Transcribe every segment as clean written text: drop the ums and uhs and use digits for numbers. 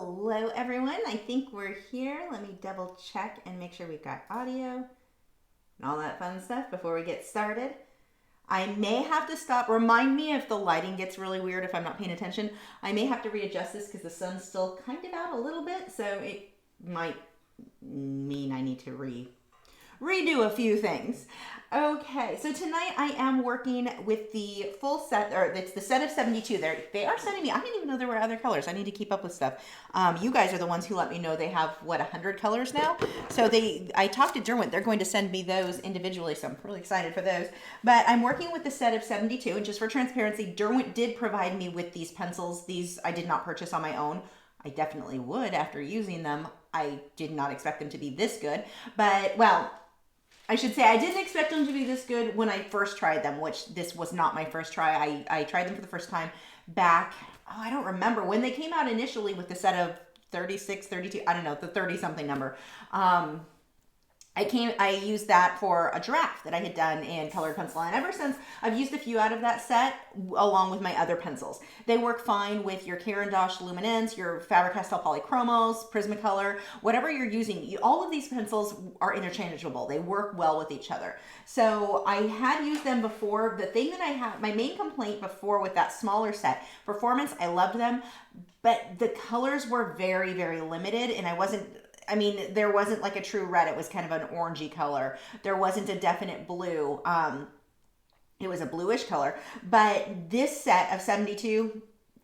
Hello everyone, I think we're here. Let me double check and make sure we've got audio and all that fun stuff before we get started. I may have to stop. Remind me if the lighting gets really weird if I'm not paying attention. I may have to readjust this because the sun's still kind of out a little bit, so it might mean I need to redo a few things. Okay, so tonight I am working with the full set, or it's the set of 72. They are sending me, I didn't even know there were other colors. I need to keep up with stuff. You guys are the ones who let me know they have, what, 100 colors now? So I talked to Derwent. They're going to send me those individually, so I'm really excited for those. But I'm working with the set of 72, and just for transparency, Derwent did provide me with these pencils. These I did not purchase on my own. I definitely would after using them. I did not expect them to be this good, but, well, I should say I didn't expect them to be this good when I first tried them, which this was not my first try. I tried them for the first time back, I don't remember, when they came out initially with the set of 36, 32, I don't know, the 30-something number. I used that for a draft that I had done in colored pencil, and ever since I've used a few out of that set along with my other pencils. They work fine with your Caran d'Ache Luminance, your Faber-Castell Polychromos, Prismacolor, whatever you're using. All of these pencils are interchangeable. They work well with each other. So I had used them before. The thing that I have, my main complaint before with that smaller set, performance, I loved them, but the colors were very, very limited, and there wasn't like a true red. It was kind of an orangey color. There wasn't a definite blue. It was a bluish color. But this set of 72,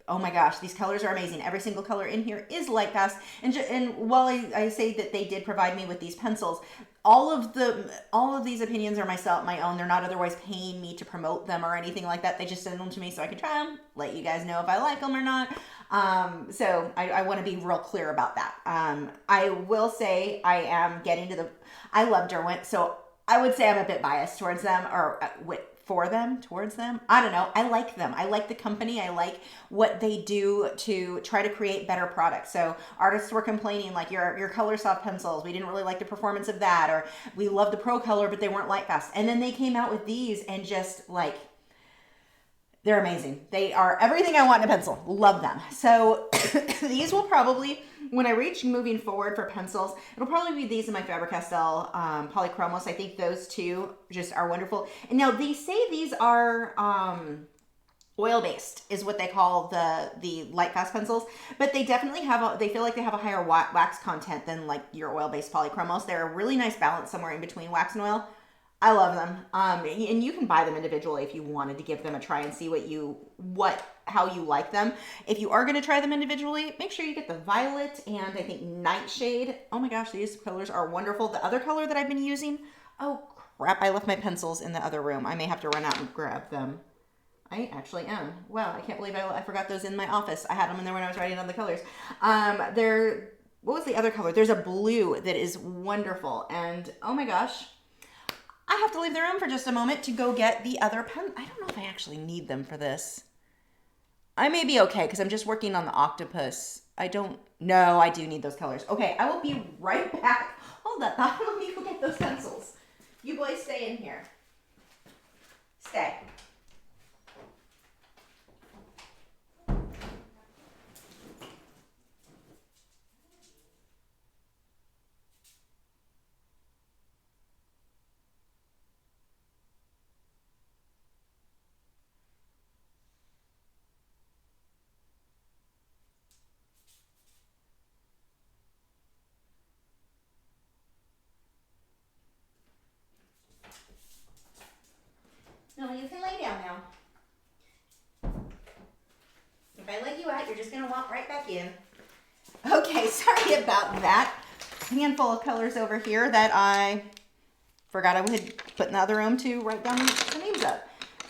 oh my gosh, these colors are amazing. Every single color in here is Lightfast. And while I say that they did provide me with these pencils, all of these opinions are my own. They're not otherwise paying me to promote them or anything like that. They just send them to me so I can try them, let you guys know if I like them or not. So I want to be real clear about that. I will say I am getting to I love Derwent, so I would say I'm a bit biased towards them, or towards them. I don't know. I like them. I like the company. I like what they do to try to create better products. So artists were complaining like your color soft pencils, we didn't really like the performance of that, or we love the Pro Color, but they weren't Lightfast. And then they came out with these and just like, they're amazing. They are everything I want in a pencil. Love them. So these will probably, when I reach moving forward for pencils, it'll probably be these in my Faber-Castell Polychromos. I think those two just are wonderful. And now they say these are oil-based is what they call the Lightfast pencils, but they definitely they feel like they have a higher wax content than like your oil-based Polychromos. They're a really nice balance somewhere in between wax and oil. I love them. And you can buy them individually if you wanted to give them a try and see how you like them. If you are going to try them individually, make sure you get the violet and I think Nightshade. Oh my gosh, these colors are wonderful. The other color that I've been using, oh crap, I left my pencils in the other room. I may have to run out and grab them. I actually am. Wow, I can't believe I forgot those in my office. I had them in there when I was writing on the colors. What was the other color? There's a blue that is wonderful. And oh my gosh, I have to leave the room for just a moment to go get the other pen. I don't know if I actually need them for this. I may be okay because I'm just working on the octopus. No, I do need those colors. Okay, I will be right back. Hold up, let me go get those pencils. You boys stay in here. Stay. No, you can lay down now. If I let you out, you're just going to walk right back in. Okay, sorry about that. Handful of colors over here that I forgot I would put in the other room to write down the names of.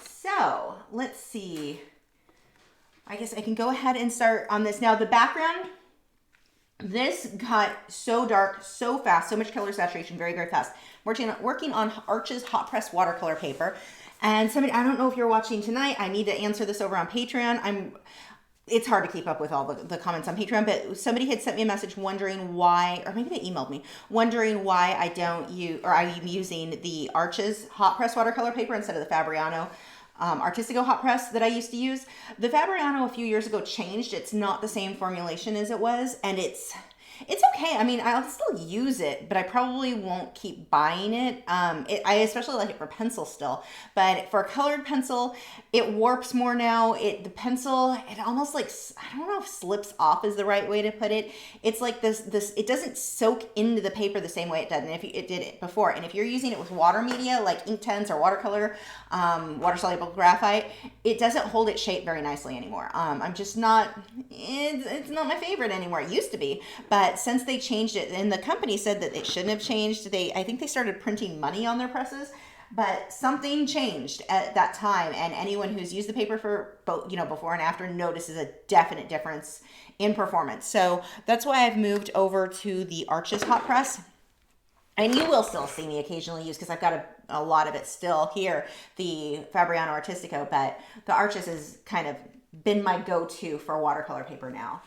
So, let's see. I guess I can go ahead and start on this. Now, the background, this got so dark, so fast, so much color saturation, very, very fast. Working on Arches hot press watercolor paper. And somebody, I don't know if you're watching tonight, I need to answer this over on Patreon. It's hard to keep up with all the comments on Patreon, but somebody had sent me a message wondering why, or maybe they emailed me, wondering why I'm using the Arches hot press watercolor paper instead of the Fabriano Artistico hot press that I used to use. The Fabriano a few years ago changed. It's not the same formulation as it was, and it's okay. I mean, I'll still use it, but I probably won't keep buying it. I especially like it for pencil still, but for colored pencil, it warps more now. The pencil, it almost like, I don't know if slips off is the right way to put it. It's like this, it doesn't soak into the paper the same way it does, and it did it before. And if you're using it with water media like Inktense or watercolor, water soluble graphite, it doesn't hold its shape very nicely anymore. I'm just not, it's not my favorite anymore. It used to be, but since they changed it, and the company said that it shouldn't have changed, I think they started printing money on their presses, but something changed at that time, and anyone who's used the paper for both, before and after notices a definite difference in performance. So that's why I've moved over to the Arches hot press. And you will still see me occasionally use, because I've got a lot of it still here, the Fabriano Artistico, but the Arches has kind of been my go-to for watercolor paper now.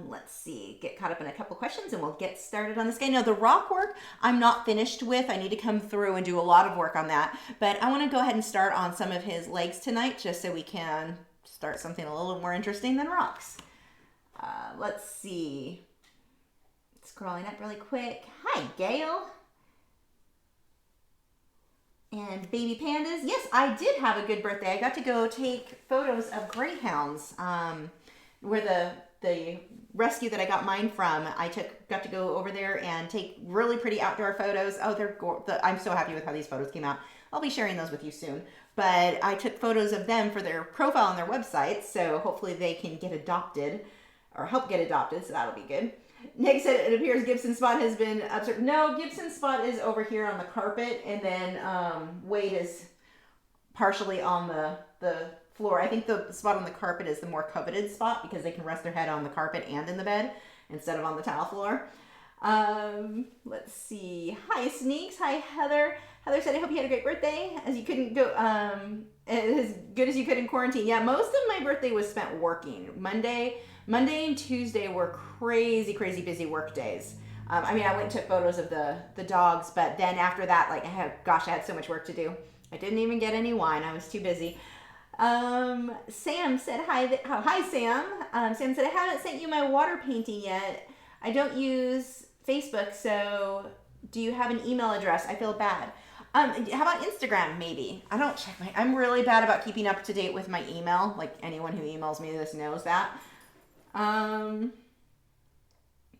Let's see, get caught up in a couple questions and we'll get started on this guy. Now, the rock work I'm not finished with. I need to come through and do a lot of work on that, but I want to go ahead and start on some of his legs tonight, just so we can start something a little more interesting than rocks. Let's see. Scrolling up really quick. Hi, Gail. And baby pandas. Yes, I did have a good birthday. I got to go take photos of greyhounds, where the rescue that I got mine from. Got to go over there and take really pretty outdoor photos. Oh, I'm so happy with how these photos came out. I'll be sharing those with you soon. But I took photos of them for their profile on their website, so hopefully they can get adopted or help get adopted, so that'll be good. Nick said it appears Gibson's spot has been observed. No, Gibson's spot is over here on the carpet, and then Wade is partially on the floor. I think the spot on the carpet is the more coveted spot, because they can rest their head on the carpet and in the bed instead of on the tile floor. Let's see. Hi, Sneaks. Hi, Heather. Heather said, I hope you had a great birthday, as you couldn't go, as good as you could in quarantine. Yeah, most of my birthday was spent working. Monday and Tuesday were crazy busy work days. I went and took photos of the dogs, but then after that, I had so much work to do. I didn't even get any wine. I was too busy. Sam said hi. Hi, Sam. Sam said, I haven't sent you my water painting yet. I don't use Facebook, so do you have an email address? I feel bad. How about Instagram, maybe? I don't check I'm really bad about keeping up to date with my email. Like, anyone who emails me this knows that.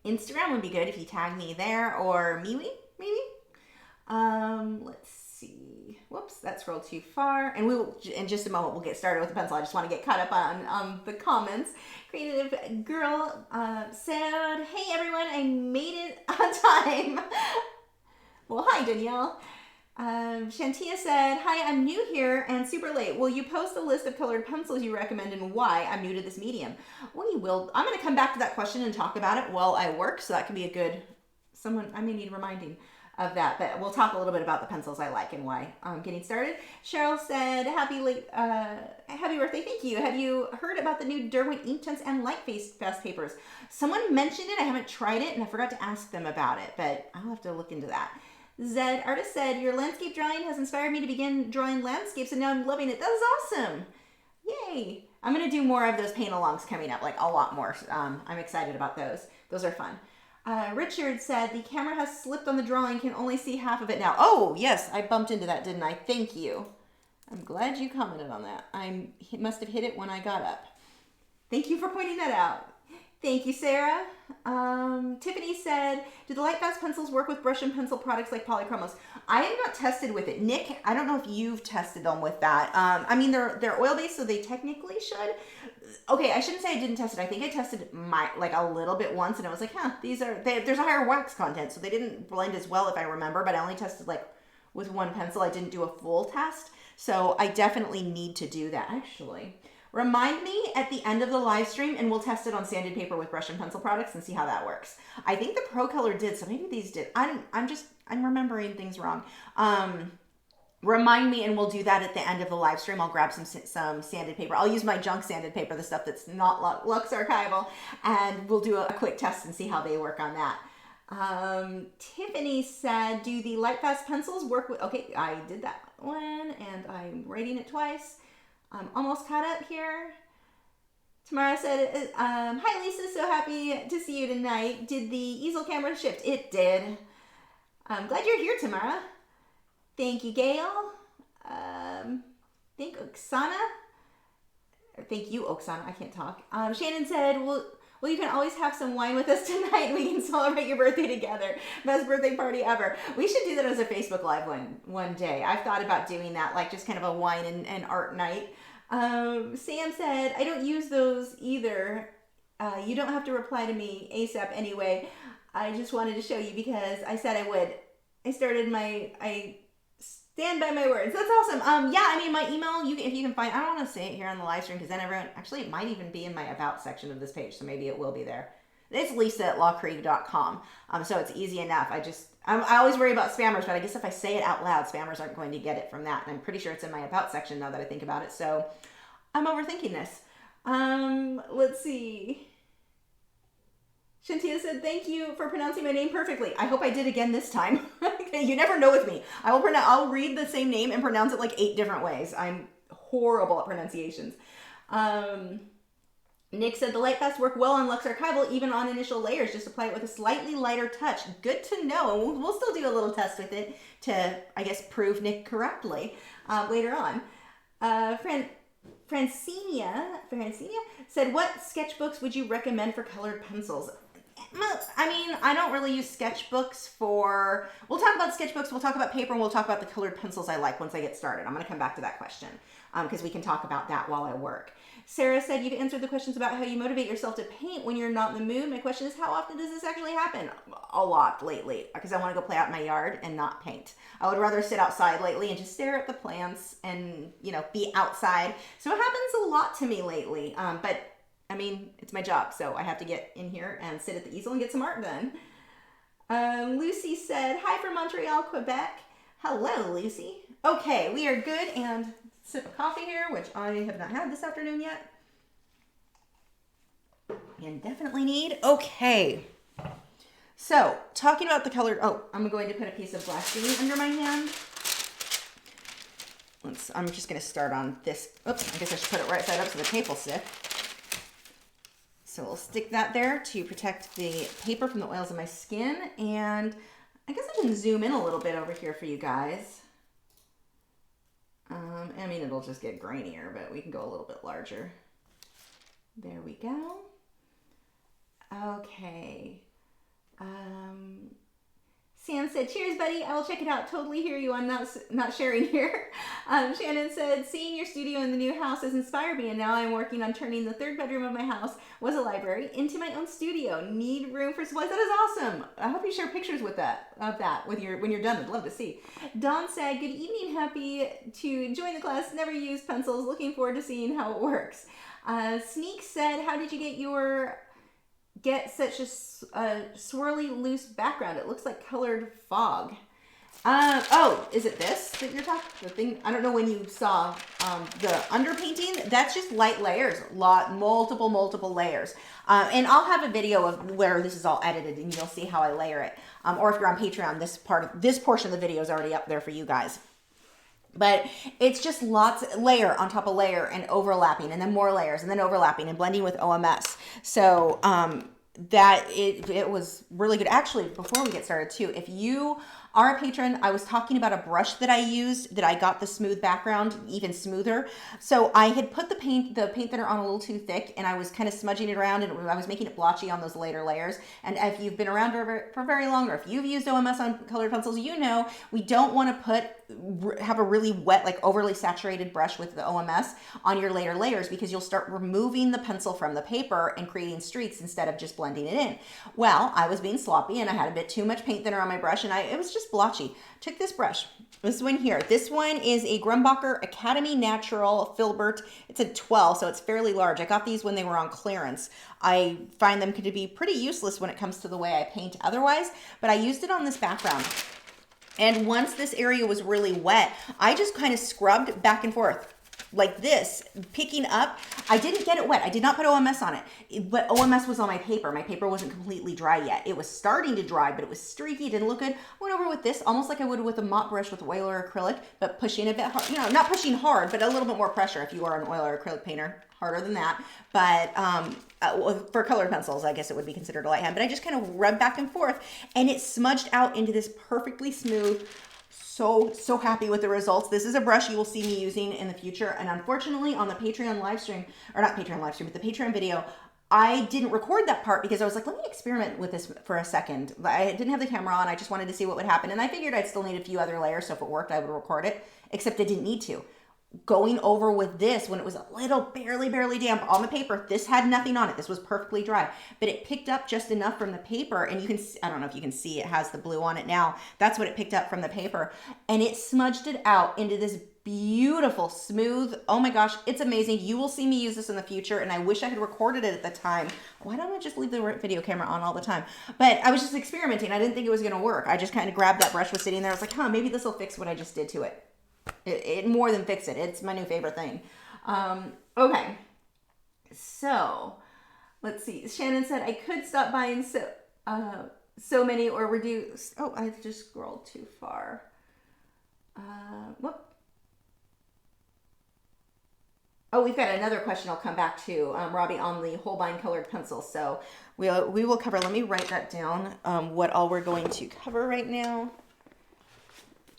Instagram would be good if you tag me there, or MeWe, maybe. Let's see. Whoops, that scrolled too far. And we will, in just a moment, we'll get started with the pencil. I just want to get caught up on the comments. Creative Girl said, hey everyone, I made it on time. Well, hi Danielle. Shantia said, hi, I'm new here and super late. Will you post a list of colored pencils you recommend and why? I'm new to this medium. We will. I'm going to come back to that question and talk about it while I work, so that can be a good, I may need reminding of that, but we'll talk a little bit about the pencils I like and why. Getting started. Cheryl said, happy birthday, thank you. Have you heard about the new Derwent Inktense and Lightfast papers? Someone mentioned it, I haven't tried it, and I forgot to ask them about it, but I'll have to look into that. Zed Artist said, your landscape drawing has inspired me to begin drawing landscapes, and now I'm loving it. That is awesome. Yay. I'm going to do more of those paint-alongs coming up, a lot more. I'm excited about those. Those are fun. Richard said, the camera has slipped on the drawing, can only see half of it now. Oh, yes, I bumped into that, didn't I? Thank you. I'm glad you commented on that. I must have hit it when I got up. Thank you for pointing that out. Thank you, Sarah. Tiffany said, do the Lightfast pencils work with brush and pencil products like polychromos? I have not tested with it. Nick, I don't know if you've tested them with that. They're oil-based, so they technically should. Okay, I shouldn't say I didn't test it. I think I tested a little bit once, and I was like, there's a higher wax content, so they didn't blend as well if I remember, but I only tested with one pencil. I didn't do a full test, so I definitely need to do that, actually. Remind me at the end of the live stream, and we'll test it on sanded paper with brush and pencil products and see how that works. I think the Pro Color did, so maybe these did. I'm remembering things wrong. Remind me, and we'll do that at the end of the live stream. I'll grab some sanded paper. I'll use my junk sanded paper, the stuff that's not Lux Archival, and we'll do a quick test and see how they work on that. Tiffany said, do the Lightfast pencils work with, okay, I did that one, and I'm writing it twice. I'm almost caught up here. Tamara said, hi Lisa, so happy to see you tonight. Did the easel camera shift? It did. I'm glad you're here, Tamara. Thank you, Gail. Thank Oksana. Thank you, Oksana. I can't talk. Shannon said, well, you can always have some wine with us tonight. We can celebrate your birthday together. Best birthday party ever. We should do that as a Facebook Live one day. I've thought about doing that, like just kind of a wine and art night. Sam said, I don't use those either. You don't have to reply to me ASAP anyway. I just wanted to show you because I said I would. I stand by my words. That's awesome. Yeah, I mean, my email, if you can find, I don't want to say it here on the live stream because then everyone, actually it might even be in my about section of this page, so maybe it will be there. It's lisa@lachri.com. So it's easy enough. I always worry about spammers, but I guess if I say it out loud, spammers aren't going to get it from that. And I'm pretty sure it's in my about section now that I think about it. So I'm overthinking this. Let's see. Shantia said, thank you for pronouncing my name perfectly. I hope I did again this time. You never know with me. I'll read the same name and pronounce it like 8 different ways. I'm horrible at pronunciations. Nick said, the Lightfast work well on Lux Archival, even on initial layers. Just apply it with a slightly lighter touch. Good to know. And we'll still do a little test with it to, I guess, prove Nick correctly later on. Francina said, what sketchbooks would you recommend for colored pencils? I mean, I don't really use sketchbooks for, we'll talk about sketchbooks, we'll talk about paper, and we'll talk about the colored pencils I like once I get started. I'm going to come back to that question because we can talk about that while I work. Sarah said, you've answered the questions about how you motivate yourself to paint when you're not in the mood. My question is, how often does this actually happen? A lot lately, because I want to go play out in my yard and not paint. I would rather sit outside lately and just stare at the plants and, be outside. So it happens a lot to me lately, but I mean, it's my job, so I have to get in here and sit at the easel and get some art done. Lucy said, hi from Montreal, Quebec. Hello, Lucy. Okay, we are good, and sip of coffee here, which I have not had this afternoon yet. And definitely need. Okay. So, talking about the color, I'm going to put a piece of black green under my hand. I'm just going to start on this. Oops, I guess I should put it right side up so the tape will stick. So we'll stick that there to protect the paper from the oils of my skin. And I guess I can zoom in a little bit over here for you guys. I mean, it'll just get grainier, but we can go a little bit larger. There we go. Okay. Sam said, cheers, buddy. I will check it out. Totally hear you. I'm not sharing here. Shannon said, seeing your studio in the new house has inspired me, and now I'm working on turning the 3rd bedroom of my house, was a library, into my own studio. Need room for supplies. That is awesome. I hope you share pictures of that when you're done. I'd love to see. Dawn said, good evening. Happy to join the class. Never used pencils. Looking forward to seeing how it works. Sneak said, how did you get such a swirly loose background? It looks like colored fog. Is it this that you're talking? The thing, I don't know when you saw the underpainting. That's just light layers, multiple layers. And I'll have a video of where this is all edited, and you'll see how I layer it. Or if you're on Patreon, this portion of the video is already up there for you guys. But it's just layer on top of layer and overlapping, and then more layers and then overlapping and blending with OMS. So that it was really good. Actually, before we get started too, if you are a patron, I was talking about a brush that I used that I got the smooth background even smoother. So I had put the paint thinner on a little too thick, and I was kind of smudging it around, and I was making it blotchy on those later layers. And if you've been around for very long, or if you've used OMS on colored pencils, you know we don't want to have a really wet, like overly saturated brush with the OMS on your later layers, because you'll start removing the pencil from the paper and creating streaks instead of just blending it in. Well, I was being sloppy, and I had a bit too much paint thinner on my brush, and it was just blotchy. Took this brush, this one here. This one is a Grumbacher Academy Natural Filbert. It's a 12, so it's fairly large. I got these when they were on clearance. I find them to be pretty useless when it comes to the way I paint otherwise, but I used it on this background. And once this area was really wet, I just kind of scrubbed back and forth like this, picking up, I didn't get it wet. I did not put OMS on it, but OMS was on my paper. My paper wasn't completely dry yet. It was starting to dry, but it was streaky, didn't look good. I went over with this, almost like I would with a mop brush with oil or acrylic, but pushing a bit hard, you know, not pushing hard, but a little bit more pressure if you are an oil or acrylic painter, harder than that. But for colored pencils, I guess it would be considered a light hand, but I just kind of rubbed back and forth and it smudged out into this perfectly smooth. So happy with the results. This is a brush you will see me using in the future. And unfortunately on the Patreon live stream, or not Patreon live stream, but the Patreon video, I didn't record that part because I was like, let me experiment with this for a second. I didn't have the camera on. I just wanted to see what would happen. And I figured I'd still need a few other layers. So if it worked, I would record it, except I didn't need to. Going over with this when it was a little barely damp on the paper, this had nothing on it. This was perfectly dry, but it picked up just enough from the paper. And you can, I don't know if you can see, it has the blue on it now. That's what it picked up from the paper. And it smudged it out into this beautiful, smooth, oh my gosh, it's amazing. You will see me use this in the future. And I wish I had recorded it at the time. Why don't I just leave the video camera on all the time? But I was just experimenting. I didn't think it was going to work. I just kind of grabbed that brush, was sitting there. I was like, huh, maybe this will fix what I just did to it. It more than fix it. It's my new favorite thing. Okay. So let's see. Shannon said I could stop buying so many or reduce. Oh, I just scrolled too far. Whoop. Oh, we've got another question I'll come back to, Robbie, on the Holbein colored pencils. So we will cover, let me write that down, what all we're going to cover right now.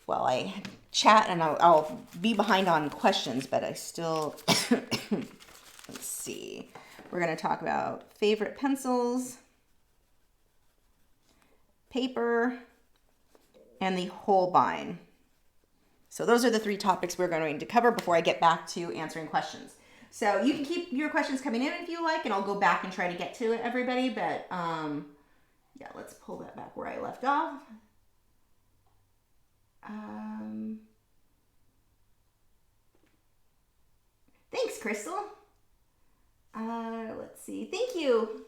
While I chat, and I'll be behind on questions, but I still, let's see. We're going to talk about favorite pencils, paper, and the Holbein. So those are the three topics we're going to cover before I get back to answering questions. So you can keep your questions coming in if you like, and I'll go back and try to get to it, everybody. But yeah, let's pull that back where I left off. Thanks, Crystal. Let's see. Thank you.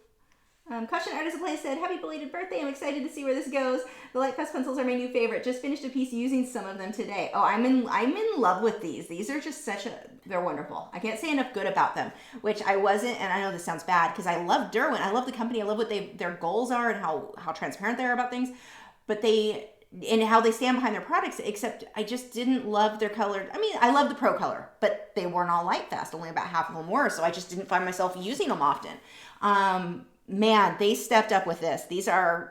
Caution Artist Play said, happy belated birthday. I'm excited to see where this goes. The Lightfast pencils are my new favorite. Just finished a piece using some of them today. Oh, I'm in love with these. These are just they're wonderful. I can't say enough good about them, which I wasn't, and I know this sounds bad because I love Derwent. I love the company. I love what their goals are and how transparent they are about things. But and how they stand behind their products, except I just didn't love their colored. I mean, I love the Pro Color, but they weren't all Lightfast. Only about half of them were, so I just didn't find myself using them often. Man, they stepped up with this.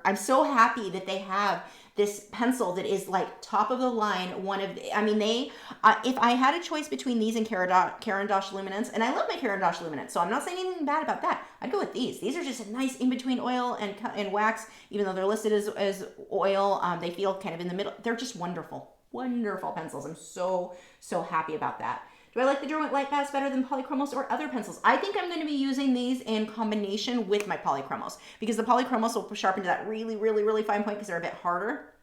I'm so happy that they have this pencil that is like top of the line. If I had a choice between these and Caran d'Ache Luminance, and I love my Caran d'Ache Luminance, so I'm not saying anything bad about that. I'd go with these. These are just a nice in between oil and wax, even though they're listed as oil. They feel kind of in the middle. They're just wonderful, wonderful pencils. I'm so happy about that. Do I like the Derwent Lightfast better than Polychromos or other pencils? I think I'm going to be using these in combination with my Polychromos because the Polychromos will sharpen to that really fine point because they're a bit harder.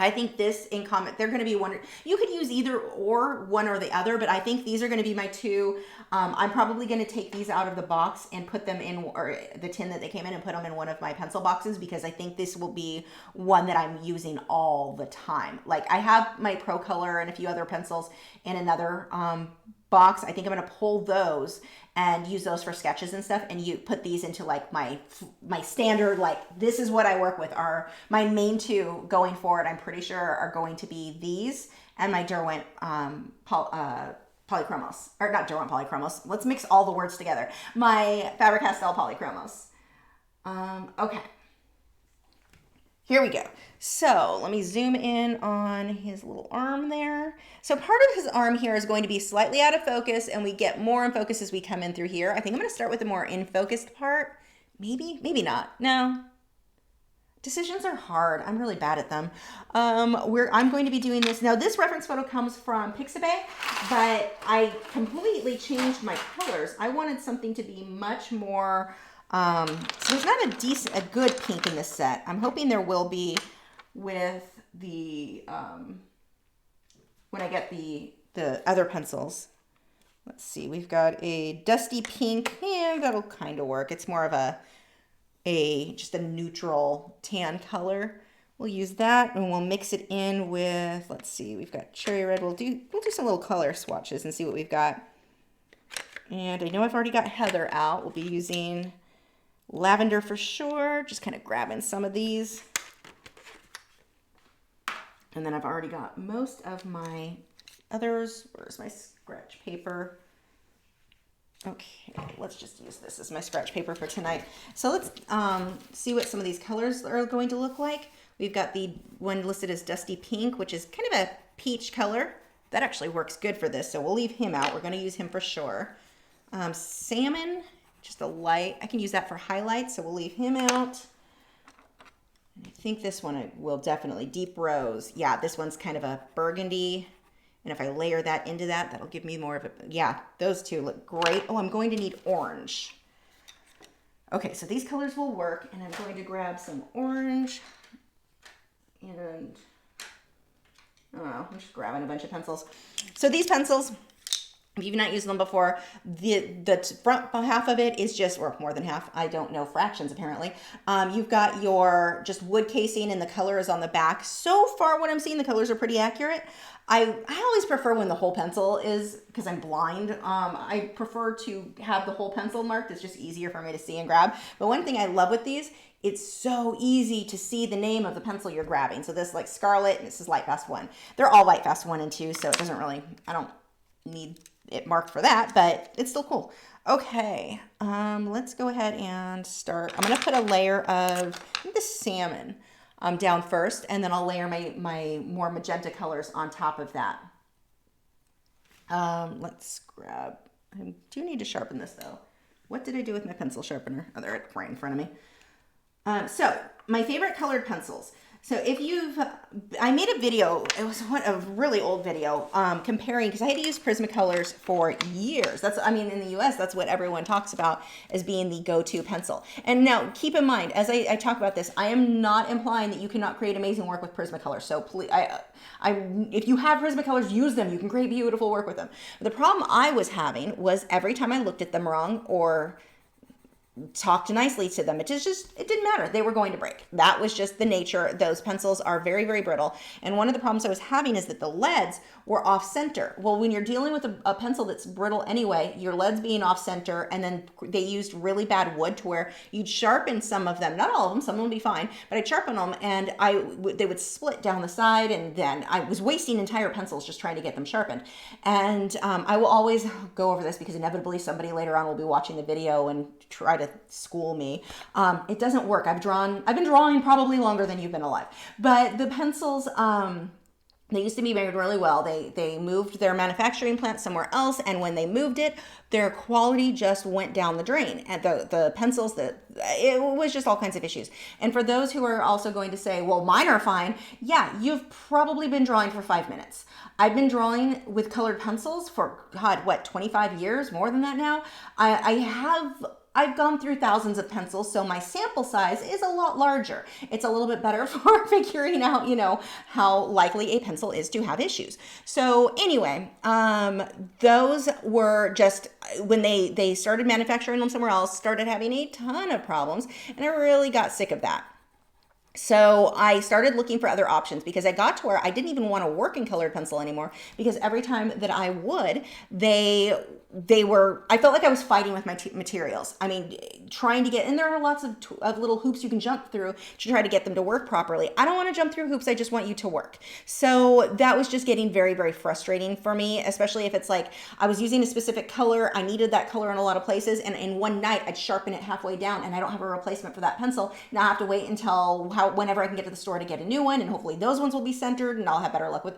I think this they're going to be one. You could use either or, one or the other, but I think these are going to be my two. I'm probably going to take these out of the box and put them in, or the tin that they came in, and put them in one of my pencil boxes because I think this will be one that I'm using all the time. Like I have my Pro Color and a few other pencils in another box. I think I'm going to pull those and use those for sketches and stuff, and you put these into like my standard, like this is what I work with. My main two going forward, I'm pretty sure, are going to be these and my Derwent Polychromos, or not Derwent Polychromos. Let's mix all the words together. My Faber-Castell Polychromos. Okay. Here we go. So let me zoom in on his little arm there. So part of his arm here is going to be slightly out of focus, and we get more in focus as we come in through here. I think I'm going to start with the more in-focused part. Maybe not. No. Decisions are hard. I'm really bad at them. I'm going to be doing this. Now, this reference photo comes from Pixabay, but I completely changed my colors. I wanted something to be much more... so there's not a good pink in this set. I'm hoping there will be with the, when I get the other pencils. Let's see, we've got a dusty pink. Yeah, that'll kind of work. It's more of just a neutral tan color. We'll use that and we'll mix it in with, let's see, we've got cherry red. We'll do some little color swatches and see what we've got. And I know I've already got heather out. We'll be using lavender for sure. Just kind of grabbing some of these. And then I've already got most of my others. Where's my scratch paper? Okay, let's just use this as my scratch paper for tonight. So let's see what some of these colors are going to look like. We've got the one listed as Dusty Pink, which is kind of a peach color. That actually works good for this, so we'll leave him out. We're going to use him for sure. Salmon, just a light. I can use that for highlights, so we'll leave him out. And I think this one I will definitely. Deep Rose. Yeah, this one's kind of a burgundy. And if I layer that into that, that'll give me more of a, yeah, those two look great. Oh, I'm going to need orange. Okay, so these colors will work, and I'm going to grab some orange. And I don't know, I'm just grabbing a bunch of pencils. So these pencils, if you've not used them before, the front half of it is just, or more than half, I don't know fractions apparently. You've got your just wood casing and the color is on the back. So far what I'm seeing, the colors are pretty accurate. I always prefer when the whole pencil is, because I'm blind, I prefer to have the whole pencil marked. It's just easier for me to see and grab. But one thing I love with these, it's so easy to see the name of the pencil you're grabbing. So this like Scarlet, and this is Lightfast 1. They're all Lightfast 1 and 2, so it doesn't really, I don't need it marked for that, but it's still cool. Okay, let's go ahead and start. I'm gonna put a layer of, I think, the salmon down first, and then I'll layer my more magenta colors on top of that. Let's grab, I do need to sharpen this though. What did I do with my pencil sharpener? Oh, they're right in front of me. So my favorite colored pencils. So if I made a video, it was a really old video, comparing, because I had to use Prismacolors for years. That's, I mean, in the US, that's what everyone talks about as being the go-to pencil. And now keep in mind, as I talk about this, I am not implying that you cannot create amazing work with Prismacolors. So please, if you have Prismacolors, use them. You can create beautiful work with them. The problem I was having was every time I looked at them wrong or talked nicely to them, it didn't matter. They were going to break. That was just the nature. Those pencils are very, very brittle. And one of the problems I was having is that the leads were off center. Well, when you're dealing with a pencil that's brittle anyway, your leads being off center, and then they used really bad wood to where you'd sharpen some of them, not all of them, some of them would be fine, but I'd sharpen them and they would split down the side, and then I was wasting entire pencils just trying to get them sharpened. And I will always go over this because inevitably somebody later on will be watching the video and try to school me. It doesn't work. I've been drawing probably longer than you've been alive, but the pencils, they used to be made really well. They moved their manufacturing plant somewhere else, and when they moved it, their quality just went down the drain. And the pencils, it was just all kinds of issues. And for those who are also going to say, well, mine are fine. Yeah, you've probably been drawing for 5 minutes. I've been drawing with colored pencils for, God, what, 25 years? More than that now? I've gone through thousands of pencils, so my sample size is a lot larger. It's a little bit better for figuring out, how likely a pencil is to have issues. So anyway, those were just, when they started manufacturing them somewhere else, started having a ton of problems, and I really got sick of that. So I started looking for other options because I got to where I didn't even want to work in colored pencil anymore, because every time that I would, I felt like I was fighting with my materials. I mean, trying to get, and there are lots of little hoops you can jump through to try to get them to work properly. I don't want to jump through hoops. I just want you to work. So that was just getting very, very frustrating for me, especially if it's like I was using a specific color. I needed that color in a lot of places. And in one night I'd sharpen it halfway down and I don't have a replacement for that pencil. Now I have to wait until whenever I can get to the store to get a new one. And hopefully those ones will be centered and I'll have better luck with.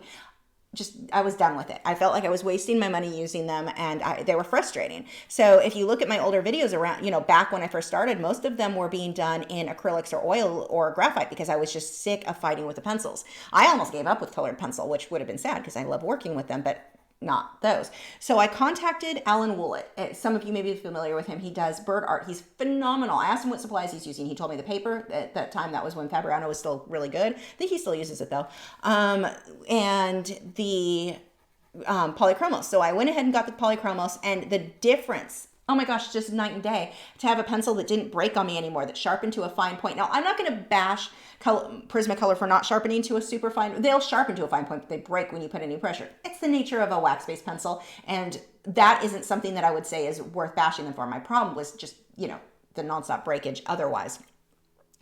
I was done with it. I felt like I was wasting my money using them, and they were frustrating. So if you look at my older videos around, back when I first started, most of them were being done in acrylics or oil or graphite because I was just sick of fighting with the pencils. I almost gave up with colored pencil, which would have been sad because I love working with them, but not those. So I contacted Alan Woollett. Some of you may be familiar with him. He does bird art. He's phenomenal. I asked him what supplies he's using. He told me the paper. At that time, that was when Fabriano was still really good. I think he still uses it though. And the polychromos. So I went ahead and got the polychromos, and the difference oh my gosh, just night and day to have a pencil that didn't break on me anymore, that sharpened to a fine point. Now, I'm not going to bash Prismacolor for not sharpening to a super fine. They'll sharpen to a fine point, but they break when you put any pressure. It's the nature of a wax-based pencil, and that isn't something that I would say is worth bashing them for. My problem was just, you know, the nonstop breakage otherwise.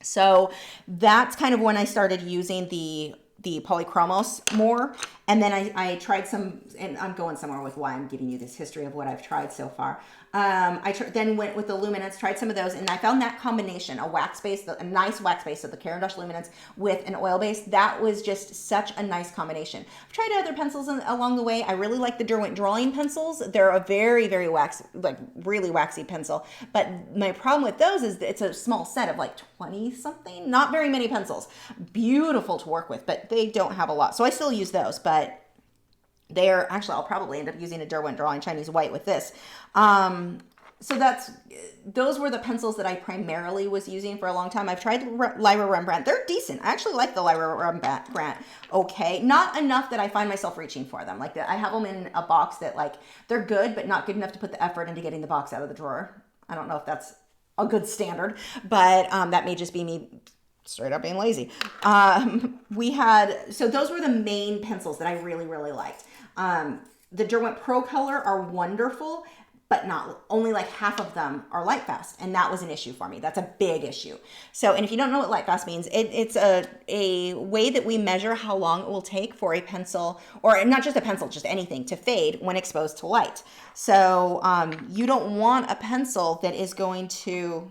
So that's kind of when I started using the polychromos more. And then I tried some, and I'm going somewhere with why I'm giving you this history of what I've tried so far. Then went with the luminance, tried some of those, and I found that combination, a wax base, a nice wax base of the Caran d'Ache luminance with an oil base, that was just such a nice combination. I've tried other pencils along the way. I really like the Derwent drawing pencils. They're a very, very really waxy pencil. But my problem with those is that it's a small set of like 20 something, not very many pencils. Beautiful to work with, but they don't have a lot. So I still use those, but they're actually, I'll probably end up using a Derwent drawing Chinese white with this. So those were the pencils that I primarily was using for a long time. I've tried Lyra Rembrandt. They're decent. I actually like the Lyra Rembrandt. Okay. Not enough that I find myself reaching for them. Like I have them in a box that like, they're good, but not good enough to put the effort into getting the box out of the drawer. I don't know if that's a good standard, but that may just be me straight up being lazy. So those were the main pencils that I really, really liked. The Derwent Pro Color are wonderful, but only like half of them are Lightfast. And that was an issue for me. That's a big issue. So, and if you don't know what Lightfast means, it's a way that we measure how long it will take for a pencil, or not just a pencil, just anything, to fade when exposed to light. So you don't want a pencil that is going to,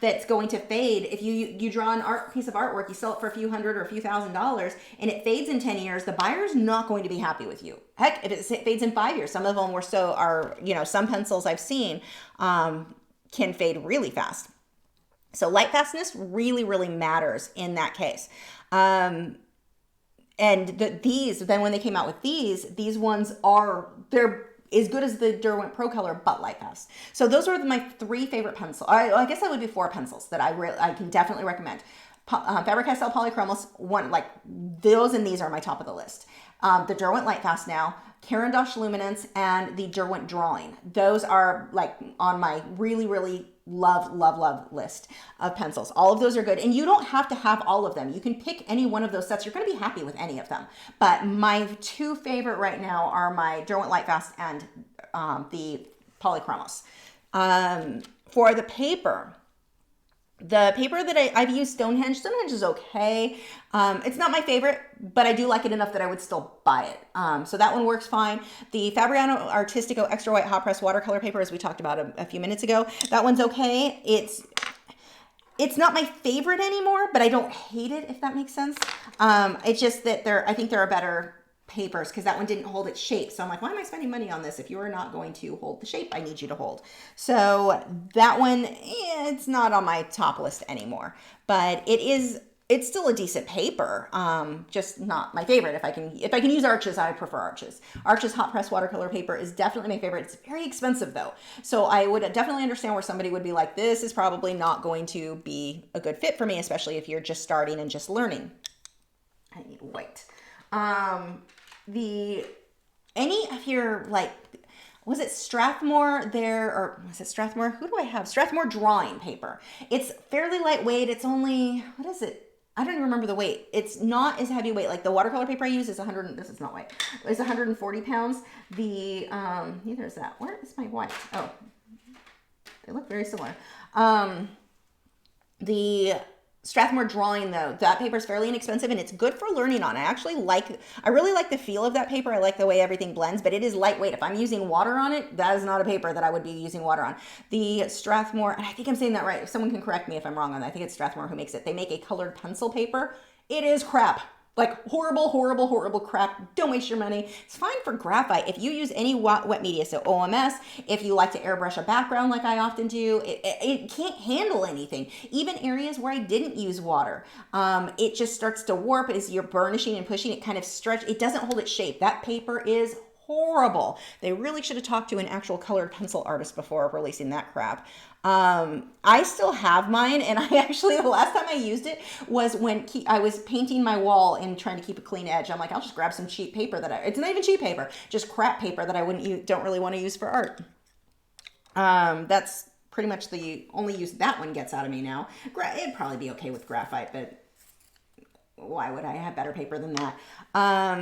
that's going to fade. If you draw an piece of artwork, you sell it for a few $100 or a few $1,000s, and it fades in 10 years, the buyer's not going to be happy with you. Heck, if it fades in 5 years, some of them some pencils I've seen can fade really fast. So light fastness really, really matters in that case. And then when they came out with these ones they're as good as the Derwent Pro Color, but Lightfast. So those are my three favorite pencils. I guess that would be four pencils that I can definitely recommend. Faber-Castell Polychromos, those and these are my top of the list. The Derwent Lightfast now, Caran d'Ache Luminance, and the Derwent Drawing. Those are like on my really, really love list of pencils. All of those are good. And you don't have to have all of them. You can pick any one of those sets. You're going to be happy with any of them. But my two favorite right now are my Derwent Lightfast and the Polychromos. For the paper that I've used, Stonehenge is okay. It's not my favorite, but I do like it enough that I would still buy it. So that one works fine. The Fabriano Artistico Extra White Hot Press Watercolor paper, as we talked about a few minutes ago, that one's okay. It's not my favorite anymore, but I don't hate it, if that makes sense. It's just that I think there are better papers, because that one didn't hold its shape. So I'm like, why am I spending money on this if you are not going to hold the shape I need you to hold? So that one, it's not on my top list anymore, but it's still a decent paper. Just not my favorite. If I can use Arches, I prefer Arches. Arches hot press watercolor paper is definitely my favorite. It's very expensive though. So I would definitely understand where somebody would be like, this is probably not going to be a good fit for me, especially if you're just starting and just learning. I need white. Any of your, like, was it Strathmore there, or was it Strathmore? Who do I have? Strathmore drawing paper. It's fairly lightweight. It's only, what is it? I don't even remember the weight. It's not as heavy weight. Like the watercolor paper I use is this is not white. It's 140 pounds. Neither is that. Where is my white? Oh, they look very similar. The Strathmore drawing though, that paper is fairly inexpensive and it's good for learning on. I really like the feel of that paper. I like the way everything blends, but it is lightweight. If I'm using water on it, that is not a paper that I would be using water on. The Strathmore, and I think I'm saying that right. If someone can correct me if I'm wrong on that, I think it's Strathmore who makes it. They make a colored pencil paper. It is crap. Like horrible crap. Don't waste your money. It's fine for graphite. If you use any wet media, so OMS, if you like to airbrush a background like I often do, it can't handle anything. Even areas where I didn't use water, it just starts to warp as you're burnishing and pushing. It kind of stretches. It doesn't hold its shape. That paper is horrible. They really should have talked to an actual colored pencil artist before releasing that crap. I still have mine, and the last time I used it was when I was painting my wall and trying to keep a clean edge. I'm like, I'll just grab some cheap paper it's not even cheap paper, just crap paper that don't really want to use for art. That's pretty much the only use that one gets out of me now. It'd probably be okay with graphite, but why would I have better paper than that?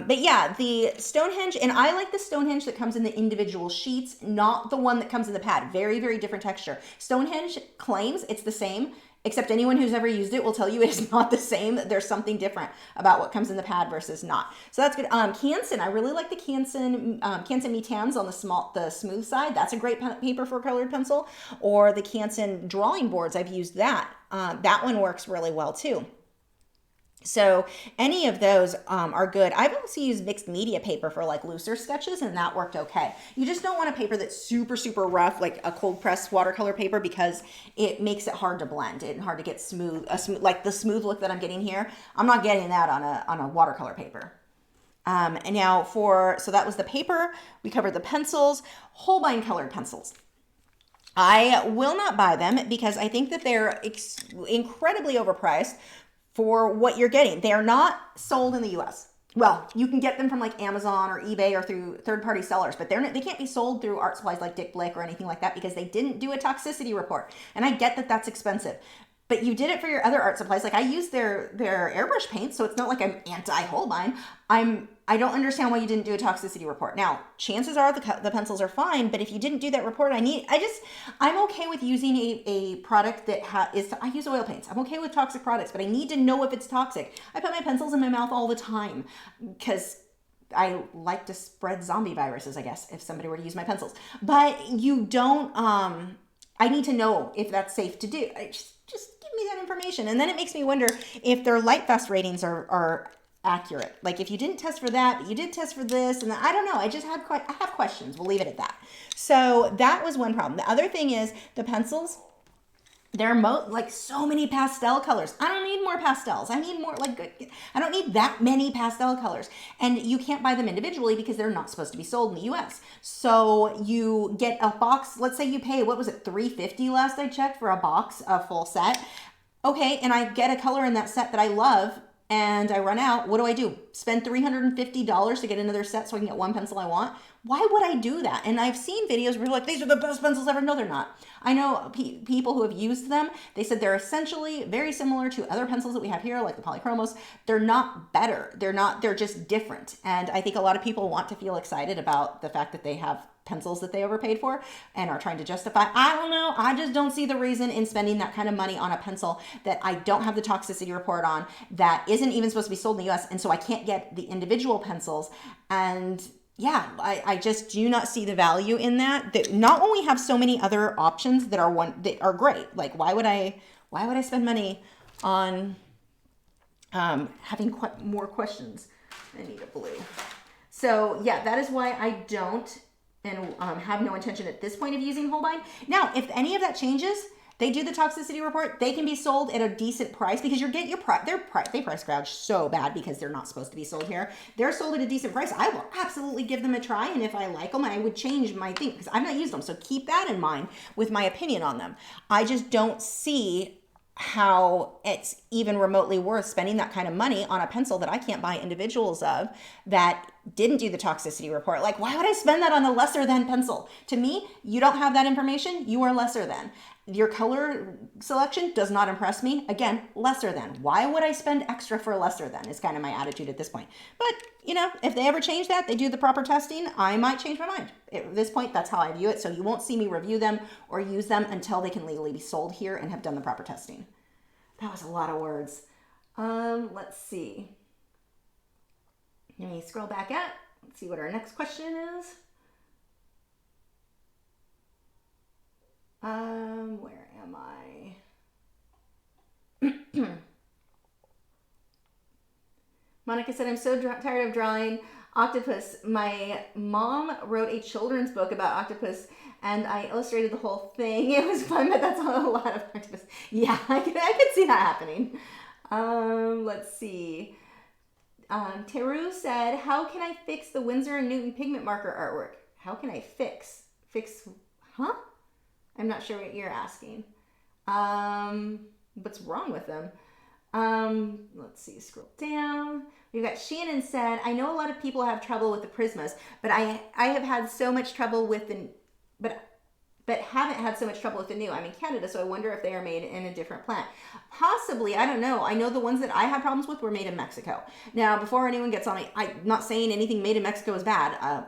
But yeah, the Stonehenge, and I like the Stonehenge that comes in the individual sheets, not the one that comes in the pad. Very, very different texture. Stonehenge claims it's the same, except anyone who's ever used it will tell you it is not the same. There's something different about what comes in the pad versus not. So that's good. Canson, I really like the Canson Metans on the smooth side. That's a great paper for a colored pencil. Or the Canson drawing boards, I've used that. That one works really well too. So any of those are good. I've also used mixed media paper for like looser sketches, and that worked okay. You just don't want a paper that's super, super rough, like a cold pressed watercolor paper, because it makes it hard to blend and hard to get smooth, like the smooth look that I'm getting here. I'm not getting that on a watercolor paper. And now so that was the paper. We covered the pencils, Holbein colored pencils. I will not buy them because I think that they're incredibly overpriced for what you're getting. They are not sold in the US. Well, you can get them from like Amazon or eBay or through third-party sellers, but they can't be sold through art supplies like Dick Blick or anything like that because they didn't do a toxicity report. And I get that that's expensive, but you did it for your other art supplies. Like I use their airbrush paint, so it's not like I'm anti-Holbein. I don't understand why you didn't do a toxicity report. Now, chances are the pencils are fine, but if you didn't do that report, I'm okay with using a product that I use oil paints. I'm okay with toxic products, but I need to know if it's toxic. I put my pencils in my mouth all the time because I like to spread zombie viruses, I guess, if somebody were to use my pencils. But you don't, I need to know if that's safe to do. Just give me that information. And then it makes me wonder if their Lightfast ratings are accurate. Like if you didn't test for that, but you did test for this, and I don't know. I have questions. We'll leave it at that. So that was one problem. The other thing is the pencils. They're like so many pastel colors. I don't need more pastels. I need more I don't need that many pastel colors. And you can't buy them individually because they're not supposed to be sold in the US. So you get a box, let's say you pay, what was it, $3.50 last I checked for a box, a full set. Okay, and I get a color in that set that I love, and I run out. What do? Spend $350 to get another set so I can get one pencil I want? Why would I do that? And I've seen videos where they're like, these are the best pencils ever. No, they're not. I know people who have used them. They said they're essentially very similar to other pencils that we have here, like the polychromos. They're not better. They're just different. And I think a lot of people want to feel excited about the fact that they have pencils that they overpaid for and are trying to justify. I don't know. I just don't see the reason in spending that kind of money on a pencil that I don't have the toxicity report on, that isn't even supposed to be sold in the US. And so I can't get the individual pencils. And yeah, I just do not see the value in that. Not when we have so many other options that are great. Like why would I spend money on having more questions? I need a blue. So yeah, that is why I don't and have no intention at this point of using Holbein. Now, if any of that changes, they do the toxicity report, they can be sold at a decent price because they price gouge so bad because they're not supposed to be sold here. They're sold at a decent price. I will absolutely give them a try, and if I like them, I would change my thing because I've not used them. So keep that in mind with my opinion on them. I just don't see how it's even remotely worth spending that kind of money on a pencil that I can't buy individuals of that didn't do the toxicity report. Like, why would I spend that on a lesser than pencil? To me, you don't have that information, you are lesser than. Your color selection does not impress me. Again, lesser than. Why would I spend extra for lesser than is kind of my attitude at this point. But, if they ever change that, they do the proper testing, I might change my mind. At this point, that's how I view it. So you won't see me review them or use them until they can legally be sold here and have done the proper testing. That was a lot of words. Let's see. Let me scroll back up. Let's see what our next question is. Where am I? Monica said, I'm so tired of drawing octopus. My mom wrote a children's book about octopus and I illustrated the whole thing. It was fun, but that's a lot of octopus. Yeah, I could see that happening. Let's see. Teru said, how can I fix the Winsor & Newton pigment marker artwork? How can I fix? Huh? I'm not sure what you're asking. What's wrong with them? Let's see, scroll down. We've got Shannon said, I know a lot of people have trouble with the Prismas, but I have had so much trouble with but haven't had so much trouble with the new. I'm in Canada, so I wonder if they are made in a different plant. Possibly, I don't know. I know the ones that I had problems with were made in Mexico. Now, before anyone gets on me, I'm not saying anything made in Mexico is bad.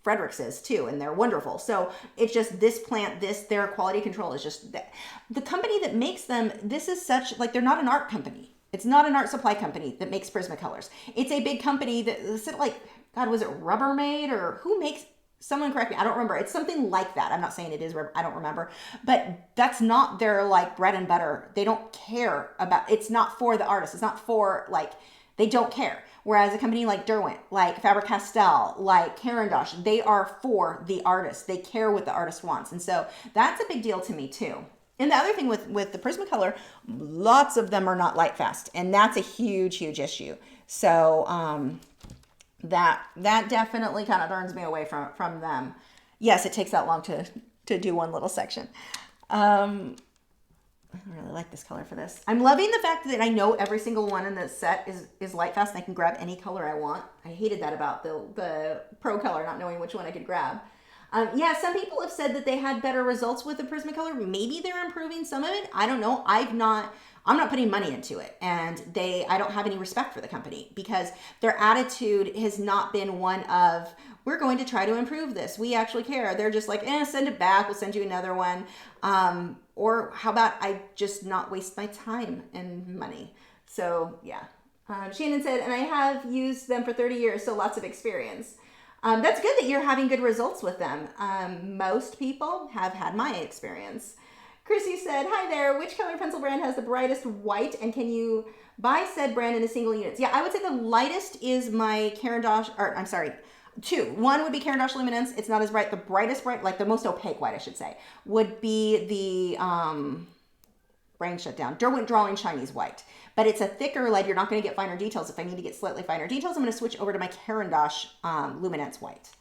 Frederick's is too, and they're wonderful. So it's just this plant, their quality control is just, the company that makes them, this is such, like, they're not an art company. It's not an art supply company that makes Prismacolors. It's a big company that, like, God, was it Rubbermaid, or who makes, someone correct me, I don't remember. It's something like that. I'm not saying it is, I don't remember. But that's not their, like, bread and butter. They don't care about, it's not for the artist. It's not for, like, they don't care. Whereas a company like Derwent, like Faber-Castell, like Caran d'Ache, they are for the artist. They care what the artist wants. And so that's a big deal to me too. And the other thing with the Prismacolor, lots of them are not light fast. And that's a huge, huge issue. So, that definitely kind of turns me away from them. Yes, it takes that long to do one little section. I really like this color for this. I'm loving the fact that I know every single one in this set is light fast and I can grab any color I want. I hated that about the Pro Color, not knowing which one I could grab. Yeah, some people have said that they had better results with the Prismacolor. Maybe they're improving some of it. I don't know. I'm not putting money into it, and I don't have any respect for the company because their attitude has not been one of, we're going to try to improve this. We actually care. They're just like, send it back. We'll send you another one. Or how about I just not waste my time and money? So yeah. Shannon said, and I have used them for 30 years, so lots of experience. That's good that you're having good results with them. Most people have had my experience. Chrissy said, hi there, which color pencil brand has the brightest white, and can you buy said brand in a single unit? Yeah, I would say the lightest is my Caran d'Ache, or I'm sorry, two. One would be Caran d'Ache Luminance. It's not as bright. The brightest bright, like the most opaque white, I should say, would be the, brain shut down, Derwent Drawing Chinese white. But it's a thicker lead. You're not going to get finer details. If I need to get slightly finer details, I'm going to switch over to my Caran d'Ache Luminance white.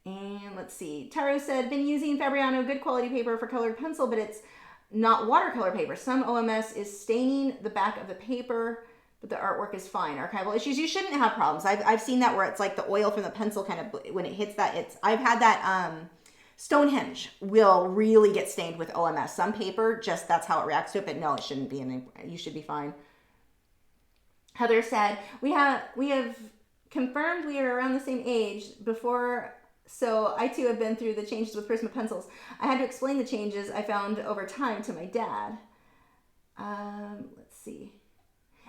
And let's see. Taro said, been using Fabriano good quality paper for colored pencil, but it's not watercolor paper. Some OMS is staining the back of the paper, but the artwork is fine. Archival issues, you shouldn't have problems. I've seen that where it's like the oil from the pencil kind of, when it hits that, I've had that, Stonehenge will really get stained with OMS. Some paper, just that's how it reacts to it, but no, it shouldn't be, you should be fine. Heather said, we have confirmed we are around the same age before, so I too have been through the changes with Prisma pencils. I had to explain the changes I found over time to my dad. Let's see.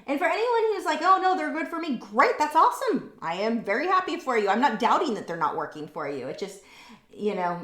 And for anyone who's like, oh no, they're good for me, great, that's awesome. I am very happy for you. I'm not doubting that they're not working for you. It just, you know,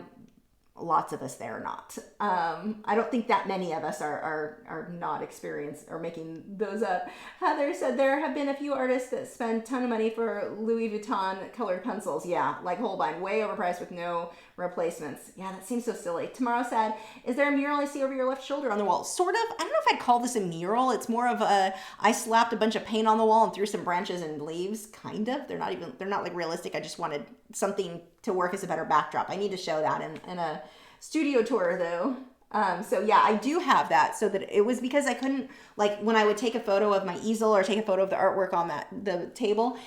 lots of us there are not. I don't think that many of us are not experienced or making those up. Heather said there have been a few artists that spend a ton of money for Louis Vuitton colored pencils. Yeah, like Holbein, way overpriced with no replacements. Yeah, that seems so silly. Tomorrow said, is there a mural I see over your left shoulder on the wall? Sort of. I don't know if I'd call this a mural. It's more of I slapped a bunch of paint on the wall and threw some branches and leaves, kind of. They're not like realistic. I just wanted something to work as a better backdrop. I need to show that in a studio tour though. So yeah, I do have that, so that it was because I couldn't, like when I would take a photo of my easel or take a photo of the artwork on the table,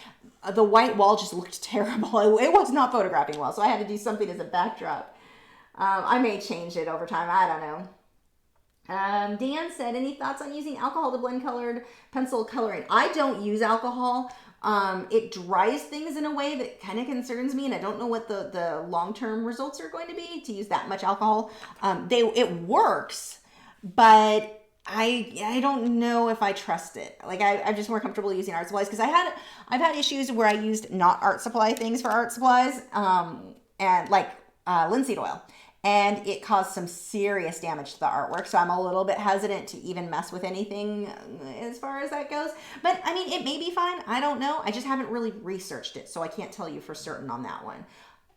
the white wall just looked terrible. It was not photographing well, so I had to do something as a backdrop. I may change it over time, I don't know. Dan said, any thoughts on using alcohol to blend colored pencil coloring? I don't use alcohol. It dries things in a way that kind of concerns me, and I don't know what the long-term results are going to be to use that much alcohol. It works, but I don't know if I trust it. Like I'm just more comfortable using art supplies because I've had issues where I used not art supply things for art supplies, and like linseed oil. And it caused some serious damage to the artwork. So I'm a little bit hesitant to even mess with anything as far as that goes. But I mean, it may be fine. I don't know. I just haven't really researched it. So I can't tell you for certain on that one.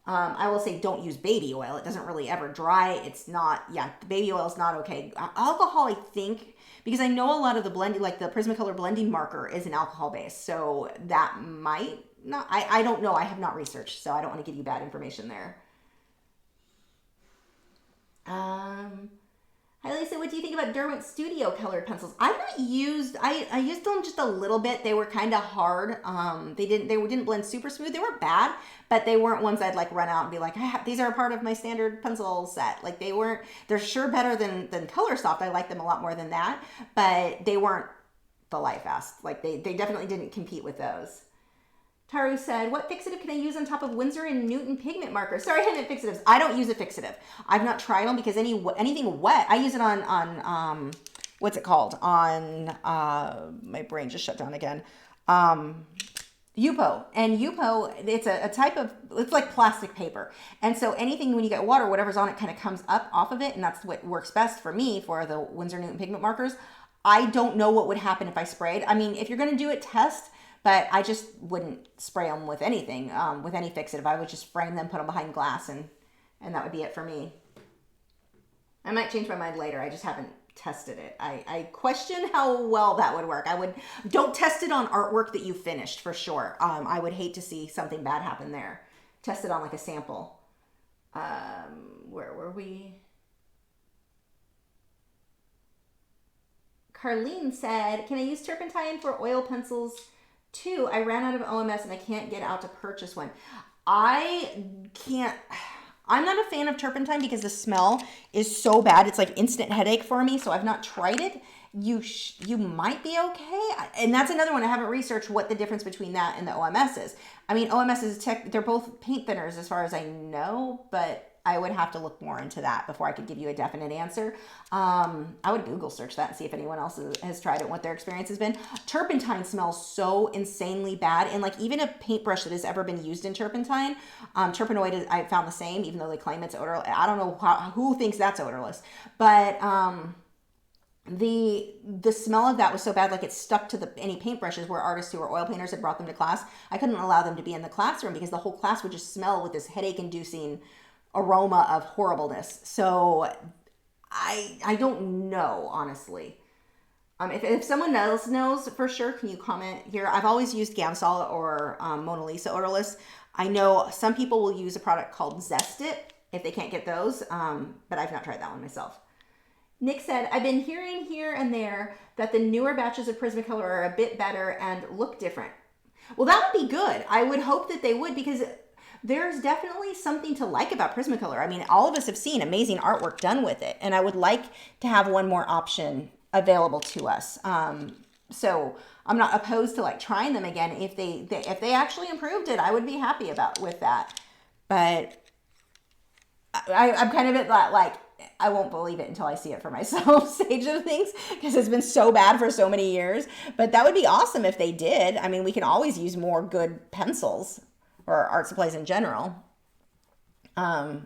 I will say don't use baby oil. It doesn't really ever dry. It's not, yeah, baby oil is not okay. Alcohol, I think, because I know a lot of the blending, like the Prismacolor blending marker is an alcohol base. So that might not, I don't know. I have not researched, so I don't want to give you bad information there. Hi Lisa, what do you think about Derwent Studio colored pencils? I've not used, I used them just a little bit. They were kind of hard. They didn't blend super smooth. They weren't bad, but they weren't ones I'd like run out and be like, these are a part of my standard pencil set. Like they're sure better than Color Soft. I like them a lot more than that, but they weren't the Lightfast. Like they definitely didn't compete with those. Taru said, what fixative can I use on top of Winsor and Newton pigment markers? Sorry, I meant fixatives. I don't use a fixative. I've not tried them because anything wet, I use it on what's it called? On, my brain just shut down again. Yupo. And Yupo, it's a type of, it's like plastic paper. And so anything, when you get water, whatever's on it kind of comes up off of it. And that's what works best for me for the Winsor Newton pigment markers. I don't know what would happen if I sprayed. I mean, if you're going to do it, test. But I just wouldn't spray them with anything, with any fixative. I would just frame them, put them behind glass, and that would be it for me. I might change my mind later. I just haven't tested it. I question how well that would work. Don't test it on artwork that you finished for sure. I would hate to see something bad happen there. Test it on like a sample. Where were we? Carlene said, can I use turpentine for oil pencils? 2, I ran out of OMS and I can't get out to purchase one. I'm not a fan of turpentine because the smell is so bad. It's like instant headache for me, so I've not tried it. You might be okay. And that's another one. I haven't researched what the difference between that and the OMS is. I mean, OMS is they're both paint thinners as far as I know, but I would have to look more into that before I could give you a definite answer. I would Google search that and see if anyone else has tried it and what their experience has been. Turpentine smells so insanely bad. And like even a paintbrush that has ever been used in turpentine, turpenoid, I found the same, even though they claim it's odorless. I don't know who thinks that's odorless, but the smell of that was so bad, like it stuck to any paintbrushes where artists who were oil painters had brought them to class. I couldn't allow them to be in the classroom because the whole class would just smell with this headache-inducing aroma of horribleness. So I don't know, honestly. If someone else knows for sure, can you comment here? I've always used Gamsol or Mona Lisa odorless. I know some people will use a product called Zest It if they can't get those, but I've not tried that one myself. Nick said, I've been hearing here and there that the newer batches of Prismacolor are a bit better and look different. Well, that would be good. I would hope that they would, because there's definitely something to like about Prismacolor. I mean, all of us have seen amazing artwork done with it, and I would like to have one more option available to us. So I'm not opposed to like trying them again. If they actually improved it, I would be happy with that. But I'm kind of at that like, I won't believe it until I see it for myself stage of things, because it's been so bad for so many years. But that would be awesome if they did. I mean, we can always use more good pencils or art supplies in general. But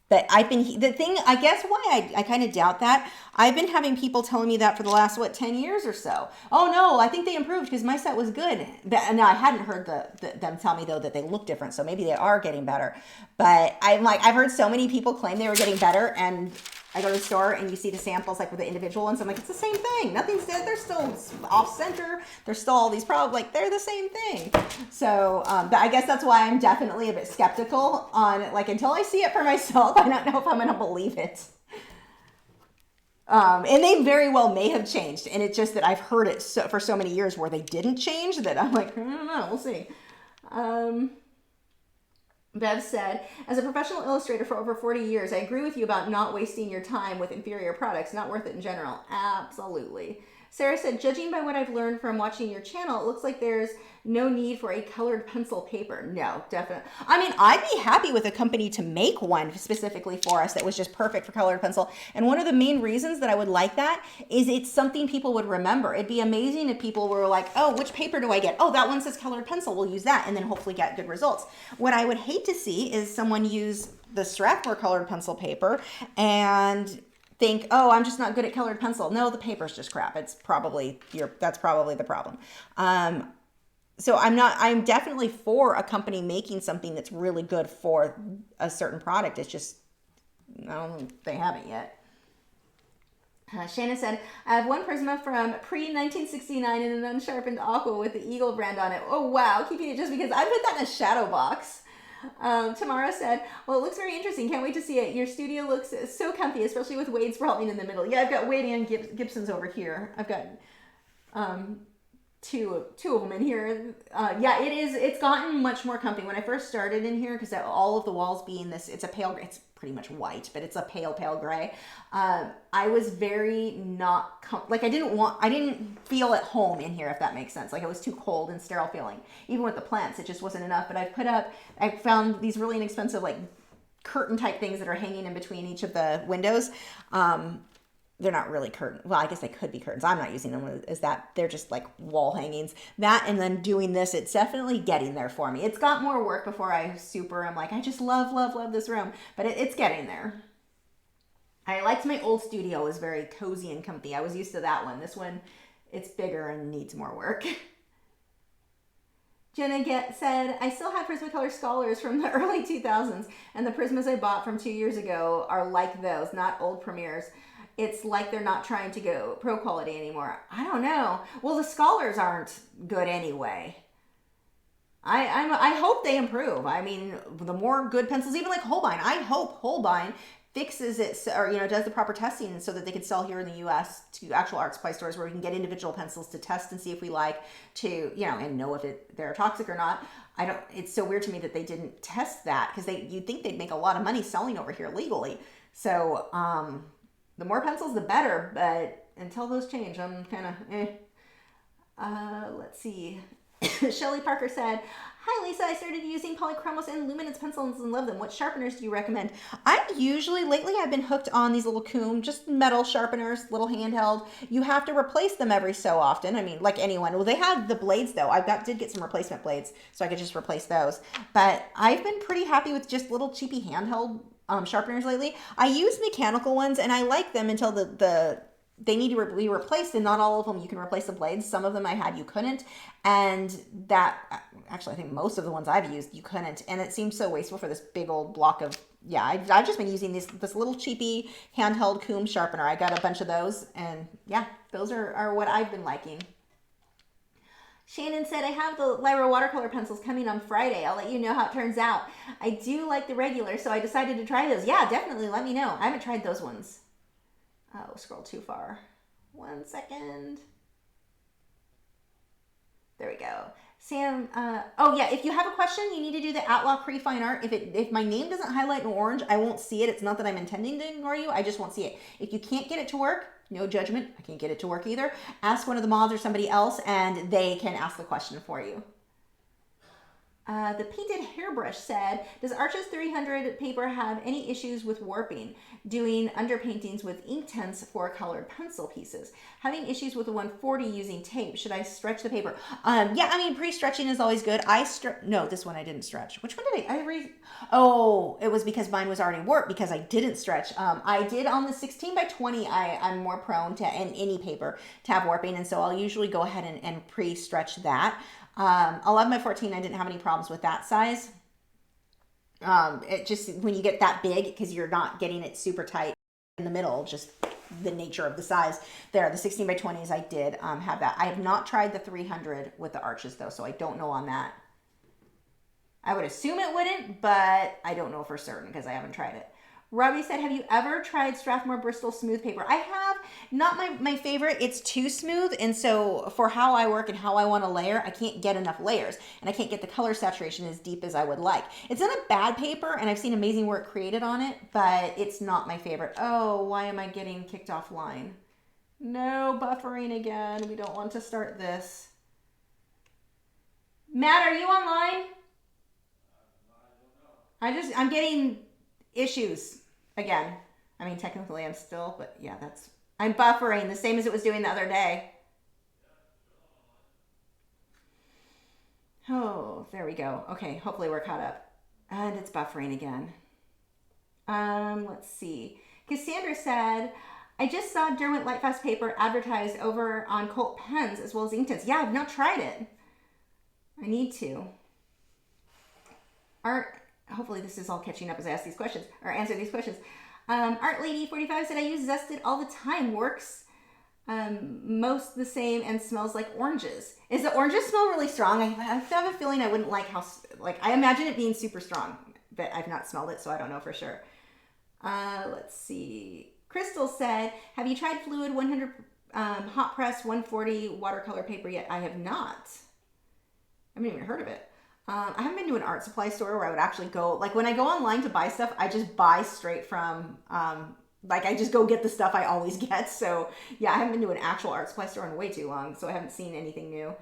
the thing, I guess why I kind of doubt that, I've been having people telling me that for the last, 10 years or so. Oh no, I think they improved because my set was good. Now I hadn't heard them tell me though that they look different, so maybe they are getting better. But I've heard so many people claim they were getting better, and I go to the store and you see the samples like with the individual ones. I'm like, it's the same thing. They're still off center. There's still all these problems. Like they're the same thing. So but I guess that's why I'm definitely a bit skeptical on it. Like until I see it for myself, I don't know if I'm going to believe it. And they very well may have changed. And it's just that I've heard it for so many years where they didn't change that I'm like, I don't know. We'll see. Bev said, as a professional illustrator for over 40 years, I agree with you about not wasting your time with inferior products. Not worth it in general. Absolutely. Sarah said, judging by what I've learned from watching your channel, it looks like there's no need for a colored pencil paper. No, definitely. I mean, I'd be happy with a company to make one specifically for us that was just perfect for colored pencil. And one of the main reasons that I would like that is it's something people would remember. It'd be amazing if people were like, oh, which paper do I get? Oh, that one says colored pencil. We'll use that and then hopefully get good results. What I would hate to see is someone use the Strathmore colored pencil paper and think, oh, I'm just not good at colored pencil. No, the paper's just crap. That's probably the problem. So I'm definitely for a company making something that's really good for a certain product. It's just, I don't think they haven't yet. Shanna said, I have one Prisma from pre-1969 in an unsharpened aqua with the Eagle brand on it. Oh, wow. Keeping it just because I put that in a shadow box. Tamara said, well, it looks very interesting. Can't wait to see it. Your studio looks so comfy, especially with Wade sprawling in the middle. Yeah, I've got Wade and Gibson's over here. I've got two of them in here. Yeah, it's gotten much more comfy. When I first started in here, because all of the walls being this, it's pretty much white, but it's a pale gray. I was very not like I didn't feel at home in here, if that makes sense. Like it was too cold and sterile feeling. Even with the plants, it just wasn't enough. But I found these really inexpensive like curtain type things that are hanging in between each of the windows. They're not really curtain. Well, I guess they could be curtains. I'm not using them as that. They're just like wall hangings. That and then doing this, it's definitely getting there for me. It's got more work before I'm like, I just love this room. But it's getting there. I liked my old studio. It was very cozy and comfy. I was used to that one. This one, it's bigger and needs more work. Jenna said, I still have Prismacolor Scholars from the early 2000s. And the Prismas I bought from 2 years ago are like those, not old Premieres. It's like they're not trying to go pro quality anymore. I don't know. Well, the Scholars aren't good anyway. I hope they improve. I mean, the more good pencils, even like Holbein. I hope Holbein fixes it, or does the proper testing so that they could sell here in the U.S. to actual art supply stores where we can get individual pencils to test and see if we like to, and know if they're toxic or not. It's so weird to me that they didn't test that, because you'd think they'd make a lot of money selling over here legally. So, the more pencils, the better, but until those change, I'm kind of, let's see. Shelly Parker said, hi Lisa, I started using polychromos and luminance pencils and love them. What sharpeners do you recommend? Lately I've been hooked on these little Coom, just metal sharpeners, little handheld. You have to replace them every so often. I mean, like anyone. Well, they have the blades though. Did get some replacement blades, so I could just replace those. But I've been pretty happy with just little cheapy handheld sharpeners lately. I use mechanical ones and I like them until they need to be replaced, and not all of them you can replace the blades. Some of them I had you couldn't, and actually I think most of the ones I've used you couldn't, and it seems so wasteful for this big old block of, I've just been using this little cheapy handheld Coom sharpener. I got a bunch of those, and those are what I've been liking. Shannon said, I have the Lyra watercolor pencils coming on Friday. I'll let you know how it turns out. I do like the regular, so I decided to try those. Yeah, definitely let me know. I haven't tried those ones. Oh, scroll too far. 1 second. There we go. Sam, if you have a question, you need to do the @Lachri Fine Art. If my name doesn't highlight in orange, I won't see it. It's not that I'm intending to ignore you. I just won't see it. If you can't get it to work, no judgment. I can't get it to work either. Ask one of the mods or somebody else, and they can ask the question for you. The Painted Hairbrush said, does Arches 300 paper have any issues with warping? Doing underpaintings with Inktense for colored pencil pieces. Having issues with the 140 using tape. Should I stretch the paper? Pre-stretching is always good. No, this one I didn't stretch. Which one did Oh, it was because mine was already warped because I didn't stretch. I did on the 16 by 20. I'm more prone to, in any paper, to have warping, and so I'll usually go ahead and pre-stretch that. 11 by 14, I didn't have any problems with that size. It just, when you get that big, because you're not getting it super tight in the middle, just the nature of the size there. The 16 by 20s, I did have that. I have not tried the 300 with the Arches though, so I don't know on that. I would assume it wouldn't, but I don't know for certain because I haven't tried it. Robbie said, have you ever tried Strathmore Bristol smooth paper? I have. Not my favorite. It's too smooth, and so for how I work and how I want to layer, I can't get enough layers, and I can't get the color saturation as deep as I would like. It's not a bad paper, and I've seen amazing work created on it, but it's not my favorite. Oh, why am I getting kicked offline? No, buffering again. We don't want to start this. Matt, are you online? I'm getting issues again. I mean, technically I'm still, but yeah, I'm buffering the same as it was doing the other day. Oh, there we go. Okay, hopefully we're caught up. And it's buffering again. Let's see. Cassandra said, I just saw Derwent Lightfast paper advertised over on Colt Pens as well as Inktense. Yeah, I've not tried it. I need to. Hopefully this is all catching up as I ask these questions or answer these questions. Art Lady 45 said, I use Zested all the time. Works Most the same and smells like oranges. Is the oranges smell really strong? I have a feeling I wouldn't like how, like, I imagine it being super strong, but I've not smelled it, so I don't know for sure. Let's see. Crystal said, have you tried Fluid 100 hot press 140 watercolor paper yet? I have not. I haven't even heard of it. I haven't been to an art supply store where I would actually go, like when I go online to buy stuff, I just buy straight from, like I just go get the stuff I always get. So yeah, I haven't been to an actual art supply store in way too long, so I haven't seen anything new.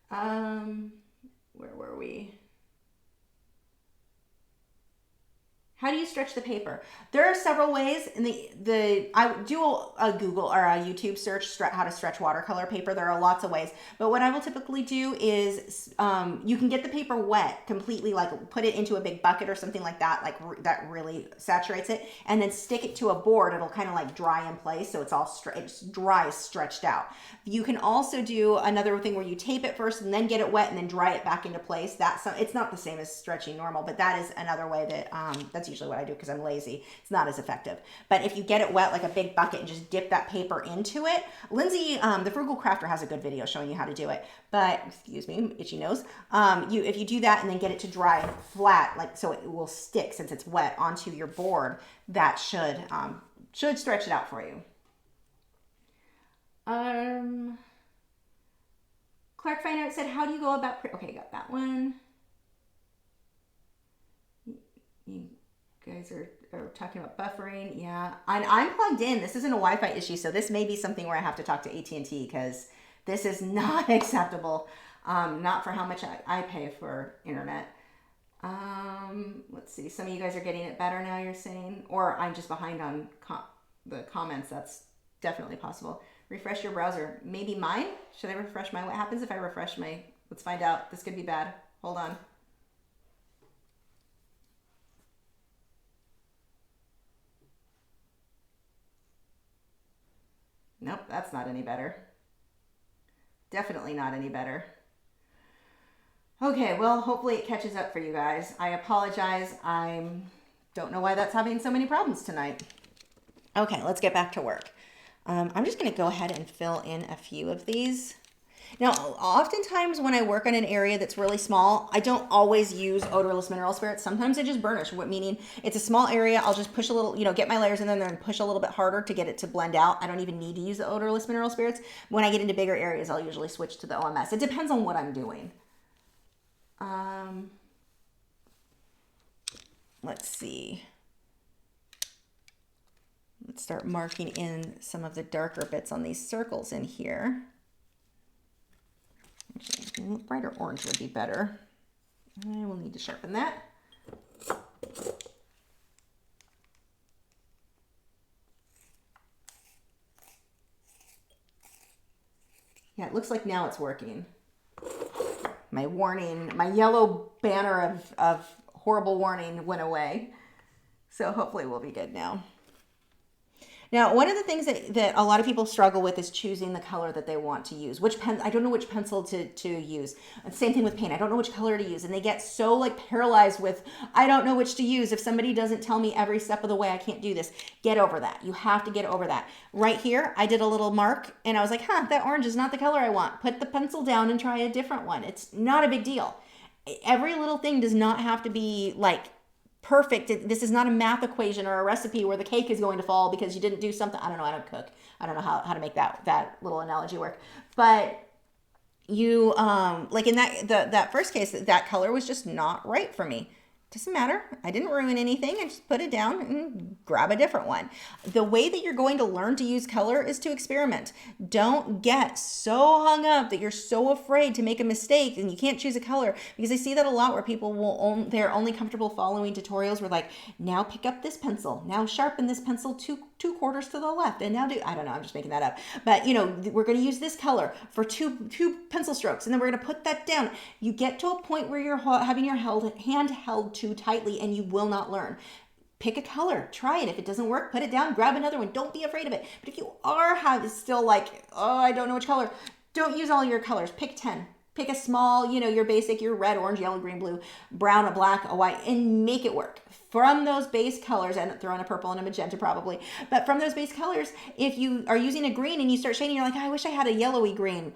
Where were we? How do you stretch the paper? There are several ways. In I do a Google or a YouTube search how to stretch watercolor paper. There are lots of ways, but what I will typically do is you can get the paper wet completely, like put it into a big bucket or something like that, like that really saturates it, and then stick it to a board. It'll kind of like dry in place, so it's all it's dry, stretched out. You can also do another thing where you tape it first and then get it wet and then dry it back into place. It's not the same as stretching normal, but that is another way that that's usually what I do because I'm lazy. It's not as effective. But if you get it wet like a big bucket and just dip that paper into it, Lindsay, the Frugal Crafter, has a good video showing you how to do it. But excuse me, itchy nose. If you do that and then get it to dry flat, like so it will stick since it's wet onto your board, that should stretch it out for you. Clark Fine Art said, how do you go about okay, got that one. You guys are talking about buffering. Yeah, and I'm plugged in. This isn't a Wi-Fi issue, so this may be something where I have to talk to AT&T because this is not acceptable. Not for how much I pay for internet. Let's see. Some of you guys are getting it better now, you're saying, or I'm just behind on the comments. That's definitely possible. Refresh your browser. Maybe mine? Should I refresh mine? What happens if I refresh my... Let's find out. This could be bad. Hold on. Nope, that's not any better. Definitely not any better. Okay, well, hopefully it catches up for you guys. I apologize. I don't know why that's having so many problems tonight. Okay, let's get back to work. I'm just going to go ahead and fill in a few of these. Now, oftentimes when I work on an area that's really small, I don't always use odorless mineral spirits. Sometimes I just burnish, meaning it's a small area. I'll just push a little, get my layers in there and push a little bit harder to get it to blend out. I don't even need to use the odorless mineral spirits. When I get into bigger areas, I'll usually switch to the OMS. It depends on what I'm doing. Let's see. Let's start marking in some of the darker bits on these circles in here. Actually, brighter orange would be better. I will need to sharpen that. Yeah, it looks like now it's working. My warning, my yellow banner of horrible warning went away. So hopefully we'll be good now. Now, one of the things that a lot of people struggle with is choosing the color that they want to use. I don't know which pencil to use. Same thing with paint. I don't know which color to use. And they get so like paralyzed with, I don't know which to use. If somebody doesn't tell me every step of the way, I can't do this. Get over that. You have to get over that. Right here, I did a little mark and I was like, that orange is not the color I want. Put the pencil down and try a different one. It's not a big deal. Every little thing does not have to be like perfect. This is not a math equation or a recipe where the cake is going to fall because you didn't do something. I don't know. I don't cook. I don't know how to make that little analogy work. But you, like in that first case, that color was just not right for me. Doesn't matter. I didn't ruin anything. I just put it down and grab a different one. The way that you're going to learn to use color is to experiment. Don't get so hung up that you're so afraid to make a mistake and you can't choose a color, because I see that a lot where people they're only comfortable following tutorials where like, now pick up this pencil, now sharpen this pencil two quarters to the left, and now I don't know, I'm just making that up. But we're going to use this color for two pencil strokes, and then we're going to put that down. You get to a point where you're having your hand held too tightly and you will not learn. Pick a color, try it. If it doesn't work, put it down, grab another one. Don't be afraid of it. But if you are still like, oh, I don't know which color, don't use all your colors. Pick 10. Pick a small, your basic, your red, orange, yellow, green, blue, brown, a black, a white, and make it work. From those base colors, and throw in a purple and a magenta probably, but from those base colors, if you are using a green and you start shading, you're like, I wish I had a yellowy green.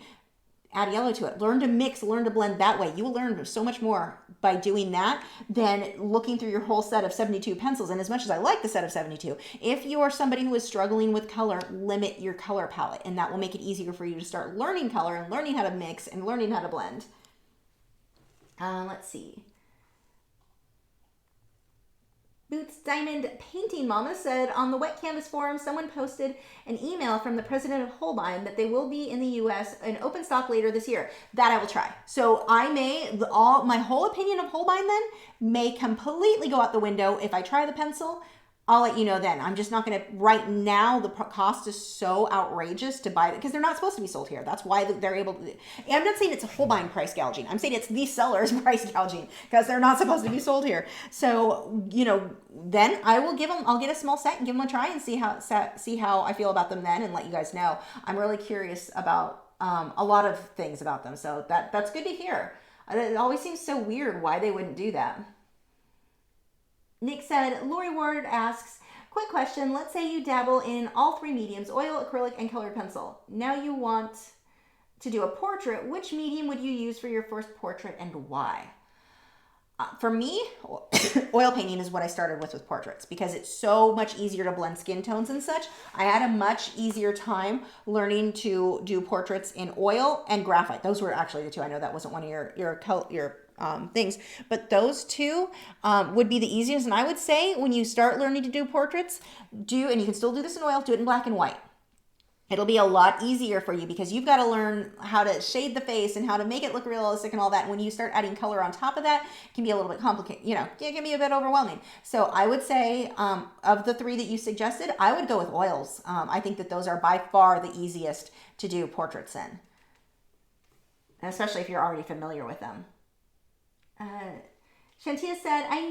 Add yellow to it. Learn to mix, learn to blend that way. You will learn so much more by doing that than looking through your whole set of 72 pencils. And as much as I like the set of 72, if you are somebody who is struggling with color, limit your color palette, and that will make it easier for you to start learning color and learning how to mix and learning how to blend. Let's see. Boots Diamond Painting Mama said on the Wet Canvas forum, someone posted an email from the president of Holbein that they will be in the US in open stock later this year. That I will try. So I may, my whole opinion of Holbein then may completely go out the window if I try the pencil. I'll let you know then. I'm just not going to, right now, the cost is so outrageous to buy it because they're not supposed to be sold here. That's why they're able to. And I'm not saying it's a Holbein price gouging. I'm saying it's the seller's price gouging because they're not supposed to be sold here. So, then I'll get a small set and give them a try and see how I feel about them then and let you guys know. I'm really curious about a lot of things about them. So that's good to hear. It always seems so weird why they wouldn't do that. Nick said, Lori Ward asks, quick question. Let's say you dabble in all three mediums, oil, acrylic, and colored pencil. Now you want to do a portrait. Which medium would you use for your first portrait and why? For me, oil painting is what I started with portraits because it's so much easier to blend skin tones and such. I had a much easier time learning to do portraits in oil and graphite. Those were actually the two. I know that wasn't one of your things, but those two would be the easiest. And I would say when you start learning to do portraits, and you can still do this in oil, do it in black and white. It'll be a lot easier for you because you've got to learn how to shade the face and how to make it look realistic and all that. And when you start adding color on top of that, it can be a little bit complicated, it can be a bit overwhelming. So I would say of the three that you suggested, I would go with oils. I think that those are by far the easiest to do portraits in, and especially if you're already familiar with them. Shantia said, I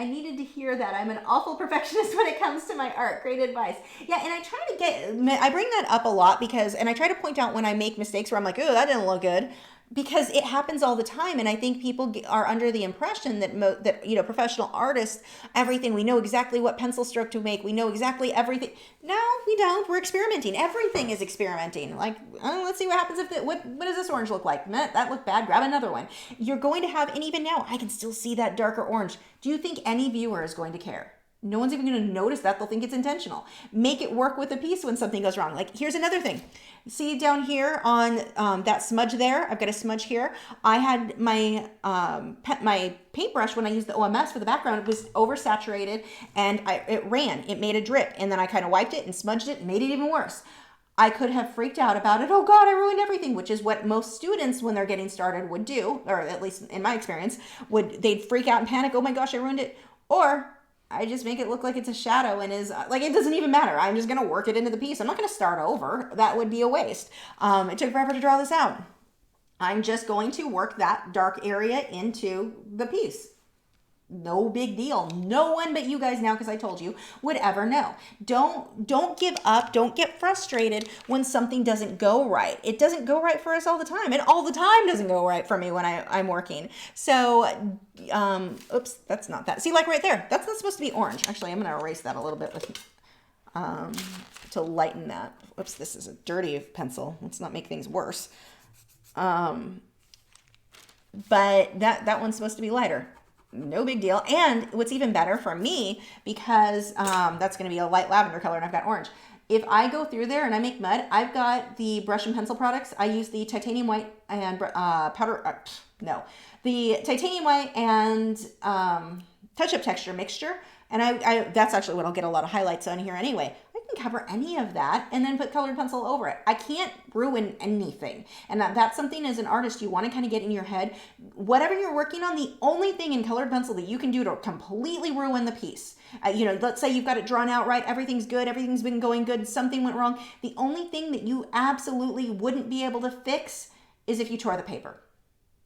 needed to hear that. I'm an awful perfectionist when it comes to my art. Great advice. Yeah, and I bring that up a lot and I try to point out when I make mistakes where I'm like, oh, that didn't look good. Because it happens all the time, and I think people are under the impression that professional artists, everything, we know exactly what pencil stroke to make, we know exactly everything. No, we don't. We're experimenting. Everything is experimenting. Like, let's see what happens what does this orange look like? That looked bad. Grab another one. You're going to have, and even now, I can still see that darker orange. Do you think any viewer is going to care? No one's even going to notice that. They'll think it's intentional. Make it work with a piece when something goes wrong. Like, here's another thing. See down here on that smudge there? I've got a smudge here. I had my my paintbrush, when I used the OMS for the background, it was oversaturated and it ran. It made a drip. And then I kind of wiped it and smudged it and made it even worse. I could have freaked out about it. Oh God, I ruined everything, which is what most students when they're getting started would do, or at least in my experience, they'd freak out and panic. Oh my gosh, I ruined it. Or I just make it look like it's a shadow and is like, it doesn't even matter. I'm just going to work it into the piece. I'm not going to start over. That would be a waste. It took forever to draw this out. I'm just going to work that dark area into the piece. No big deal. No one but you guys now, because I told you, would ever know. Don't give up. Don't get frustrated when something doesn't go right. It doesn't go right for us all the time. And all the time doesn't go right for me when I'm working. So, oops, that's not that. See, like right there, that's not supposed to be orange. Actually, I'm going to erase that a little bit with, to lighten that. Oops, this is a dirty pencil. Let's not make things worse. But that one's supposed to be lighter. No big deal. And what's even better for me, because that's going to be a light lavender color and I've got orange. If I go through there and I make mud, I've got the brush and pencil products. I use the titanium white and the titanium white and touch-up texture mixture. And I that's actually what I'll get a lot of highlights on here anyway. I can cover any of that and then put colored pencil over it. I can't ruin anything. And that's something as an artist you want to kind of get in your head. Whatever you're working on, the only thing in colored pencil that you can do to completely ruin the piece. Let's say you've got it drawn out right, everything's good, everything's been going good, something went wrong. The only thing that you absolutely wouldn't be able to fix is if you tore the paper.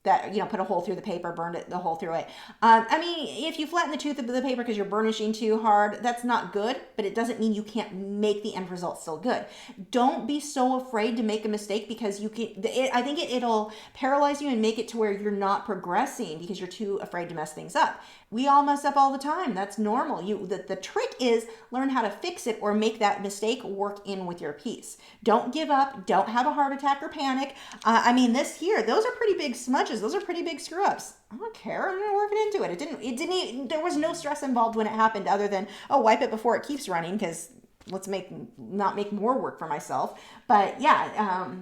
that, put a hole through the paper, burned it the hole through it. I mean, if you flatten the tooth of the paper because you're burnishing too hard, that's not good, but it doesn't mean you can't make the end result still good. Don't be so afraid to make a mistake because I think it'll paralyze you and make it to where you're not progressing because you're too afraid to mess things up. We all mess up all the time. That's normal. The trick is learn how to fix it or make that mistake work in with your piece. Don't give up. Don't have a heart attack or panic. I mean, those are pretty big smudges. Those are pretty big screw ups. I don't care. I'm gonna work it into it. There was no stress involved when it happened other than, wipe it before it keeps running because let's not make more work for myself. But yeah,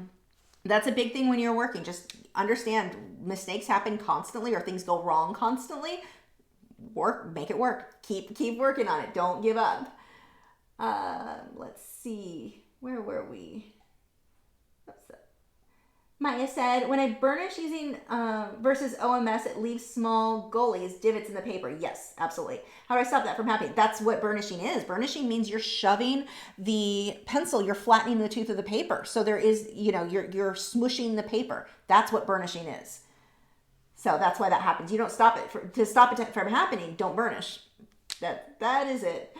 that's a big thing when you're working. Just understand mistakes happen constantly or things go wrong constantly. Make it work. Keep working on it. Don't give up. Let's see. Where were we? Maya said, when I burnish using versus OMS, it leaves small gullies, divots in the paper. Yes, absolutely. How do I stop that from happening? That's what burnishing is. Burnishing means you're shoving the pencil, you're flattening the tooth of the paper. So there is, you're smushing the paper. That's what burnishing is. So that's why that happens. You don't stop it. To stop it from happening, don't burnish. That is it.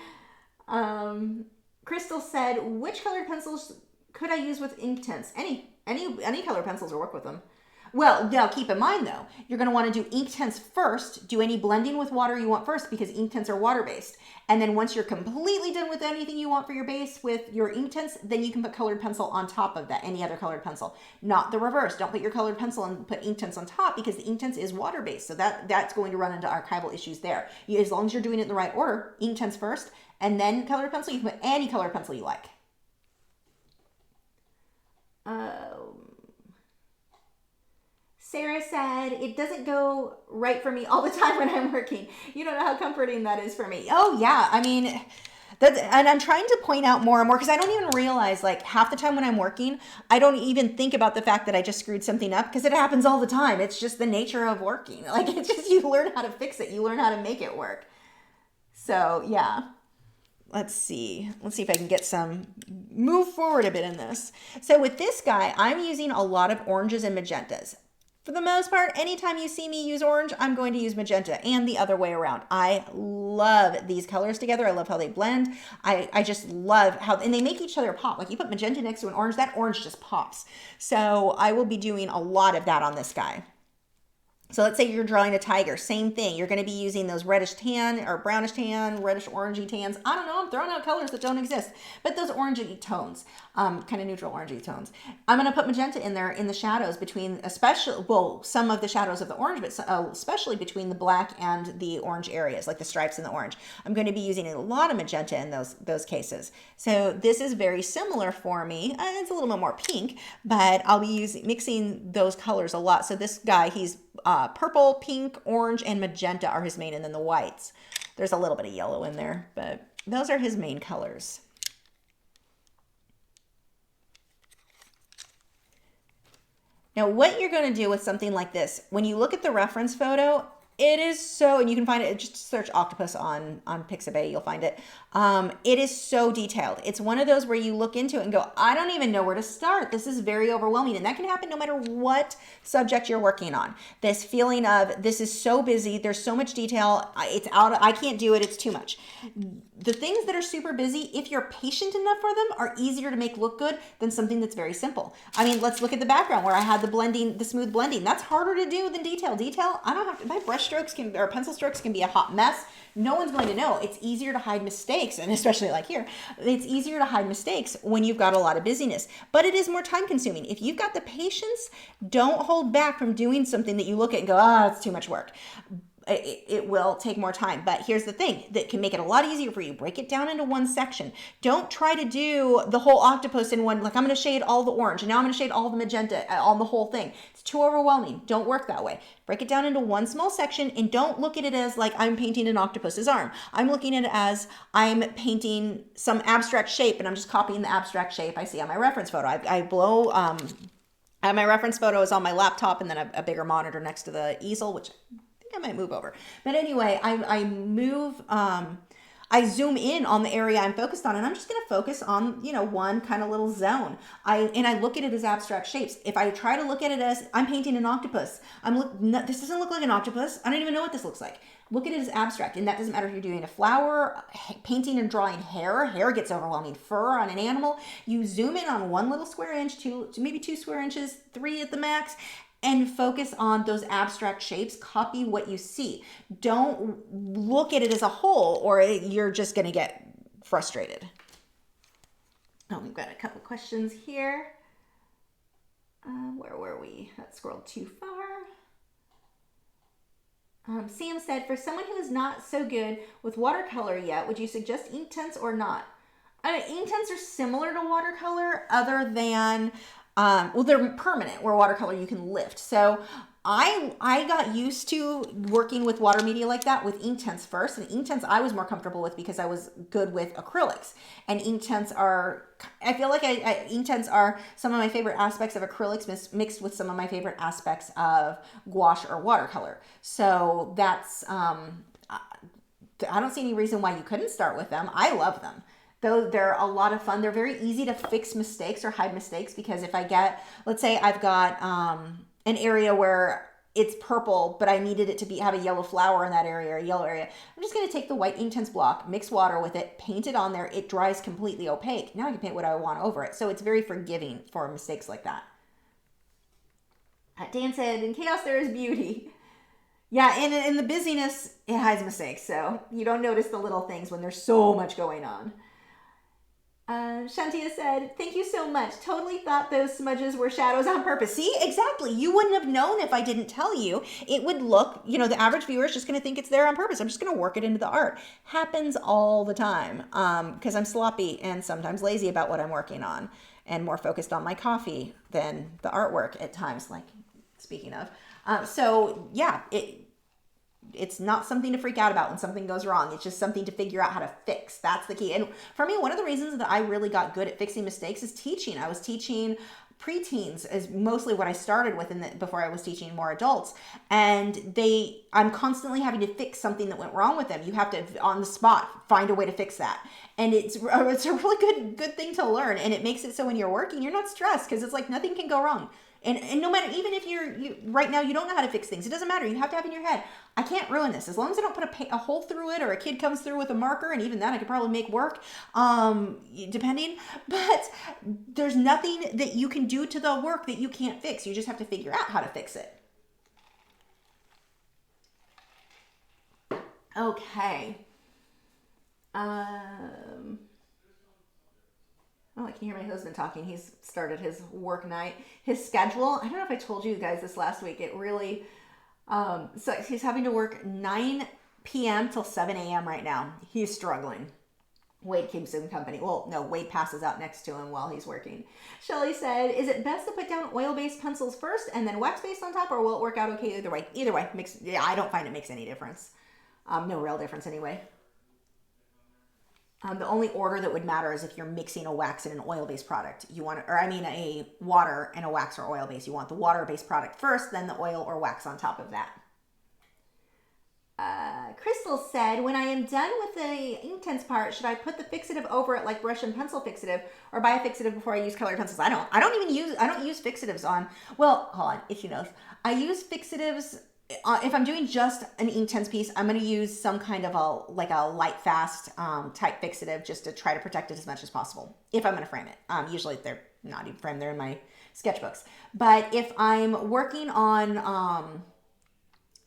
Crystal said, which colored pencils could I use with Inktense? Any color pencils will work with them. Well, now keep in mind though, you're going to want to do Inktense first. Do any blending with water you want first because Inktense are water-based. And then once you're completely done with anything you want for your base with your Inktense, then you can put colored pencil on top of that, any other colored pencil. Not the reverse. Don't put your colored pencil and put Inktense on top because the Inktense is water-based. So that's going to run into archival issues there. As long as you're doing it in the right order, Inktense first, and then colored pencil, you can put any colored pencil you like. Sarah said, it doesn't go right for me all the time when I'm working. You don't know how comforting that is for me. Oh yeah, I mean, and I'm trying to point out more and more because I don't even realize like half the time when I'm working, I don't even think about the fact that I just screwed something up because it happens all the time. It's just the nature of working. Like it's just, you learn how to fix it. You learn how to make it work. So yeah. Let's see if I can move forward a bit in this. So with this guy, I'm using a lot of oranges and magentas. For the most part, anytime you see me use orange, I'm going to use magenta and the other way around. I love these colors together. I love how they blend. I just love and they make each other pop. Like you put magenta next to an orange, that orange just pops. So I will be doing a lot of that on this guy. So let's say you're drawing a tiger, same thing. You're going to be using those reddish tan or brownish tan, reddish orangey tans. I don't know, I'm throwing out colors that don't exist, but those orangey tones, kind of neutral orangey tones. I'm going to put magenta in there in the shadows between, some of the shadows of the orange, but especially between the black and the orange areas, like the stripes and the orange. I'm going to be using a lot of magenta in those cases. So this is very similar for me. It's a little bit more pink, but I'll be mixing those colors a lot. So this guy, he's purple, pink, orange, and magenta are his main, and then the whites. There's a little bit of yellow in there, but those are his main colors. Now, what you're going to do with something like this, when you look at the reference photo, it is so, and you can find it, just search octopus on Pixabay, you'll find it. It is so detailed. It's one of those where you look into it and go, I don't even know where to start. This is very overwhelming. And that can happen no matter what subject you're working on. This feeling of, this is so busy, there's so much detail, I can't do it, it's too much. The things that are super busy, if you're patient enough for them, are easier to make look good than something that's very simple. I mean, let's look at the background where I had the smooth blending. That's harder to do than detail. Detail, I don't have to, my brush strokes or pencil strokes can be a hot mess. No one's going to know. It's easier to hide mistakes, and especially like here, it's easier to hide mistakes when you've got a lot of busyness, but it is more time consuming. If you've got the patience, don't hold back from doing something that you look at and go, it's too much work. It will take more time. But here's the thing that can make it a lot easier for you. Break it down into one section. Don't try to do the whole octopus in one, like I'm going to shade all the orange and now I'm going to shade all the magenta on the whole thing. It's too overwhelming. Don't work that way. Break it down into one small section and don't look at it as like I'm painting an octopus's arm. I'm looking at it as I'm painting some abstract shape and I'm just copying the abstract shape I see on my reference photo. My reference photo is on my laptop and then a bigger monitor next to the easel, which I might move over. But anyway, I I zoom in on the area I'm focused on, and I'm just going to focus on, you know, one kind of little zone. I look at it as abstract shapes. If I try to look at it as I'm painting an octopus, this doesn't look like an octopus. I don't even know what this looks like. Look at it as abstract, and that doesn't matter if you're doing a flower, painting and drawing hair. Hair gets overwhelming. Fur on an animal. You zoom in on one little square inch, maybe 2 square inches, 3 at the max, and focus on those abstract shapes. Copy what you see. Don't look at it as a whole, or you're just going to get frustrated. Oh, we've got a couple questions here. Where were we? That scrolled too far. Sam said, for someone who is not so good with watercolor yet, would you suggest Inktense or not? Inktense are similar to watercolor other than, well, they're permanent, where watercolor you can lift. So I got used to working with water media like that with Inktense first. And Inktense I was more comfortable with because I was good with acrylics. And Inktense are, I feel like Inktense are some of my favorite aspects of acrylics mixed with some of my favorite aspects of gouache or watercolor. So that's, I don't see any reason why you couldn't start with them. I love them. Though they're a lot of fun. They're very easy to fix mistakes or hide mistakes, because if I get, let's say I've got an area where it's purple, but I needed it to have a yellow flower in that area or a yellow area, I'm just going to take the white Inktense block, mix water with it, paint it on there. It dries completely opaque. Now I can paint what I want over it. So it's very forgiving for mistakes like that. Dan said, in chaos there is beauty. Yeah, and in the busyness, it hides mistakes. So you don't notice the little things when there's so much going on. Shantia said, thank you so much. Totally thought those smudges were shadows on purpose. See, exactly. You wouldn't have known if I didn't tell you. It would look, you know, the average viewer is just going to think it's there on purpose. I'm just going to work it into the art. Happens all the time because I'm sloppy and sometimes lazy about what I'm working on and more focused on my coffee than the artwork at times, like speaking of. So yeah, it's not something to freak out about when something goes wrong. It's just something to figure out how to fix. That's the key. And for me, one of the reasons that I really got good at fixing mistakes is teaching. I was teaching preteens is mostly what I started with before I was teaching more adults. And I'm constantly having to fix something that went wrong with them. You have to, on the spot, find a way to fix that. And it's a really good thing to learn. And it makes it so when you're working, you're not stressed because it's like nothing can go wrong. And no matter, even if you right now you don't know how to fix things, it doesn't matter. You have to have in your head, I can't ruin this. As long as I don't put a hole through it, or a kid comes through with a marker, and even that I could probably make work, depending. But there's nothing that you can do to the work that you can't fix. You just have to figure out how to fix it. Okay. Oh, I can hear my husband talking. He's started his work night. His schedule, I don't know if I told you guys this last week. It really, so he's having to work 9 p.m. till 7 a.m. right now. He's struggling. Wade keeps him company. Well, no, Wade passes out next to him while he's working. Shelly said, is it best to put down oil-based pencils first and then wax-based on top, or will it work out okay either way? Either way, I don't find it makes any difference. No real difference anyway. The only order that would matter is if you're mixing a wax and an oil-based product. You want, a water and a wax or oil-based. You want the water-based product first, then the oil or wax on top of that. Crystal said, when I am done with the Inktense part, should I put the fixative over it like brush and pencil fixative, or buy a fixative before I use colored pencils? I don't use fixatives on, well, hold on, Itchy knows. I use fixatives. If I'm doing just an Inktense piece, I'm going to use some kind of a Lightfast type fixative just to try to protect it as much as possible. If I'm going to frame it, usually they're not even framed; they're in my sketchbooks. But if I'm working on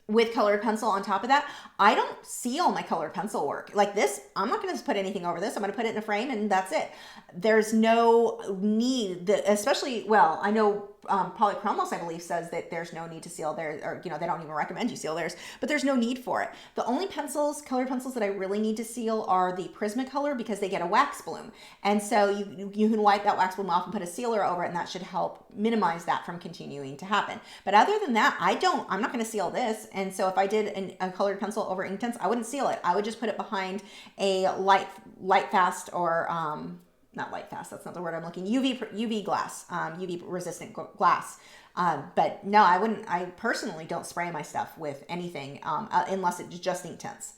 with colored pencil on top of that, I don't seal my colored pencil work. Like this, I'm not going to put anything over this. I'm going to put it in a frame and that's it. There's no need, especially, well, I know Polychromos, I believe, says that there's no need to seal theirs, or, they don't even recommend you seal theirs, but there's no need for it. The only colored pencils that I really need to seal are the Prismacolor, because they get a wax bloom. And so you can wipe that wax bloom off and put a sealer over it, and that should help minimize that from continuing to happen. But other than that, I'm not going to seal this. And so if I did a colored pencil over Inktense, I wouldn't seal it. I would just put it behind a Lightfast or, not Lightfast, that's not the word I'm looking, UV glass, UV resistant glass. But no, I personally don't spray my stuff with anything unless it's just Inktense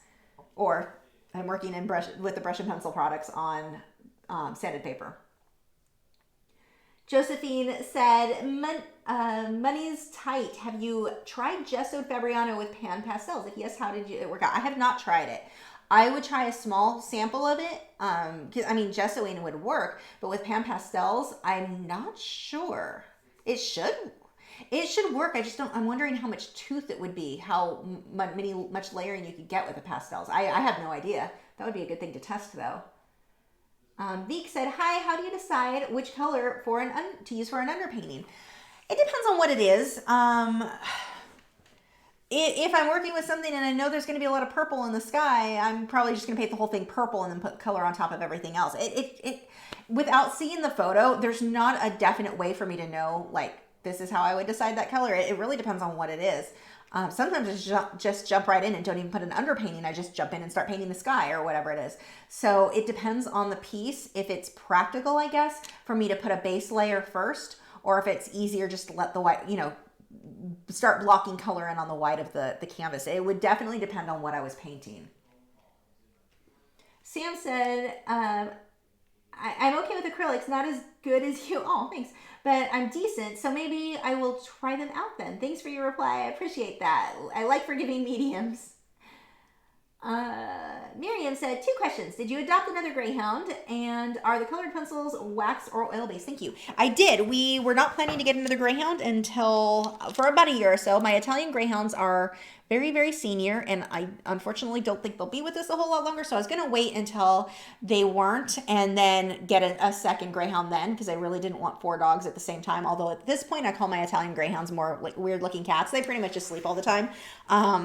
or I'm working with the brush and pencil products on sanded paper. Josephine said, money's tight. Have you tried gessoed Fabriano with pan pastels? If yes, how did it work out? I have not tried it. I would try a small sample of it. Because I mean, gessoing would work, but with pan pastels, I'm not sure. It should work. I'm wondering how much tooth it would be, how much layering you could get with the pastels. I have no idea. That would be a good thing to test though. Veek said, hi, how do you decide which color to use for an underpainting? It depends on what it is. If I'm working with something and I know there's going to be a lot of purple in the sky, I'm probably just going to paint the whole thing purple and then put color on top of everything else. Without seeing the photo, there's not a definite way for me to know, like, this is how I would decide that color. It really depends on what it is. Sometimes I just jump right in and don't even put an underpainting. I just jump in and start painting the sky or whatever it is. So it depends on the piece. If it's practical, I guess, for me to put a base layer first, or if it's easier just to let the white, start blocking color in on the white of the canvas. It would definitely depend on what I was painting. Sam said, I'm okay with acrylics, not as good as you. Oh, thanks. But I'm decent, so maybe I will try them out then. Thanks for your reply. I appreciate that. I like forgiving mediums. Miriam said, 2 questions. Did you adopt another greyhound? And are the colored pencils wax or oil-based? Thank you. I did. We were not planning to get another greyhound until for about a year or so. My Italian greyhounds are very, very senior, and I unfortunately don't think they'll be with us a whole lot longer, so I was going to wait until they weren't and then get a second greyhound then, because I really didn't want 4 dogs at the same time, although at this point I call my Italian greyhounds more like weird-looking cats. They pretty much just sleep all the time.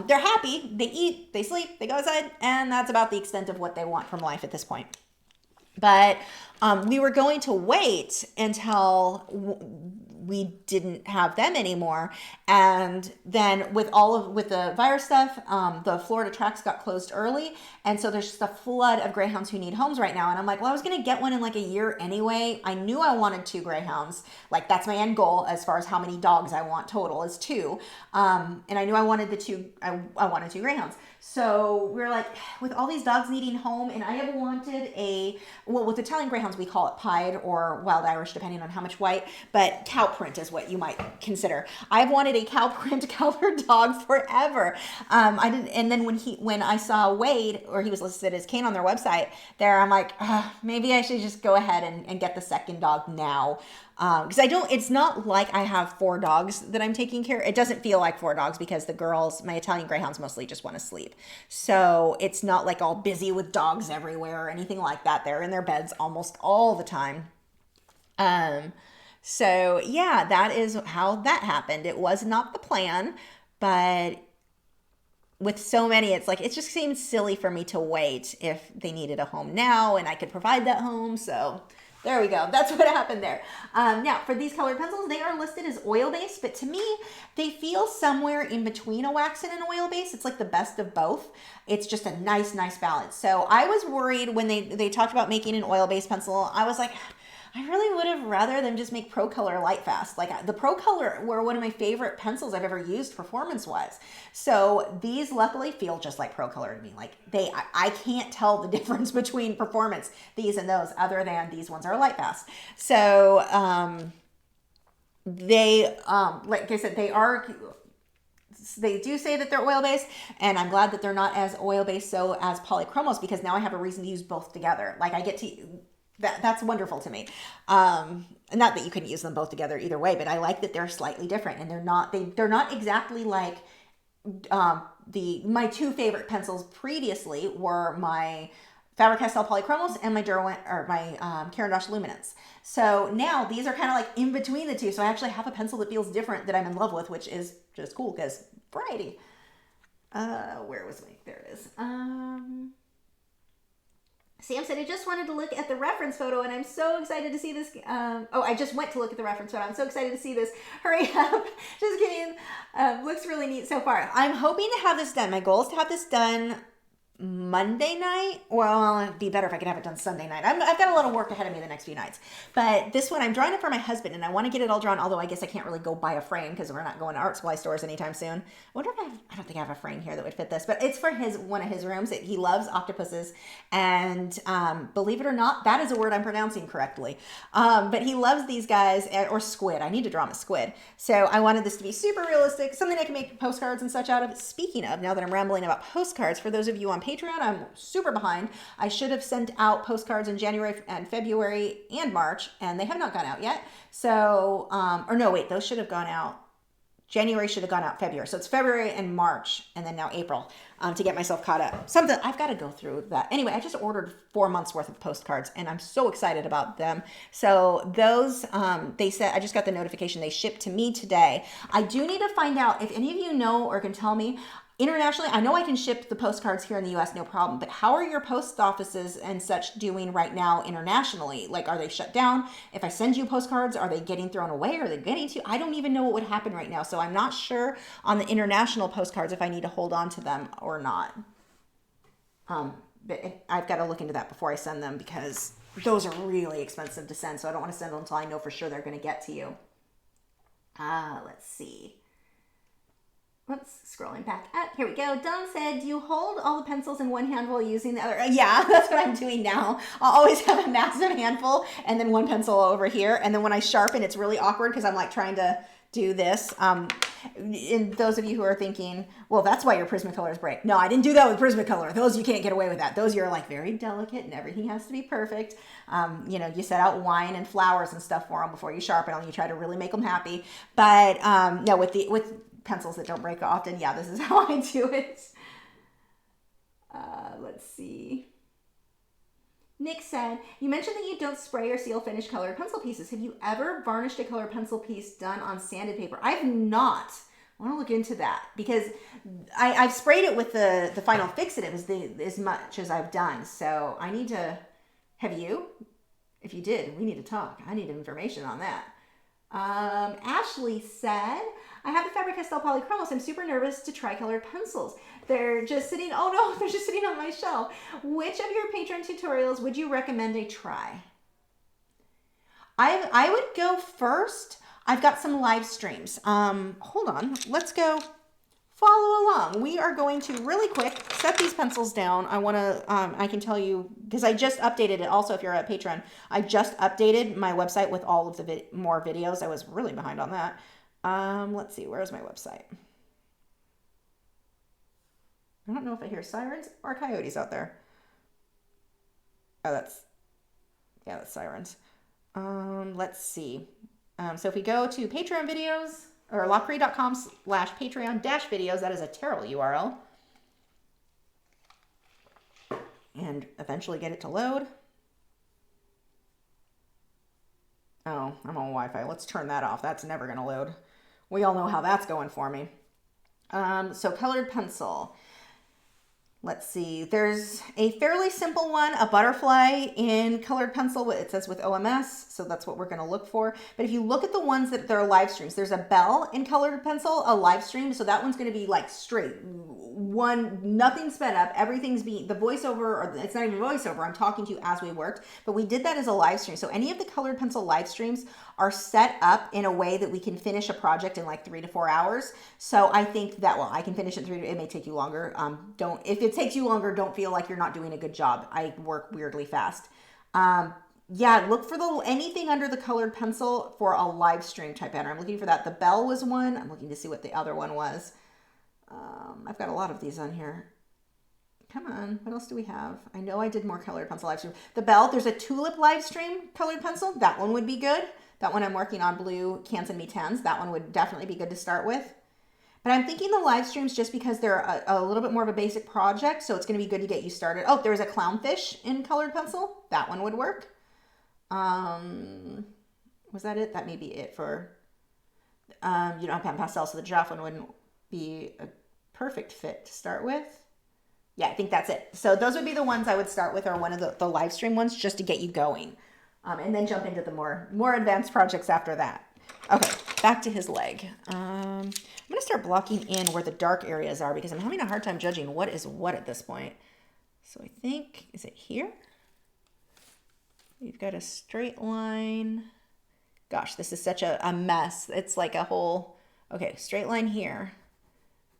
They're happy. They eat, they sleep, they go outside, and that's about the extent of what they want from life at this point. But we were going to wait until we didn't have them anymore. And then with the virus stuff, the Florida tracks got closed early. And so there's just a flood of greyhounds who need homes right now. And I'm like, well, I was going to get one in like a year anyway. I knew I wanted 2 greyhounds. Like, that's my end goal as far as how many dogs I want total is 2. And I knew I wanted I wanted 2 greyhounds. So we were like, with all these dogs needing home, and I have wanted with Italian greyhounds, we call it pied or wild Irish, depending on how much white, but cow print is what you might consider. I've wanted a cow print colored dog forever. And then when I saw Wade, or he was listed as Kane on their website there, I'm like, maybe I should just go ahead and get the second dog now. Because it's not like I have 4 dogs that I'm taking care of. It doesn't feel like 4 dogs because the girls, my Italian greyhounds, mostly just want to sleep. So it's not like all busy with dogs everywhere or anything like that. They're in their beds almost all the time. So yeah, that is how that happened. It was not the plan, but with so many, it's like, it just seems silly for me to wait if they needed a home now and I could provide that home. So there we go. That's what happened there. Now, for these colored pencils, they are listed as oil-based, but to me, they feel somewhere in between a wax and an oil-based. It's like the best of both. It's just a nice balance. So I was worried when they talked about making an oil-based pencil. I was like, I really would have rather them just make Pro Color Lightfast. Like, the Pro Color were one of my favorite pencils I've ever used performance-wise. So these luckily feel just like Pro Color to me. Like, I can't tell the difference between performance, these and those, other than these ones are Lightfast. So like I said, they do say that they're oil-based, and I'm glad that they're not as oil-based as polychromos, because now I have a reason to use both together. Like, I get to... That's wonderful to me. Not that you couldn't use them both together either way, but I like that they're slightly different, and they're not exactly like my 2 favorite pencils previously were my Faber-Castell Polychromos and my Derwent or my Caran d'Ache Luminance. So now these are kind of like in between the 2. So I actually have a pencil that feels different that I'm in love with, which is just cool because variety. Where was my? There it is. Sam said, I just wanted to look at the reference photo, and I'm so excited to see this. I just went to look at the reference photo. I'm so excited to see this. Hurry up. Just kidding. Looks really neat so far. I'm hoping to have this done. My goal is to have this done Monday night. Well, it'd be better if I could have it done Sunday night. I've got a lot of work ahead of me the next few nights. But this one, I'm drawing it for my husband, and I want to get it all drawn, although I guess I can't really go buy a frame because we're not going to art supply stores anytime soon. I wonder if I don't think I have a frame here that would fit this, but it's for one of his rooms. He loves octopuses, and believe it or not, that is a word I'm pronouncing correctly. But he loves these guys, or squid. I need to draw him a squid. So I wanted this to be super realistic, something I can make postcards and such out of. Speaking of, now that I'm rambling about postcards, for those of you on Patreon, I'm super behind. I should have sent out postcards in January and February and March, and they have not gone out yet. So, or no, wait, those should have gone out. January should have gone out February. So it's February and March, and then now April, to get myself caught up. Something, I've got to go through that. Anyway, I just ordered 4 months worth of postcards, and I'm so excited about them. So those, they said, I just got the notification they shipped to me today. I do need to find out if any of you know or can tell me, internationally, I know I can ship the postcards here in the US, no problem, but how are your post offices and such doing right now internationally? Like, are they shut down? If I send you postcards, are they getting thrown away? Are they getting to? I don't even know what would happen right now. So I'm not sure on the international postcards if I need to hold on to them or not. But I've got to look into that before I send them because those are really expensive to send. So I don't want to send them until I know for sure they're going to get to you. Let's see. Oops, scrolling back up. Here we go. Don said, do you hold all the pencils in one hand while using the other? Yeah, that's what I'm doing now. I'll always have a massive handful and then one pencil over here. And then when I sharpen, it's really awkward because I'm like trying to do this. And those of you who are thinking, well, that's why your Prismacolors break. No, I didn't do that with Prismacolor. Those, you can't get away with that. Those, you're like very delicate and everything has to be perfect. You know, you set out wine and flowers and stuff for them before you sharpen them. You try to really make them happy. But no, with pencils that don't break often, yeah, this is how I do it. Let's see. Nick said, you mentioned that you don't spray or seal finish colored pencil pieces. Have you ever varnished a colored pencil piece done on sanded paper? I've not. I want to look into that because I've sprayed it with the final fixative as much as I've done. So I need to, have you? If you did, we need to talk. I need information on that. Ashley said, I have the Faber-Castell Polychromos. I'm super nervous to try colored pencils. They're just sitting, oh no, they're just sitting on my shelf. Which of your Patreon tutorials would you recommend I try? I would go first. I've got some live streams. Hold on, let's go follow along. We are going to really quick set these pencils down. I want to, I can tell you, because I just updated it. Also, if you're at Patreon, I just updated my website with all of the more videos. I was really behind on that. Let's see, where's my website? I don't know if I hear sirens or coyotes out there. Oh, that's sirens. Let's see. So if we go to Patreon videos, or lachri.com/Patreon-videos, that is a terrible URL. And eventually get it to load. Oh, I'm on Wi-Fi. Let's turn that off. That's never going to load. We all know how that's going for me. So colored pencil. Let's see. There's a fairly simple one, a butterfly in colored pencil. It says with OMS, so that's what we're going to look for. But if you look at the ones that are live streams, there's a bell in colored pencil, a live stream. So that one's going to be like straight. Nothing sped up. Everything's being, the voiceover, or it's not even voiceover. I'm talking to you as we worked. But we did that as a live stream. So any of the colored pencil live streams are set up in a way that we can finish a project in like 3 to 4 hours. So I think that, well, I can finish it it may take you longer. If it takes you longer, don't feel like you're not doing a good job. I work weirdly fast. Yeah, look for anything under the colored pencil for a live stream type banner. I'm looking for that. The bell was one. I'm looking to see what the other one was. I've got a lot of these on here. Come on, what else do we have? I know I did more colored pencil live stream. The bell, there's a tulip live stream colored pencil. That one would be good. That one I'm working on blue Cans and Me 10s. That one would definitely be good to start with. But I'm thinking the live streams, just because they're a little bit more of a basic project, so it's going to be good to get you started. Oh, there's a clownfish in colored pencil. That one would work. Was that it? That may be it for, you don't have pastels, so the giraffe one wouldn't be a perfect fit to start with. Yeah, I think that's it. So those would be the ones I would start with, or one of the live stream ones, just to get you going. And then jump into the more advanced projects after that. Okay, back to his leg. I'm going to start blocking in where the dark areas are because I'm having a hard time judging what is what at this point. So I think, is it here? We've got a straight line. Gosh, this is such a mess. It's like a whole, okay, straight line here.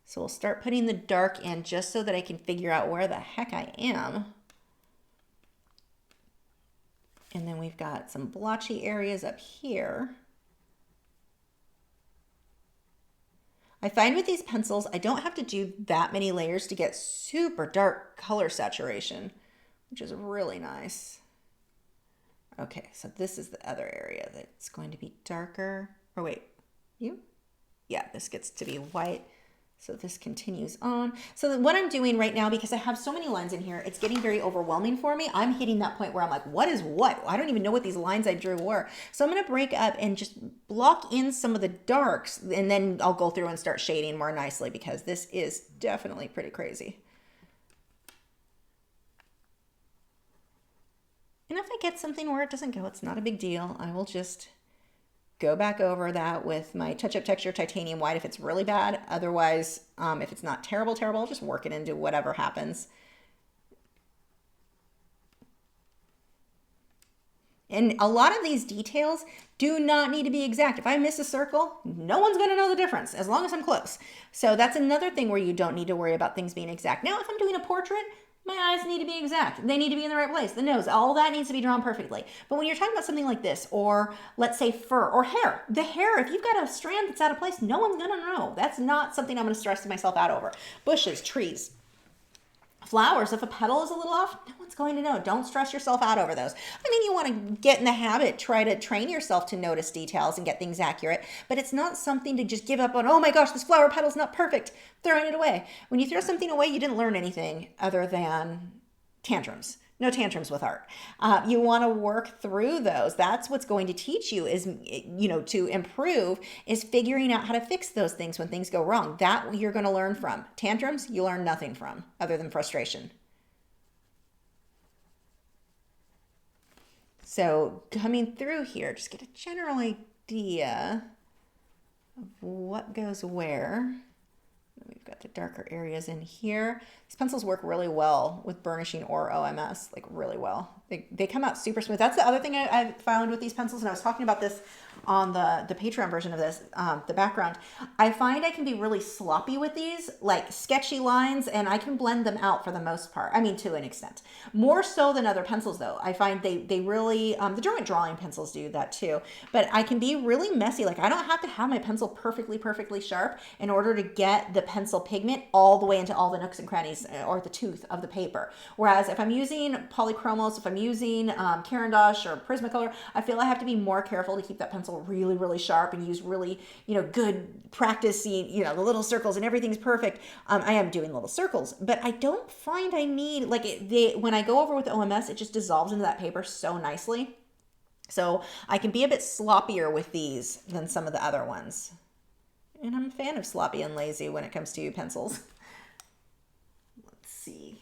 So we'll start putting the dark in just so that I can figure out where the heck I am. And then we've got some blotchy areas up here. I find with these pencils, I don't have to do that many layers to get super dark color saturation, which is really nice. Okay, so this is the other area that's going to be darker. Or wait, you? Yeah, this gets to be white. So this continues on. So what I'm doing right now, because I have so many lines in here, it's getting very overwhelming for me. I'm hitting that point where I'm like, what is what? I don't even know what these lines I drew were. So I'm gonna break up and just block in some of the darks, and then I'll go through and start shading more nicely, because this is definitely pretty crazy. And if I get something where it doesn't go, it's not a big deal. I will just go back over that with my touch-up texture titanium white if it's really bad. Otherwise, if it's not terrible, I'll just work it into whatever happens. And a lot of these details do not need to be exact. If I miss a circle, no one's going to know the difference as long as I'm close. So that's another thing where you don't need to worry about things being exact. Now, if I'm doing a portrait, my eyes need to be exact. They need to be in the right place. The nose, all that needs to be drawn perfectly. But when you're talking about something like this, or let's say fur or hair, the hair, if you've got a strand that's out of place, no one's gonna know. That's not something I'm gonna stress myself out over. Bushes, trees, flowers, if a petal is a little off, no one's going to know. Don't stress yourself out over those. I mean, you want to get in the habit, try to train yourself to notice details and get things accurate, but it's not something to just give up on, oh my gosh, this flower petal's not perfect, throwing it away. When you throw something away, you didn't learn anything other than tantrums. No tantrums with art. You want to work through those. That's what's going to teach you is, to improve, is figuring out how to fix those things when things go wrong. That you're going to learn from. Tantrums, you learn nothing from other than frustration. So coming through here, just get a general idea of what goes where. We've got the darker areas in here. These pencils work really well with burnishing or OMS, like really well. They come out super smooth. That's the other thing I found with these pencils, and I was talking about this on the Patreon version of this, the background. I find I can be really sloppy with these, like sketchy lines, and I can blend them out for the most part. I mean, to an extent. More so than other pencils, though. I find they really, the Derwent drawing pencils do that too, but I can be really messy. Like, I don't have to have my pencil perfectly sharp in order to get the pencil pigment all the way into all the nooks and crannies or the tooth of the paper. Whereas if I'm using polychromos, if I'm using Caran or Prismacolor, I feel I have to be more careful to keep that pencil really sharp and use really, good practicing, the little circles and everything's perfect. I am doing little circles, but I don't find I need, like, when I go over with OMS, it just dissolves into that paper so nicely. So I can be a bit sloppier with these than some of the other ones. And I'm a fan of sloppy and lazy when it comes to pencils. Let's see.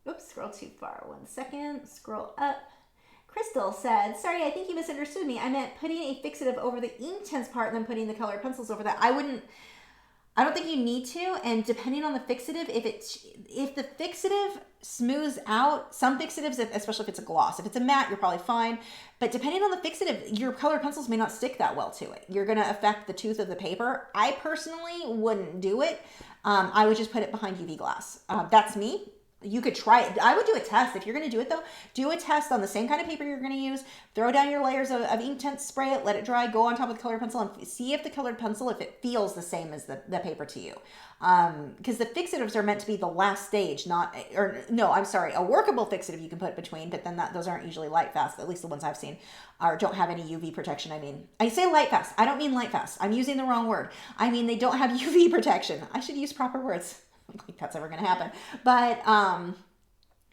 Oops, scroll too far. 1 second. Scroll up. Crystal said, sorry, I think you misunderstood me. I meant putting a fixative over the Inktense part and then putting the colored pencils over that. I don't think you need to, and depending on the fixative, if the fixative smooths out, some fixatives, especially if it's a gloss, if it's a matte, you're probably fine, but depending on the fixative, your colored pencils may not stick that well to it. You're going to affect the tooth of the paper. I personally wouldn't do it. I would just put it behind UV glass. That's me. You could try it. I would do a test. If you're going to do it though, do a test on the same kind of paper you're going to use. Throw down your layers of Inktense, spray it, let it dry, go on top of the colored pencil and see if the colored pencil, if it feels the same as the paper to you. Because the fixatives are meant to be the last stage, a workable fixative you can put between, but then those aren't usually light fast, at least the ones I've seen, or don't have any UV protection. I say light fast. I don't mean light fast. I'm using the wrong word. I mean, they don't have UV protection. I should use proper words. I don't think that's ever going to happen, but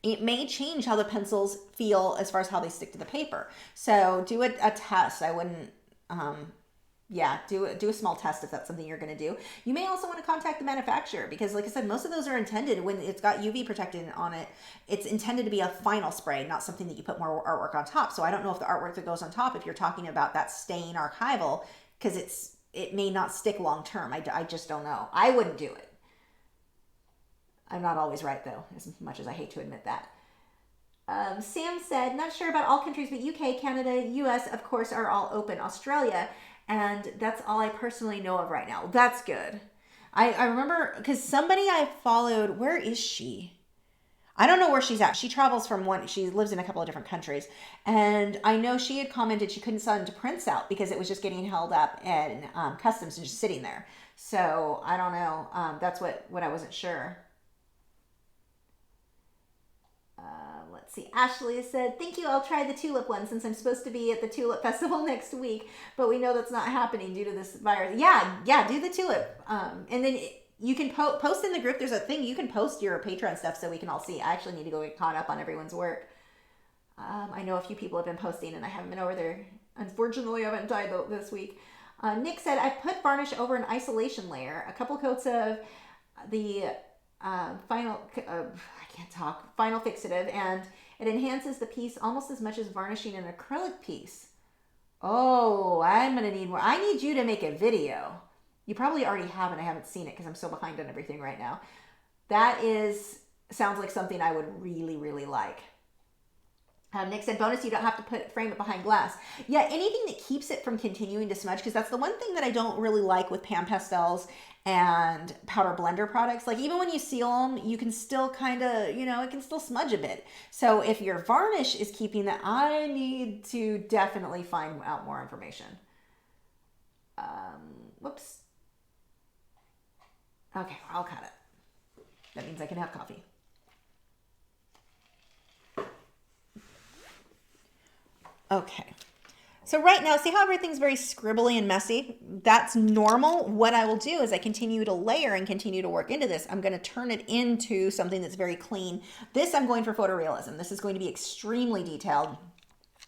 it may change how the pencils feel as far as how they stick to the paper. So do a test. I wouldn't, do a small test if that's something you're going to do. You may also want to contact the manufacturer because, like I said, most of those are intended, when it's got UV protectant on it, it's intended to be a final spray, not something that you put more artwork on top. So I don't know if the artwork that goes on top, if you're talking about that staying archival, because it's it may not stick long term. I just don't know. I wouldn't do it. I'm not always right though, as much as I hate to admit that. Sam said, not sure about all countries, but UK, Canada, US, of course, are all open. Australia, and that's all I personally know of right now. That's good. I remember, because somebody I followed, where is she? I don't know where she's at. She travels from she lives in a couple of different countries. And I know she had commented she couldn't send prints out because it was just getting held up in customs and just sitting there. So I don't know. That's what I wasn't sure. Let's see. Ashley said, thank you. I'll try the tulip one since I'm supposed to be at the tulip festival next week, but we know that's not happening due to this virus. Yeah, do the tulip. And then you can post in the group. There's a thing you can post your Patreon stuff so we can all see. I actually need to go get caught up on everyone's work. I know a few people have been posting and I haven't been over there. Unfortunately, I haven't died this week. Nick said, I put varnish over an isolation layer, a couple coats of the final fixative, and it enhances the piece almost as much as varnishing an acrylic piece. Oh, I'm going to need more. I need you to make a video. You probably already have, and I haven't seen it because I'm so behind on everything right now. That sounds like something I would really, really like. Nick said, bonus, you don't have to frame it behind glass. Yeah, anything that keeps it from continuing to smudge, because that's the one thing that I don't really like with pan pastels and powder blender products. Like even when you seal them, you can still kind of, it can still smudge a bit. So if your varnish is keeping that, I need to definitely find out more information. Whoops. Okay, I'll cut it. That means I can have coffee. Okay, so right now, see how everything's very scribbly and messy? That's normal. What I will do is I continue to layer and continue to work into this. I'm going to turn it into something that's very clean. This I'm going for photorealism. This is going to be extremely detailed,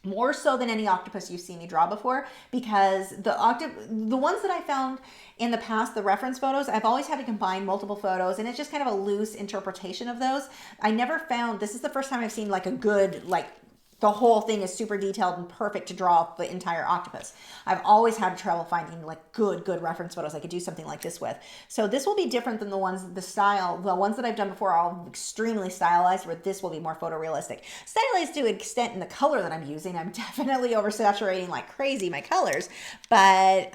more so than any octopus you've seen me draw before, because the ones that I found in the past, the reference photos, I've always had to combine multiple photos, and it's just kind of a loose interpretation of those. I never found, this is the first time I've seen like a good, the whole thing is super detailed and perfect to draw the entire octopus. I've always had trouble finding like good reference photos I could do something like this with. So this will be different than the ones that I've done before are all extremely stylized, where this will be more photorealistic. Stylized to an extent in the color that I'm using. I'm definitely oversaturating like crazy my colors, but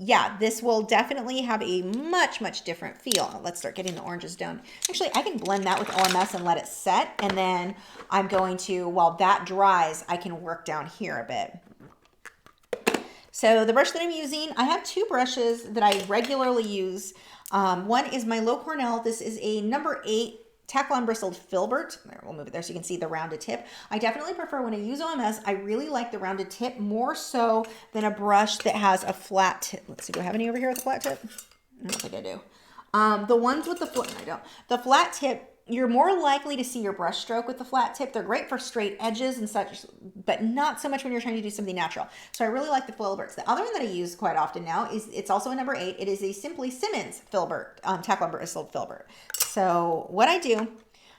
yeah, this will definitely have a much different feel. Let's start getting the oranges down. Actually, I can blend that with OMS and let it set. And then I'm going to, while that dries, I can work down here a bit. So the brush that I'm using, I have two brushes that I regularly use. One is my Low Cornell. This is a number 8 Tack-on bristled filbert. There, we'll move it there so you can see the rounded tip. I definitely prefer, when I use OMS, I really like the rounded tip more so than a brush that has a flat tip. Let's see, do I have any over here with a flat tip? I don't think I do. The ones with the the flat tip, you're more likely to see your brush stroke with the flat tip. They're great for straight edges and such, but not so much when you're trying to do something natural. So I really like the filberts. The other one that I use quite often now is, it's also a number 8. It is a Simply Simmons filbert, Tack-on bristled filbert. So what I do,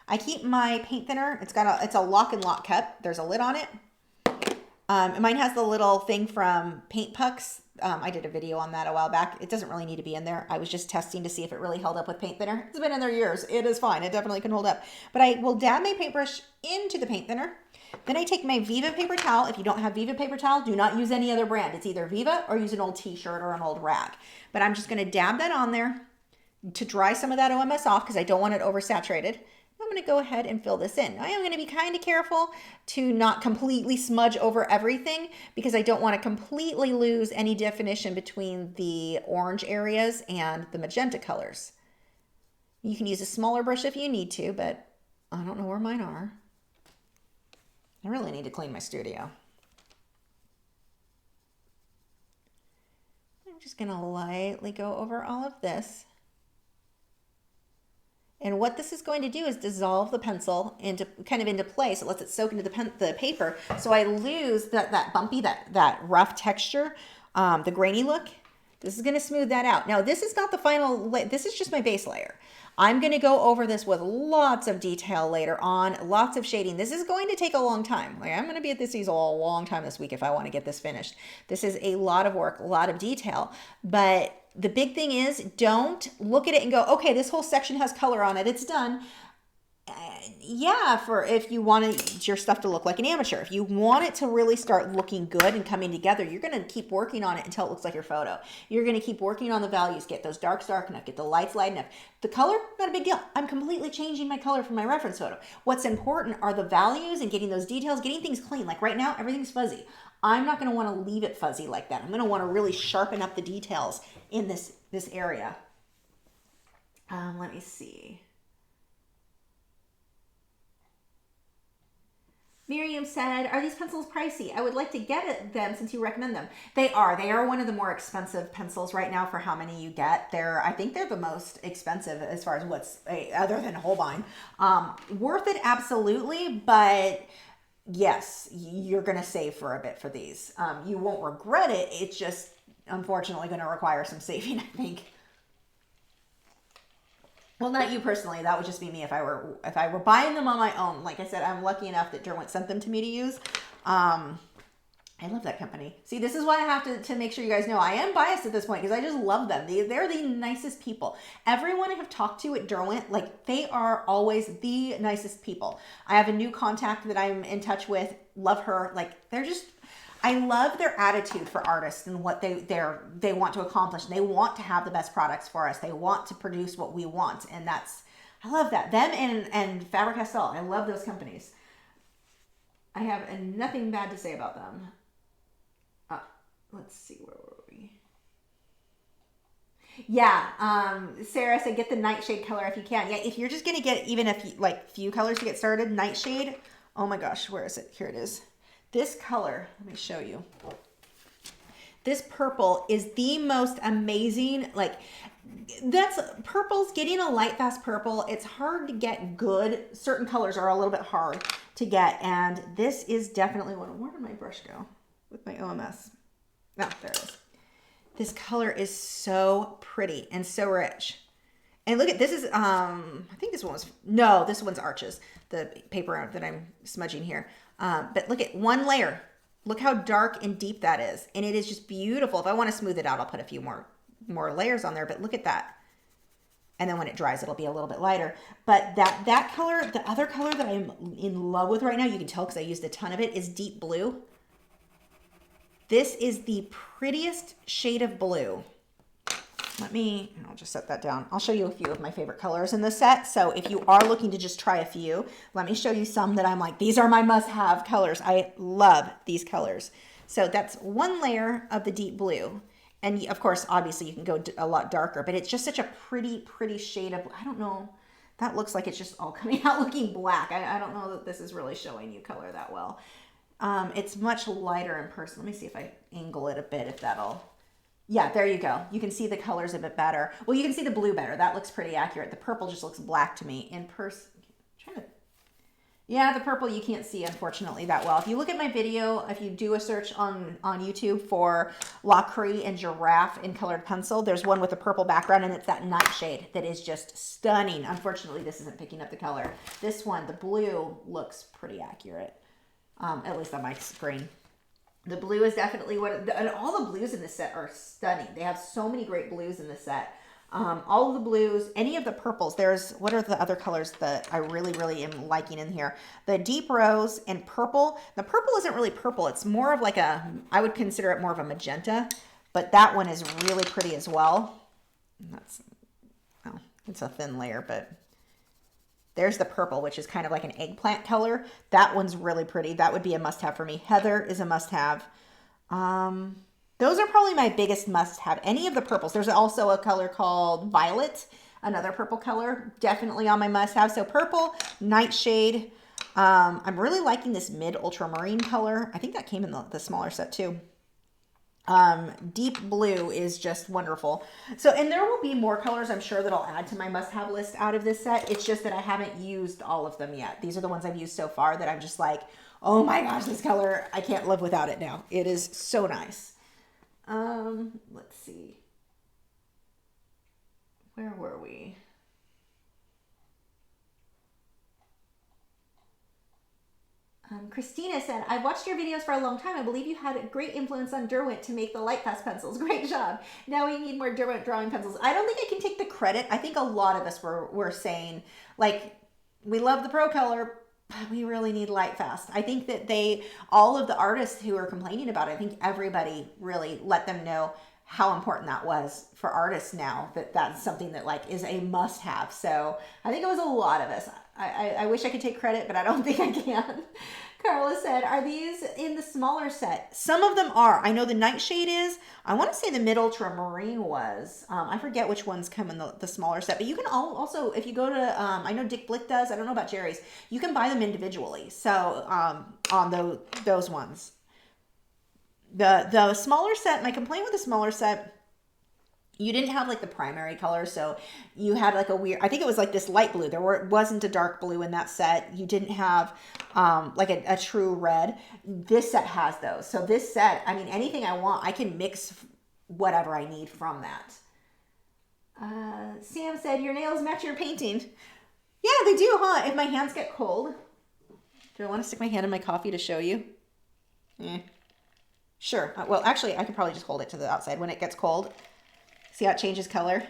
I keep my paint thinner. It's a lock and lock cup. There's a lid on it. Mine has the little thing from Paint Pucks. I did a video on that a while back. It doesn't really need to be in there. I was just testing to see if it really held up with paint thinner. It's been in there years. It is fine. It definitely can hold up. But I will dab my paintbrush into the paint thinner. Then I take my Viva paper towel. If you don't have Viva paper towel, do not use any other brand. It's either Viva or use an old t-shirt or an old rag. But I'm just going to dab that on there to dry some of that OMS off because I don't want it oversaturated. I'm going to go ahead and fill this in. I am going to be kind of careful to not completely smudge over everything because I don't want to completely lose any definition between the orange areas and the magenta colors. You can use a smaller brush if you need to, but I don't know where mine are. I really need to clean my studio. I'm just going to lightly go over all of this. And what this is going to do is dissolve the pencil into place. It lets it soak into the paper. So I lose that bumpy, that rough texture, the grainy look. This is going to smooth that out. Now, this is not the final, this is just my base layer. I'm going to go over this with lots of detail later on, lots of shading. This is going to take a long time. Like, I'm going to be at this easel a long time this week if I want to get this finished. This is a lot of work, a lot of detail. But the big thing is, don't look at it and go, okay, this whole section has color on it, it's done. Yeah, for if you want your stuff to look like an amateur. If you want it to really start looking good and coming together, you're going to keep working on it until it looks like your photo. You're going to keep working on the values, get those darks dark enough, get the lights light enough. The color, not a big deal. I'm completely changing my color from my reference photo. What's important are the values and getting those details, getting things clean. Like right now, everything's fuzzy. I'm not going to want to leave it fuzzy like that. I'm going to want to really sharpen up the details in this area. Let me see. Miriam said, are these pencils pricey? I would like to get them since you recommend them. They are. They are one of the more expensive pencils right now for how many you get. I think they're the most expensive as far as what's other than Holbein. Worth it, absolutely, but yes, you're going to save for a bit for these. You won't regret it. It's just unfortunately going to require some saving, I think. Well, not you personally. That would just be me if I were buying them on my own. Like I said, I'm lucky enough that Derwent sent them to me to use. I love that company. See, this is why I have to make sure you guys know I am biased at this point because I just love them. They're the nicest people. Everyone I have talked to at Derwent, like they are always the nicest people. I have a new contact that I'm in touch with. Love her. Like they're just. I love their attitude for artists and what they want to accomplish. And they want to have the best products for us. They want to produce what we want. And I love that. Them and Faber-Castell. I love those companies. I have nothing bad to say about them. Let's see, where were we? Yeah, Sarah said get the Nightshade color if you can. Yeah, if you're just going to get even a few colors to get started, Nightshade. Oh my gosh, where is it? Here it is. This color, let me show you. This purple is the most amazing, purple's getting a Lightfast purple. It's hard to get good. Certain colors are a little bit hard to get. And this is definitely one. Where did my brush go with my OMS? Oh, there it is. This color is so pretty and so rich. And look at, this is, I think this one was, no, this one's Arches, the paper that I'm smudging here. But look at one layer. Look how dark and deep that is. And it is just beautiful. If I want to smooth it out, I'll put a few more layers on there, but look at that. And then when it dries, it'll be a little bit lighter. But that color, the other color that I'm in love with right now, you can tell because I used a ton of it, is deep blue. This is the prettiest shade of blue. I'll just set that down. I'll show you a few of my favorite colors in this set. So if you are looking to just try a few, let me show you some that I'm like, these are my must-have colors. I love these colors. So that's one layer of the deep blue. And of course, obviously you can go a lot darker, but it's just such a pretty, pretty shade of, I don't know, that looks like it's just all coming out looking black. I don't know that this is really showing you color that well. It's much lighter in person. Let me see if I angle it a bit, if that'll... Yeah, there you go. You can see the colors a bit better. Well, you can see the blue better. That looks pretty accurate. The purple just looks black to me in person. Yeah, the purple you can't see, unfortunately, that well. If you look at my video, if you do a search on YouTube for Lachri and Giraffe in colored pencil, there's one with a purple background, and it's that Nightshade that is just stunning. Unfortunately, this isn't picking up the color. This one, the blue, looks pretty accurate, at least on my screen. The blue is definitely and all the blues in this set are stunning. They have so many great blues in this set. All of the blues, any of the purples. What are the other colors that I really, really am liking in here? The deep rose and purple. The purple isn't really purple. It's more of I would consider it more of a magenta, but that one is really pretty as well. It's a thin layer, but there's the purple, which is kind of like an eggplant color. That one's really pretty. That would be a must-have for me. Heather is a must-have. Those are probably my biggest must-have. Any of the purples. There's also a color called Violet, another purple color, definitely on my must-have. So purple, Nightshade. I'm really liking this mid ultramarine color. I think that came in the smaller set too. Deep blue is just wonderful. So, and there will be more colors I'm sure that I'll add to my must-have list out of this set. It's just that I haven't used all of them yet. These are the ones I've used so far that I'm just like, oh my gosh, this color, I can't live without it now. It is so nice. Let's see. Where were we? Christina said, I've watched your videos for a long time. I believe you had a great influence on Derwent to make the Lightfast pencils. Great job. Now we need more Derwent drawing pencils. I don't think I can take the credit. I think a lot of us were saying, like, we love the Pro Color, but we really need Lightfast. I think that all of the artists who are complaining about it, I think everybody really let them know how important that was for artists now, that that's something that like is a must have. So I think it was a lot of us. I wish I could take credit, but I don't think I can. Carla said, are these in the smaller set? Some of them are. I know the Nightshade is. I want to say the Mid Ultramarine was. I forget which ones come in the smaller set, but you can also, if you go to, I know Dick Blick does, I don't know about Jerry's, you can buy them individually. So on those ones. The smaller set, my complaint with the smaller set, you didn't have like the primary color, so you had like a weird, I think it was like this light blue. Wasn't a dark blue in that set. You didn't have like a true red. This set has those. So this set, I mean, anything I want, I can mix whatever I need from that. Sam said, your nails match your painting. Yeah, they do, huh? If my hands get cold. Do I want to stick my hand in my coffee to show you? Sure. Well, actually, I could probably just hold it to the outside when it gets cold. See how it changes color?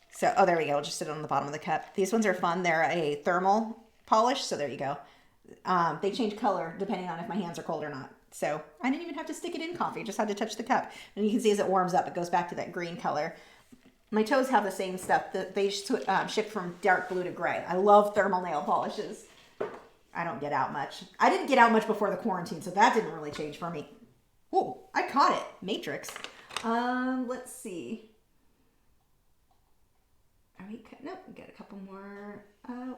So, oh, there we go. I'll just sit it on the bottom of the cup. These ones are fun. They're a thermal polish, so there you go. They change color depending on if my hands are cold or not. So I didn't even have to stick it in coffee. Just had to touch the cup. And you can see as it warms up, it goes back to that green color. My toes have the same stuff. They shift from dark blue to gray. I love thermal nail polishes. I don't get out much. I didn't get out much before the quarantine, so that didn't really change for me. Oh, I caught it. Matrix. Let's see. Are we cut? Nope, we got a couple more.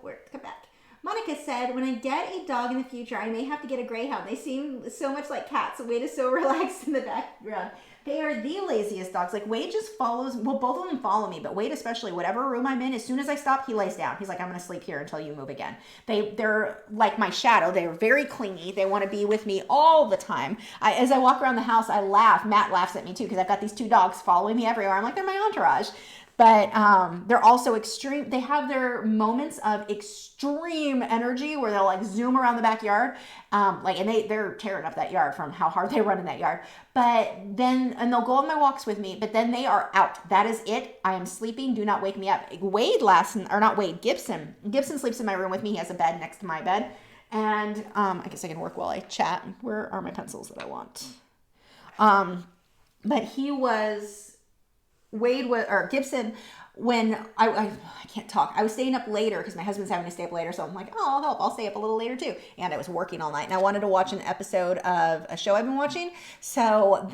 Where? Come back. Monica said, when I get a dog in the future, I may have to get a greyhound. They seem so much like cats. Wade is so relaxed in the background. They are the laziest dogs. Like Wade just follows, well, both of them follow me, but Wade especially, whatever room I'm in, as soon as I stop, he lays down. He's like, I'm going to sleep here until you move again. They're like my shadow. They're very clingy. They want to be with me all the time. As I walk around the house, I laugh. Matt laughs at me too, because I've got these two dogs following me everywhere. I'm like, they're my entourage. But they're also extreme. They have their moments of extreme energy where they'll like zoom around the backyard. And they're tearing up that yard from how hard they run in that yard. But then, and they'll go on my walks with me, but then they are out. That is it. I am sleeping. Do not wake me up. Gibson. Gibson sleeps in my room with me. He has a bed next to my bed. And I guess I can work while I chat. Where are my pencils that I want? But Gibson, when I can't talk. I was staying up later because my husband's having to stay up later. So I'm like, oh, I'll help. I'll stay up a little later too. And I was working all night and I wanted to watch an episode of a show I've been watching. So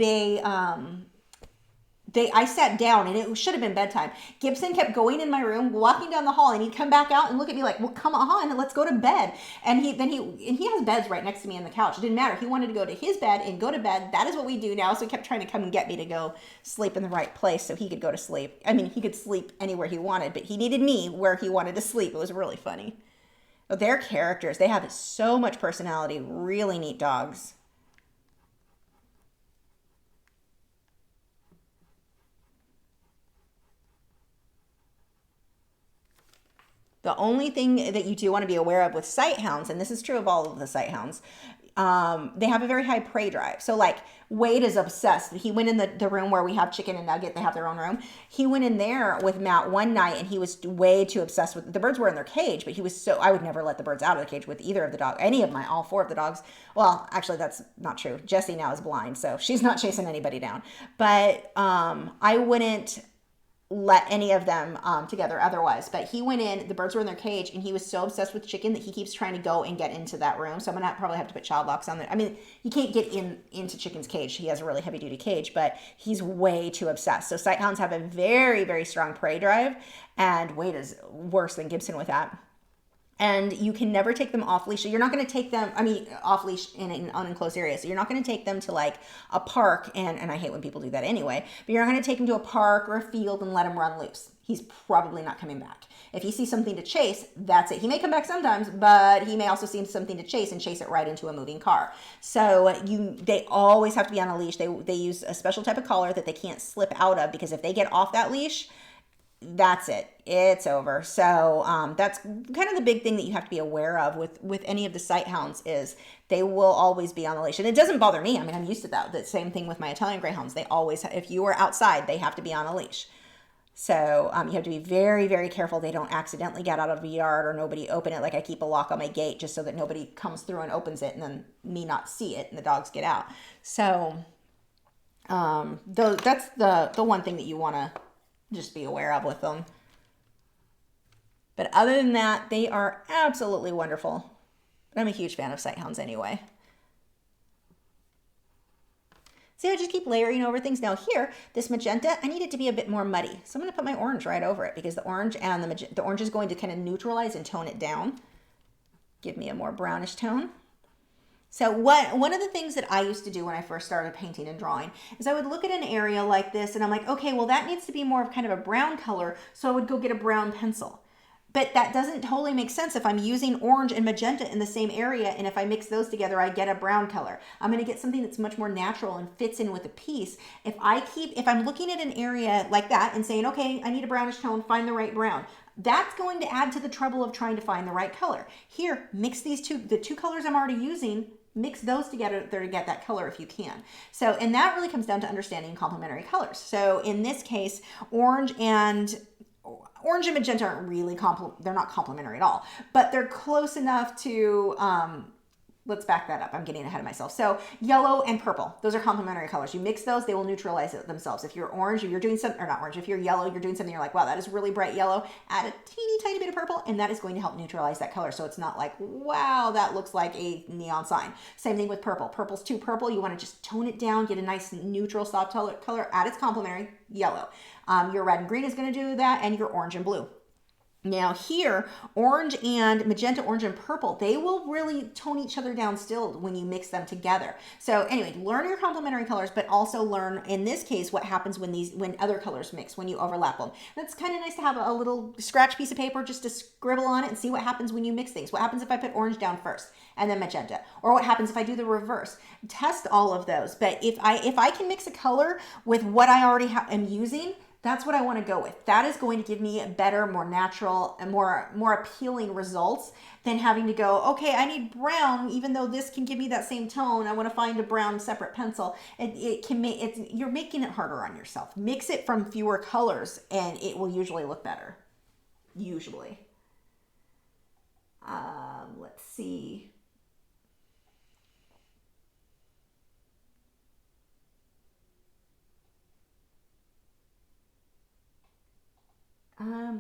I sat down and it should have been bedtime. Gibson kept going in my room, walking down the hall, and he'd come back out and look at me like, well, come on, let's go to bed. And he has beds right next to me on the couch. It didn't matter. He wanted to go to his bed and go to bed. That is what we do now. So he kept trying to come and get me to go sleep in the right place so he could go to sleep. I mean, he could sleep anywhere he wanted, but he needed me where he wanted to sleep. It was really funny. But their characters, they have so much personality. Really neat dogs. The only thing that you do want to be aware of with sighthounds, and this is true of all of the sighthounds, they have a very high prey drive. So like Wade is obsessed. He went in the room where we have Chicken and Nugget. They have their own room. He went in there with Matt one night and he was way too obsessed with, the birds were in their cage, but I would never let the birds out of the cage with either of the dogs, all four of the dogs. Well, actually that's not true. Jessie now is blind, so she's not chasing anybody down. But I wouldn't let any of them together otherwise. But he went in, the birds were in their cage, and he was so obsessed with Chicken that he keeps trying to go and get into that room. So I'm gonna probably have to put child locks on there. I mean, you can't get into Chicken's cage. He has a really heavy duty cage, but he's way too obsessed. So sighthounds have a very, very strong prey drive, and Wade is worse than Gibson with that. And you can never take them off leash. So you're not going to take them, off leash in an unenclosed area. So you're not going to take them to like a park, and I hate when people do that anyway, but you're not going to take them to a park or a field and let him run loose. He's probably not coming back. If he sees something to chase, that's it. He may come back sometimes, but he may also see something to chase and chase it right into a moving car. So they always have to be on a leash. They use a special type of collar that they can't slip out of, because if they get off that leash, that's it. It's over. So that's kind of the big thing that you have to be aware of with any of the sighthounds is they will always be on the leash. And it doesn't bother me. I mean, I'm used to that. The same thing with my Italian Greyhounds. They always, if you are outside, they have to be on a leash. So you have to be very, very careful they don't accidentally get out of the yard or nobody open it. Like I keep a lock on my gate just so that nobody comes through and opens it and then me not see it and the dogs get out. So that's the one thing that you want to just be aware of with them. But other than that, they are absolutely wonderful. But I'm a huge fan of sighthounds anyway. See, I just keep layering over things. Now here, this magenta, I need it to be a bit more muddy. So I'm going to put my orange right over it because the orange and the orange is going to kind of neutralize and tone it down. Give me a more brownish tone. So one of the things that I used to do when I first started painting and drawing is I would look at an area like this and I'm like, okay, well that needs to be more of kind of a brown color. So I would go get a brown pencil. But that doesn't totally make sense if I'm using orange and magenta in the same area, and if I mix those together, I get a brown color. I'm going to get something that's much more natural and fits in with the piece. If I'm looking at an area like that and saying, okay, I need a brownish tone, find the right brown, that's going to add to the trouble of trying to find the right color. Here, mix the two colors I'm already using, mix those together to get that color if you can. So, and that really comes down to understanding complementary colors. So in this case, orange and magenta aren't really they're not complementary at all, but they're close enough to, let's back that up. I'm getting ahead of myself. So yellow and purple, those are complementary colors. You mix those, they will neutralize it themselves. If you're orange, if you're doing something, or not orange, if you're yellow, you're doing something, you're like, wow, that is really bright yellow, add a teeny tiny bit of purple, and that is going to help neutralize that color. So it's not like, wow, that looks like a neon sign. Same thing with purple. Purple's too purple. You want to just tone it down, get a nice neutral soft color, add its complementary, yellow. Your red and green is going to do that, and your orange and blue. Now here, orange and magenta, orange and purple, they will really tone each other down still when you mix them together. So anyway, learn your complementary colors, but also learn, in this case, what happens when other colors mix, when you overlap them. That's kind of nice to have a little scratch piece of paper just to scribble on it and see what happens when you mix things. What happens if I put orange down first and then magenta? Or what happens if I do the reverse? Test all of those. But if I can mix a color with what I already am using, that's what I want to go with. That is going to give me better, more natural, and more appealing results than having to go, okay, I need brown, even though this can give me that same tone. I want to find a brown separate pencil. You're making it harder on yourself. Mix it from fewer colors, and it will usually look better. Usually. Let's see.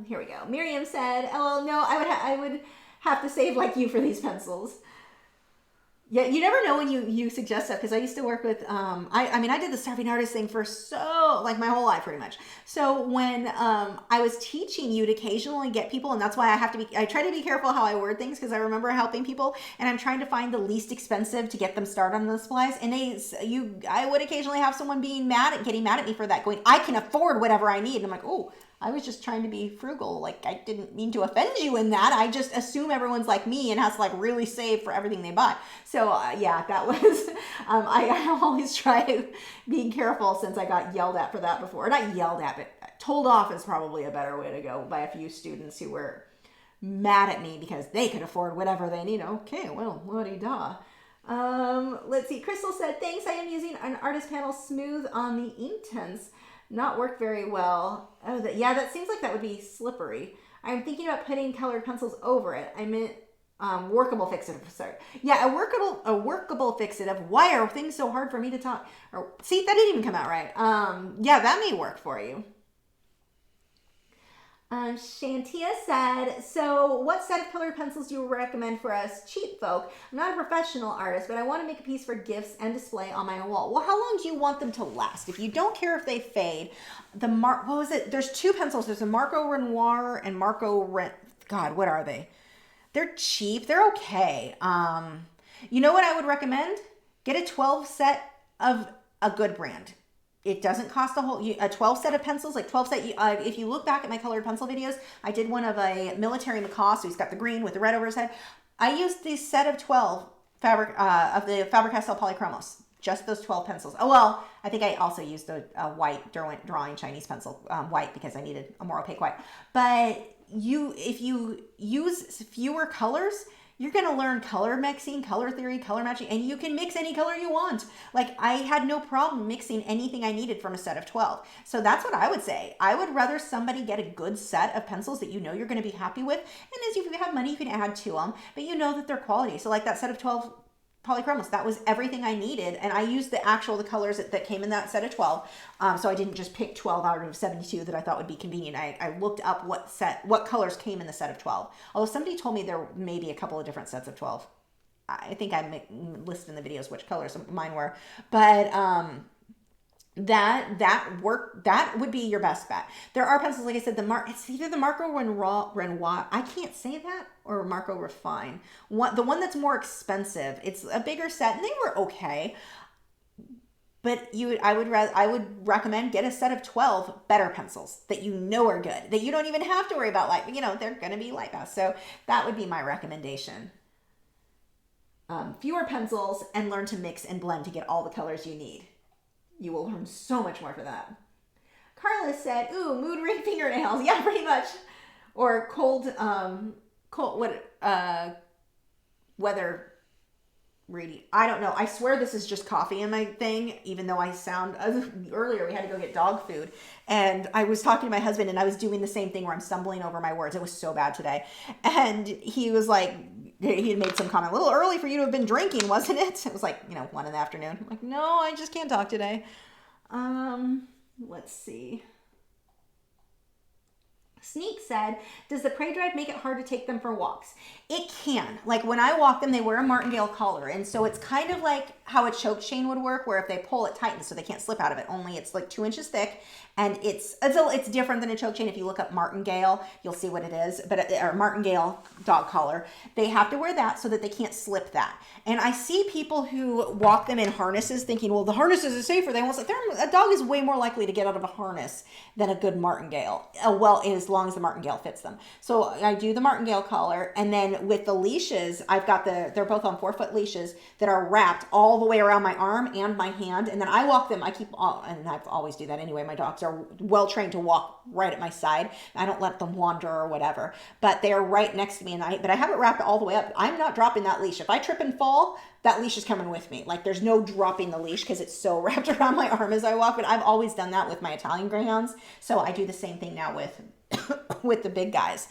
Here we go. Miriam said, "Oh no, I would have to save like you for these pencils." Yeah, you never know when you suggest stuff, because I used to work with I did the starving artist thing for my whole life pretty much. So when I was teaching, you'd occasionally get people, and that's why I try to be careful how I word things, because I remember helping people and I'm trying to find the least expensive to get them started on the supplies. And I would occasionally have someone getting mad at me for that, going, I can afford whatever I need. And I'm like, oh, I was just trying to be frugal. Like, I didn't mean to offend you in that. I just assume everyone's like me and has to like really save for everything they buy. So yeah, that was, I always try being careful, since I got yelled at for that before. Not yelled at, but told off is probably a better way to go, by a few students who were mad at me because they could afford whatever they need. Okay, well, la-di-da. Let's see. Crystal said, thanks. I am using an artist panel smooth on the Inktense. Not work very well. Oh, that seems like that would be slippery. I'm thinking about putting colored pencils over it. I meant workable fixative. Sorry. Yeah, a workable fixative. Why are things so hard for me to talk? See, that didn't even come out right. Yeah, that may work for you. Shantia said, so what set of colored pencils do you recommend for us cheap folk? I'm not a professional artist, but I want to make a piece for gifts and display on my wall. Well, how long do you want them to last? If you don't care if they fade, what was it? There's two pencils. There's a Marco Renoir and God, what are they? They're cheap. They're okay. You know what I would recommend? Get a 12 set of a good brand. It doesn't cost a 12 set of pencils, like 12 set. If you look back at my colored pencil videos, I did one of a military macaw, so he's got the green with the red over his head. I used this set of 12 of the Faber-Castell Polychromos. just those 12 pencils. Oh, well, I think I also used a white Derwent Drawing Chinese pencil, white, because I needed a more opaque white. But if you use fewer colors, you're going to learn color mixing, color theory, color matching, and you can mix any color you want. Like, I had no problem mixing anything I needed from a set of 12. So that's what I would say. I would rather somebody get a good set of pencils that you know you're going to be happy with. And as you have money, you can add to them, but you know that they're quality. So like that set of 12 polychromos, that was everything I needed, and I used the colors that came in that set of 12. So I didn't just pick 12 out of 72 that I thought would be convenient. I looked up what colors came in the set of 12. Although somebody told me there may be a couple of different sets of 12. I think I listed in the videos which colors mine were, but that would be your best bet. There are pencils, like I said, it's either the Marco Renoir, I can't say that, or Marco Refine. The one that's more expensive. It's a bigger set, and they were okay. But I would recommend get a set of 12 better pencils that you know are good, that you don't even have to worry about light. They're going to be light fast. So that would be my recommendation. Fewer pencils, and learn to mix and blend to get all the colors you need. You will learn so much more for that. Carla said, ooh, mood ring fingernails. Yeah, pretty much. Or weather reading. I don't know. I swear this is just coffee in my thing, even though I sound, earlier we had to go get dog food. And I was talking to my husband, and I was doing the same thing where I'm stumbling over my words. It was so bad today. And he was like, he had made some comment, a little early for you to have been drinking, wasn't it? It was like, 1 in the afternoon. I'm like, no, I just can't talk today. Let's see. Sneak said, does the prey drive make it hard to take them for walks? It can. Like when I walk them, they wear a martingale collar. And so it's kind of like how a choke chain would work, where if they pull, it tightens so they can't slip out of it. Only it's like 2 inches thick. And it's different than a choke chain. If you look up martingale, you'll see what it is. Or martingale dog collar. They have to wear that so that they can't slip that. And I see people who walk them in harnesses thinking, well, the harnesses are safer. They won't slip. A dog is way more likely to get out of a harness than a good martingale. Well, as long as the martingale fits them. So I do the martingale collar, and then with the leashes, I've got they're both on 4-foot leashes that are wrapped all the way around my arm and my hand, and then I walk them. And I always do that anyway. My dogs are well trained to walk right at my side. I don't let them wander or whatever, but they're right next to me, but I have it wrapped all the way up. I'm not dropping that leash. If I trip and fall, that leash is coming with me. Like there's no dropping the leash because it's so wrapped around my arm as I walk. But I've always done that with my Italian Greyhounds, so I do the same thing now with the big guys.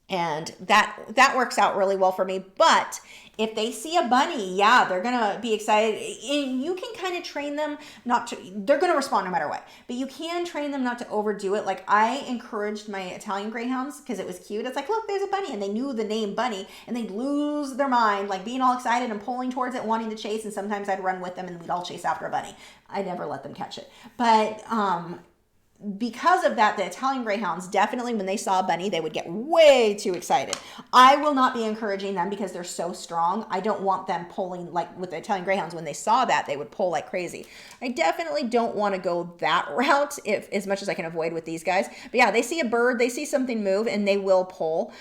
And that works out really well for me. But if they see a bunny, yeah, they're going to be excited. And you can kind of train them they're going to respond no matter what. But you can train them not to overdo it. Like I encouraged my Italian Greyhounds because it was cute. It's like, look, there's a bunny. And they knew the name Bunny. And they'd lose their mind, like being all excited and pulling towards it, wanting to chase. And sometimes I'd run with them and we'd all chase after a bunny. I never let them catch it. But because of that, the Italian Greyhounds, definitely when they saw a bunny, they would get way too excited. I will not be encouraging them because they're so strong. I don't want them pulling, like with the Italian Greyhounds, when they saw that, they would pull like crazy. I definitely don't want to go that route as much as I can avoid with these guys. But yeah, they see a bird, they see something move, and they will pull.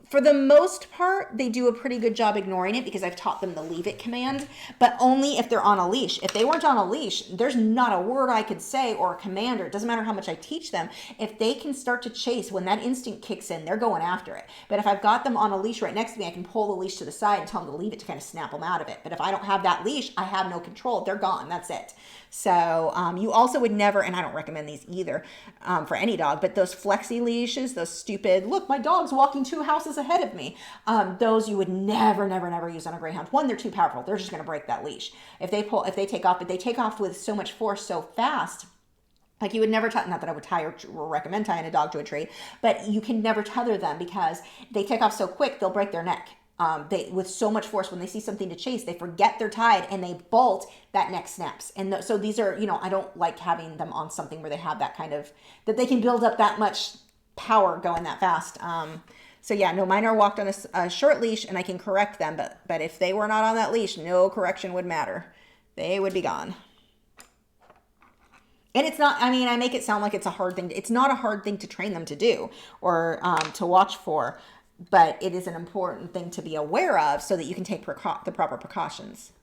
For the most part, they do a pretty good job ignoring it because I've taught them the leave it command, but only if they're on a leash. If they weren't on a leash, there's not a word I could say or a command, or it doesn't matter how much I teach them. If they can start to chase, when that instinct kicks in, they're going after it. But if I've got them on a leash right next to me, I can pull the leash to the side and tell them to leave it to kind of snap them out of it. But if I don't have that leash, I have no control. They're gone. That's it. So you also would never, and I don't recommend these either for any dog, but those flexi leashes, those stupid, look, my dog's walking 2 houses ahead of me. Those you would never use on a Greyhound. One, they're too powerful. They're just going to break that leash. If they take off, but they take off with so much force so fast. Like you would never not that I would tie or recommend tying a dog to a tree, but you can never tether them because they take off so quick, they'll break their neck. With so much force, when they see something to chase, they forget they're tied and they bolt, that neck snaps. And so these are, I don't like having them on something where they have that kind of, that they can build up that much power going that fast. So yeah, no, mine are walked on a short leash and I can correct them, but if they were not on that leash, no correction would matter. They would be gone. And it's not, I make it sound like it's a hard thing. It's not a hard thing to train them to do or to watch for. But it is an important thing to be aware of so that you can take the proper precautions.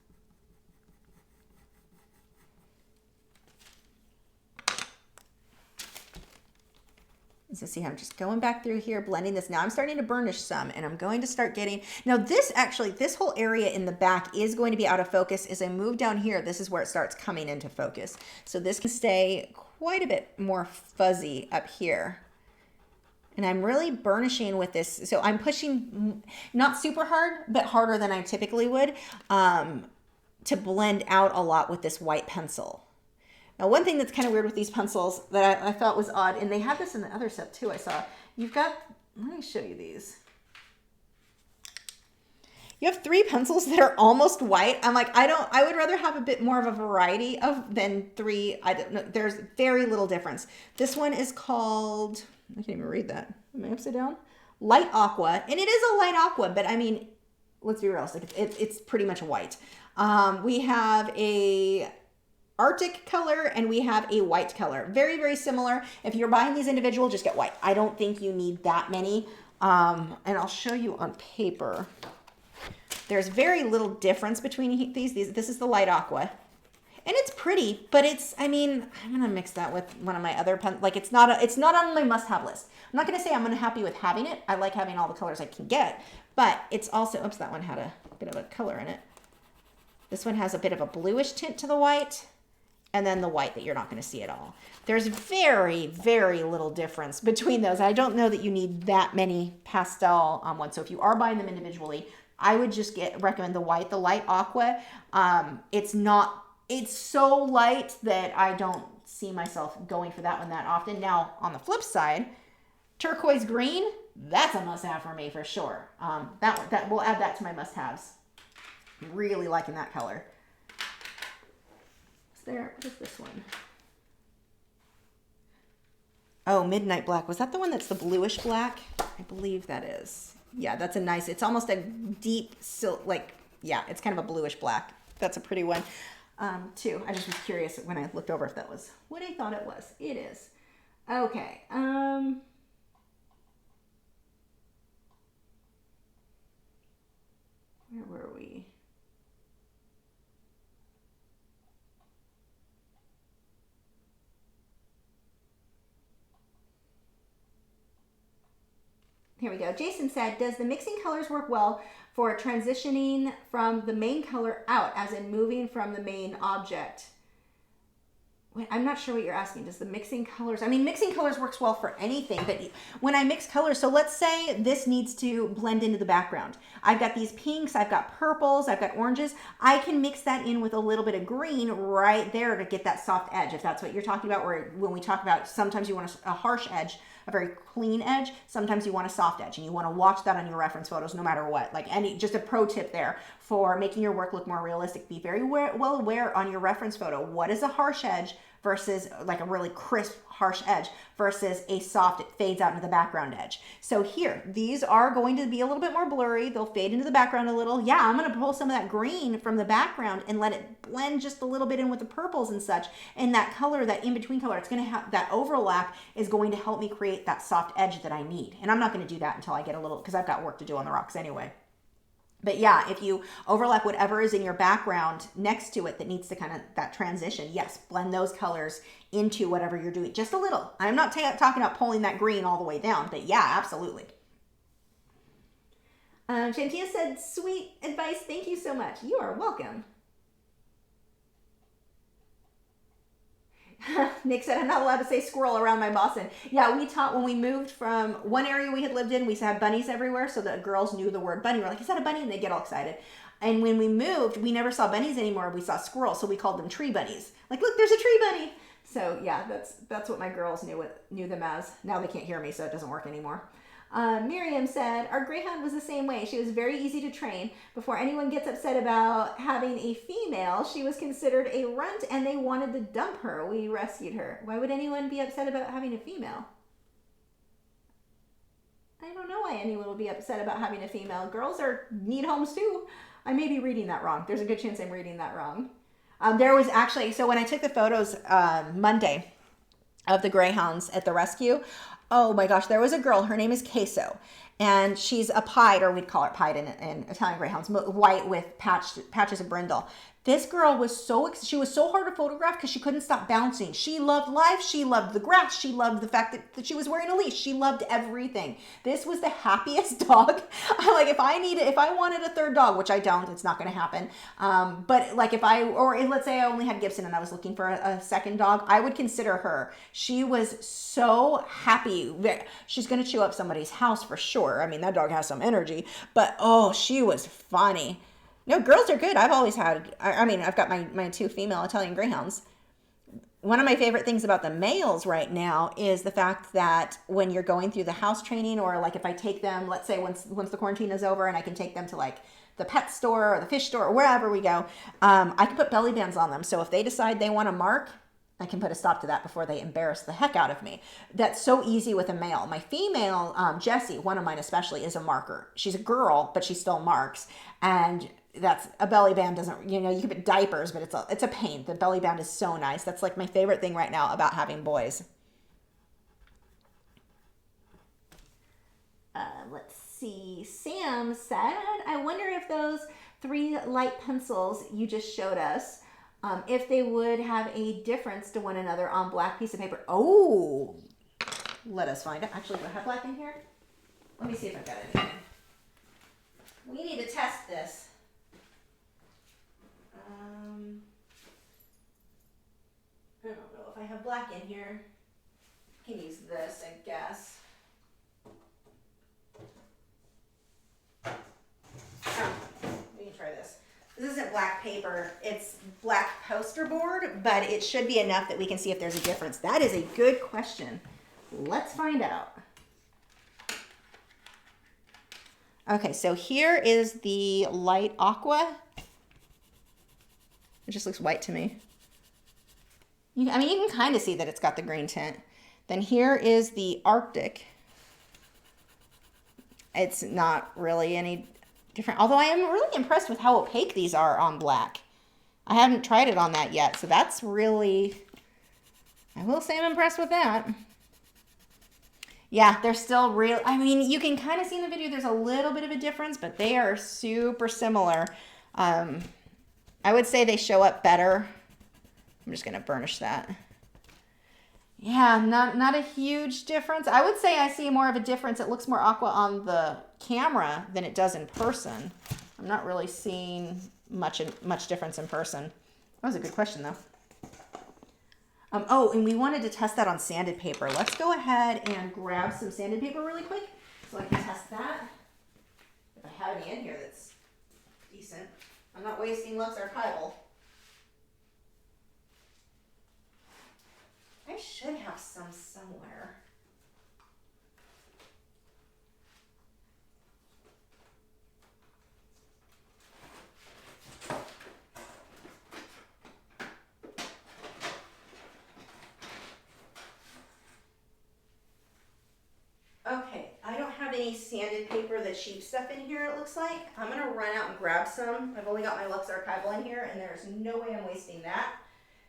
So see how I'm just going back through here, blending this. Now I'm starting to burnish some, and I'm going to start getting, now this actually, this whole area in the back is going to be out of focus. As I move down here, this is where it starts coming into focus. So this can stay quite a bit more fuzzy up here. And I'm really burnishing with this. So I'm pushing not super hard, but harder than I typically would to blend out a lot with this white pencil. Now, one thing that's kind of weird with these pencils that I thought was odd, and they have this in the other set too, I saw, you've got, let me show you these. You have 3 pencils that are almost white. I'm like, I would rather have a bit more of a variety than 3. I don't know, there's very little difference. This one is called, I can't even read that. Am I upside down? Light aqua, and it is a light aqua, but I mean, let's be realistic, it's pretty much white. We have a Arctic color and we have a white color. Very, very similar. If you're buying these individual, just get white. I don't think you need that many. And I'll show you on paper. There's very little difference between these. This is the light aqua. And it's pretty, but it's, I mean, I'm going to mix that with one of my other pens. Like it's not on my must-have list. I'm not going to say I'm happy with having it. I like having all the colors I can get, but it's also, oops, that one had a bit of a color in it. This one has a bit of a bluish tint to the white. And then the white that you're not going to see at all. There's very, very little difference between those. I don't know that you need that many pastel ones. So if you are buying them individually, I would just recommend the white, the light aqua. It's so light that I don't see myself going for that one that often. Now, on the flip side, turquoise green, that's a must-have for me for sure. That we'll add that to my must-haves. Really liking that color. What is this one? Oh, Midnight Black. Was that the one that's the bluish black? I believe that is. Yeah, that's a nice, it's almost a deep silk, like, yeah, it's kind of a bluish black. That's a pretty one, too. I just was curious when I looked over if that was what I thought it was. It is. Okay. Where were we? Here we go. Jason said, does the mixing colors work well for transitioning from the main color out, as in moving from the main object? Wait, I'm not sure what you're asking. Does the mixing colors, I mean, mixing colors works well for anything, but when I mix colors, so let's say this needs to blend into the background. I've got these pinks, I've got purples, I've got oranges. I can mix that in with a little bit of green right there to get that soft edge, if that's what you're talking about, or when we talk about sometimes you want a harsh edge, a very clean edge, sometimes you want a soft edge, and you want to watch that on your reference photos no matter what. Like just a pro tip there for making your work look more realistic. Be very well aware on your reference photo, what is a harsh edge versus like a really crisp, harsh edge versus a soft, it fades out into the background edge. So here, these are going to be a little bit more blurry. They'll fade into the background a little. Yeah, I'm going to pull some of that green from the background and let it blend just a little bit in with the purples and such. And that color, that in-between color, it's going to have that overlap is going to help me create that soft edge that I need. And I'm not going to do that until I get a little, because I've got work to do on the rocks anyway. But yeah, if you overlap whatever is in your background next to it that needs to kind of that transition, yes, blend those colors into whatever you're doing. Just a little. I'm not talking about pulling that green all the way down, but yeah, absolutely. Shantia said, sweet advice. Thank you so much. You are welcome. Nick said, I'm not allowed to say squirrel around my Boston. Yeah, we taught when we moved from one area we had lived in, we had bunnies everywhere, so the girls knew the word bunny. We're like, is that a bunny? And they get all excited. And when we moved, we never saw bunnies anymore. We saw squirrels, so we called them tree bunnies. Like, look, there's a tree bunny. So yeah, that's what my girls knew them as. Now they can't hear me, so it doesn't work anymore. Miriam said, our Greyhound was the same way. She was very easy to train. Before anyone gets upset about having a female, she was considered a runt and they wanted to dump her. We rescued her. Why would anyone be upset about having a female? I don't know why anyone would be upset about having a female. Girls need homes too. I may be reading that wrong. There's a good chance I'm reading that wrong. There was actually, so when I took the photos Monday of the Greyhounds at the rescue, oh my gosh, there was a girl, her name is Gesso, and she's a pied, or we'd call her pied in Italian Greyhounds, white with patches of brindle. This girl was she was so hard to photograph because she couldn't stop bouncing. She loved life. She loved the grass. She loved the fact that she was wearing a leash. She loved everything. This was the happiest dog. Like if I wanted a third dog, which I don't, it's not going to happen. But like let's say I only had Gibson and I was looking for a second dog, I would consider her. She was so happy. She's going to chew up somebody's house for sure. I mean, that dog has some energy, but oh, she was funny. No, girls are good. I've always had, I've got my 2 female Italian Greyhounds. One of my favorite things about the males right now is the fact that when you're going through the house training, or like if I take them, let's say once the quarantine is over and I can take them to like the pet store or the fish store or wherever we go, I can put belly bands on them. So if they decide they want to mark, I can put a stop to that before they embarrass the heck out of me. That's so easy with a male. My female, Jessie, one of mine especially, is a marker. She's a girl, but she still marks. And that's a belly band doesn't, you can put diapers, but it's a pain. The belly band is so nice. That's like my favorite thing right now about having boys. Let's see. Sam said, I wonder if those 3 light pencils you just showed us, if they would have a difference to one another on black piece of paper. Oh, let us find out. Actually, do I have black in here? Let me see if I've got anything. We need to test this. I don't know if I have black in here. I can use this, I guess. We can try this. This isn't black paper, it's black poster board, but it should be enough that we can see if there's a difference. That is a good question. Let's find out. Okay, so here is the light aqua. It just looks white to me. You can kind of see that it's got the green tint. Then here is the Arctic. It's not really any different, although I am really impressed with how opaque these are on black. I haven't tried it on that yet, so that's really, I will say I'm impressed with that. Yeah, they're still real. You can kind of see in the video there's a little bit of a difference, but they are super similar. I would say they show up better. I'm just going to burnish that. Yeah, not a huge difference. I would say I see more of a difference. It looks more aqua on the camera than it does in person. I'm not really seeing much difference in person. That was a good question, though. Oh, and we wanted to test that on sanded paper. Let's go ahead and grab some sanded paper really quick so I can test that. If I have any in here that's decent. I'm not wasting Lux Archival. I should have some somewhere. Okay, I don't have any sanded paper, the cheap stuff in here, it looks like. I'm going to run out and grab some. I've only got my Lux Archival in here, and there's no way I'm wasting that.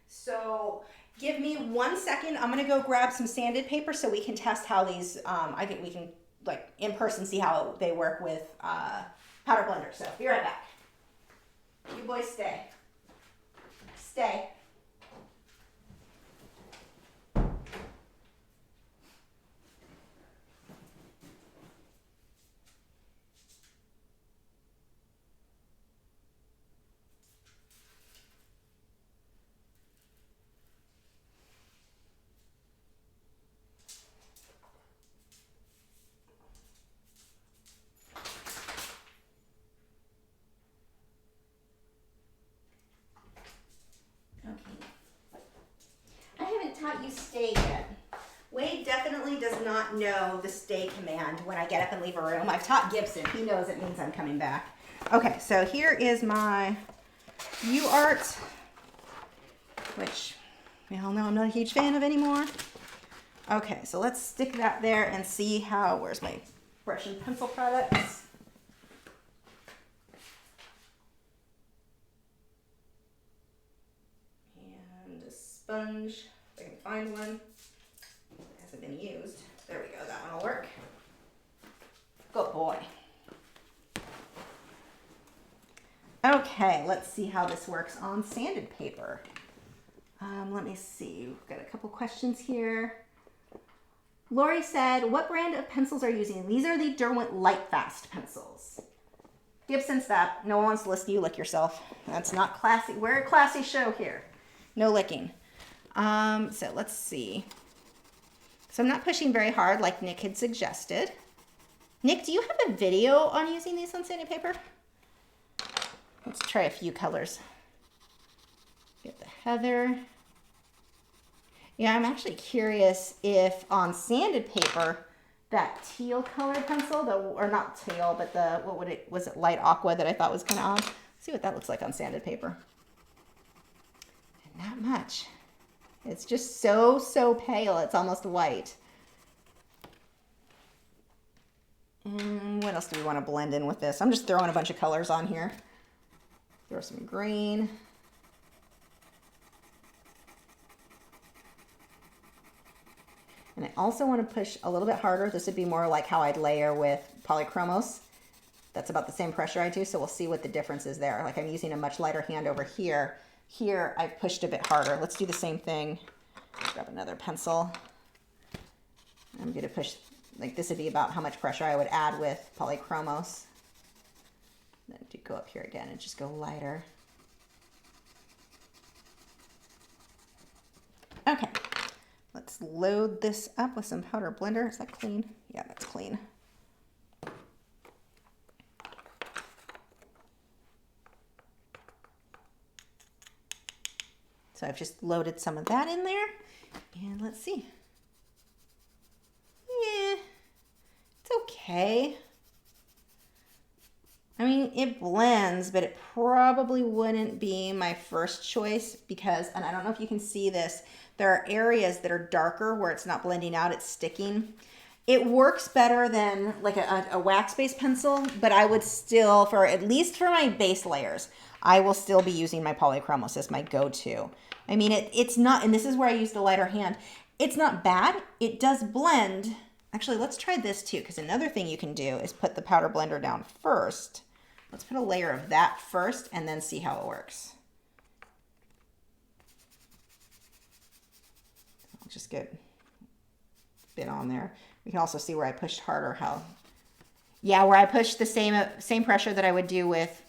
So give me 1 second. I'm going to go grab some sanded paper so we can test how these, I think we can, like, in person see how they work with powder blender. So be right back. You boys stay. Stay. Taught you stay yet. Wade definitely does not know the stay command when I get up and leave a room. I've taught Gibson. He knows it means I'm coming back. Okay, so here is my UArt, which we all know I'm not a huge fan of anymore. Okay, so let's stick that there and see how, where's my brush and pencil products? And a sponge. If I can find one. It hasn't been used. There we go. That one will work. Good boy. Okay. Okay, let's see how this works on sanded paper. Let me see. We've got a couple questions here. Lori said, what brand of pencils are you using? These are the Derwent Lightfast pencils. Gibson, stop. No one wants to listen to you lick yourself. That's not classy. We're a classy show here. No licking. So let's see. So I'm not pushing very hard like Nick had suggested. Nick, do you have a video on using these on sanded paper? Let's try a few colors. Get the heather. Yeah, I'm actually curious if on sanded paper, that teal colored pencil, or not teal, but was it light aqua that I thought was kind of odd? Let's see what that looks like on sanded paper. And not much. It's just so pale. It's almost white. And what else do we want to blend in with this? I'm just throwing a bunch of colors on here. Throw some green. And I also want to push a little bit harder. This would be more like how I'd layer with polychromos. That's about the same pressure I do, so we'll see what the difference is there. Like I'm using a much lighter hand over here. Here, I've pushed a bit harder. Let's do the same thing. Grab another pencil. I'm going to push, like this would be about how much pressure I would add with polychromos. Then to go up here again and just go lighter. Okay. Let's load this up with some powder blender. Is that clean? Yeah, that's clean. So I've just loaded some of that in there. And let's see. Yeah, it's okay. I mean, it blends, but it probably wouldn't be my first choice because, and I don't know if you can see this, there are areas that are darker where it's not blending out, it's sticking. It works better than like a wax-based pencil, but I would still, for at least for my base layers, I will still be using my polychromos as my go-to. I mean, it's not, and this is where I use the lighter hand. It's not bad. It does blend. Actually, let's try this too, because another thing you can do is put the powder blender down first. Let's put a layer of that first and then see how it works. I'll just get a bit on there. We can also see where I pushed harder where I pushed the same pressure that I would do with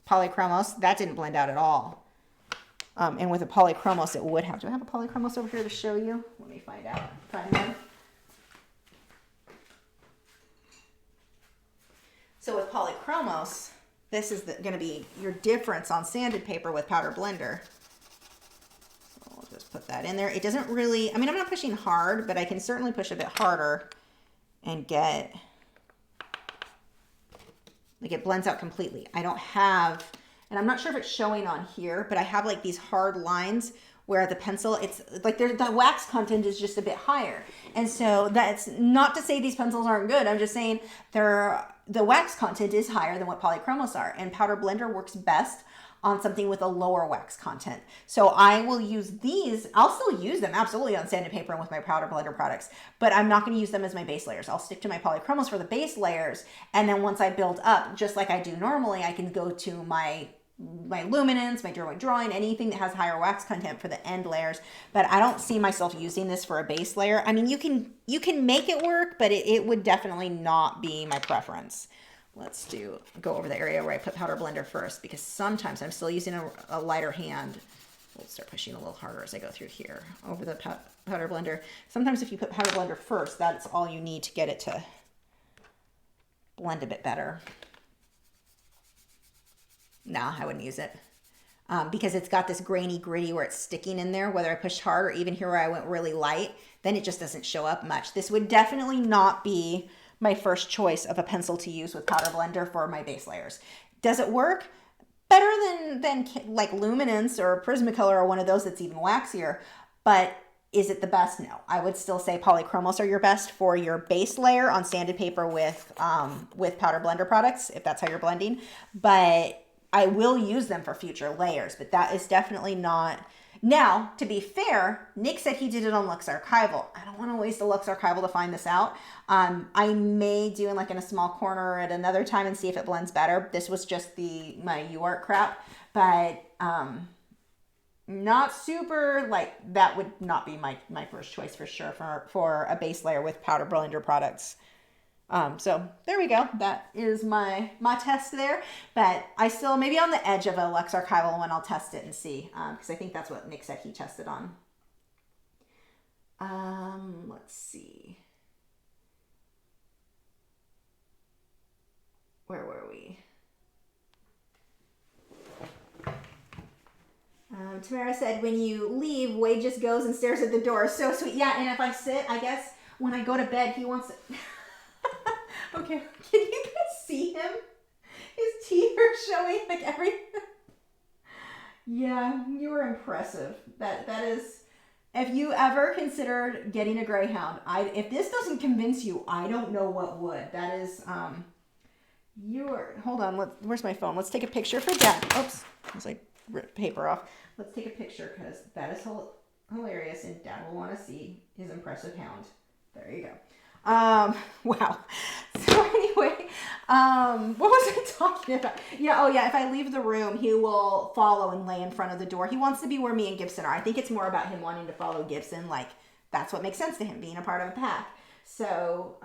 polychromos. That didn't blend out at all. And with a polychromos, it would have. Do I have a polychromos over here to show you? Let me find out. Find one. So with polychromos, this is going to be your difference on sanded paper with powder blender. So I'll just put that in there. It doesn't really, I mean, I'm not pushing hard, but I can certainly push a bit harder and get, like it blends out completely. I don't have, and I'm not sure if it's showing on here, but I have like these hard lines where the pencil, it's like the wax content is just a bit higher. And so that's not to say these pencils aren't good. I'm just saying the wax content is higher than what polychromos are. And powder blender works best on something with a lower wax content. So I will use these. I'll still use them absolutely on sanded paper and with my powder blender products, but I'm not going to use them as my base layers. I'll stick to my polychromos for the base layers. And then once I build up, just like I do normally, I can go to my luminance, my Derwent drawing, anything that has higher wax content for the end layers. But I don't see myself using this for a base layer. I mean, you can make it work, but it would definitely not be my preference. Let's go over the area where I put powder blender first, because sometimes I'm still using a lighter hand. We'll start pushing a little harder as I go through here over the powder blender. Sometimes if you put powder blender first, that's all you need to get it to blend a bit better. Nah, I wouldn't use it because it's got this grainy gritty where it's sticking in there, whether I pushed hard or even here where I went really light, then it just doesn't show up much. This would definitely not be my first choice of a pencil to use with powder blender for my base layers. Does it work? Better than like Luminance or Prismacolor or one of those that's even waxier, but is it the best? No. I would still say polychromos are your best for your base layer on sanded paper with powder blender products, if that's how you're blending. But I will use them for future layers, but that is definitely not, Now, to be fair, Nick said he did it on Lux Archival. I don't want to waste a Lux Archival to find this out. I may do it like in a small corner at another time and see if it blends better. This was just my UArt crap, but not super, like, that would not be my first choice for sure for a base layer with powder blender products. So there we go. That is my test there, but I still, maybe on the edge of a Lux Archival one, I'll test it and see, because I think that's what Nick said he tested on. Let's see. Where were we? Tamara said, when you leave, Wade just goes and stares at the door. So sweet. Yeah, and if I sit, I guess when I go to bed, he wants to... Okay, can you guys see him? His teeth are showing like everything. Yeah, you were impressive. That is, if you ever considered getting a greyhound, if this doesn't convince you, I don't know what would. That is, hold on, where's my phone? Let's take a picture for Dad. Oops, I was like, rip paper off. Let's take a picture because that is hilarious and Dad will want to see his impressive hound. There you go. Wow. So anyway, what was I talking about? Yeah, oh yeah, if I leave the room, he will follow and lay in front of the door. He wants to be where me and Gibson are. I think it's more about him wanting to follow Gibson, like that's what makes sense to him, being a part of a pack. So,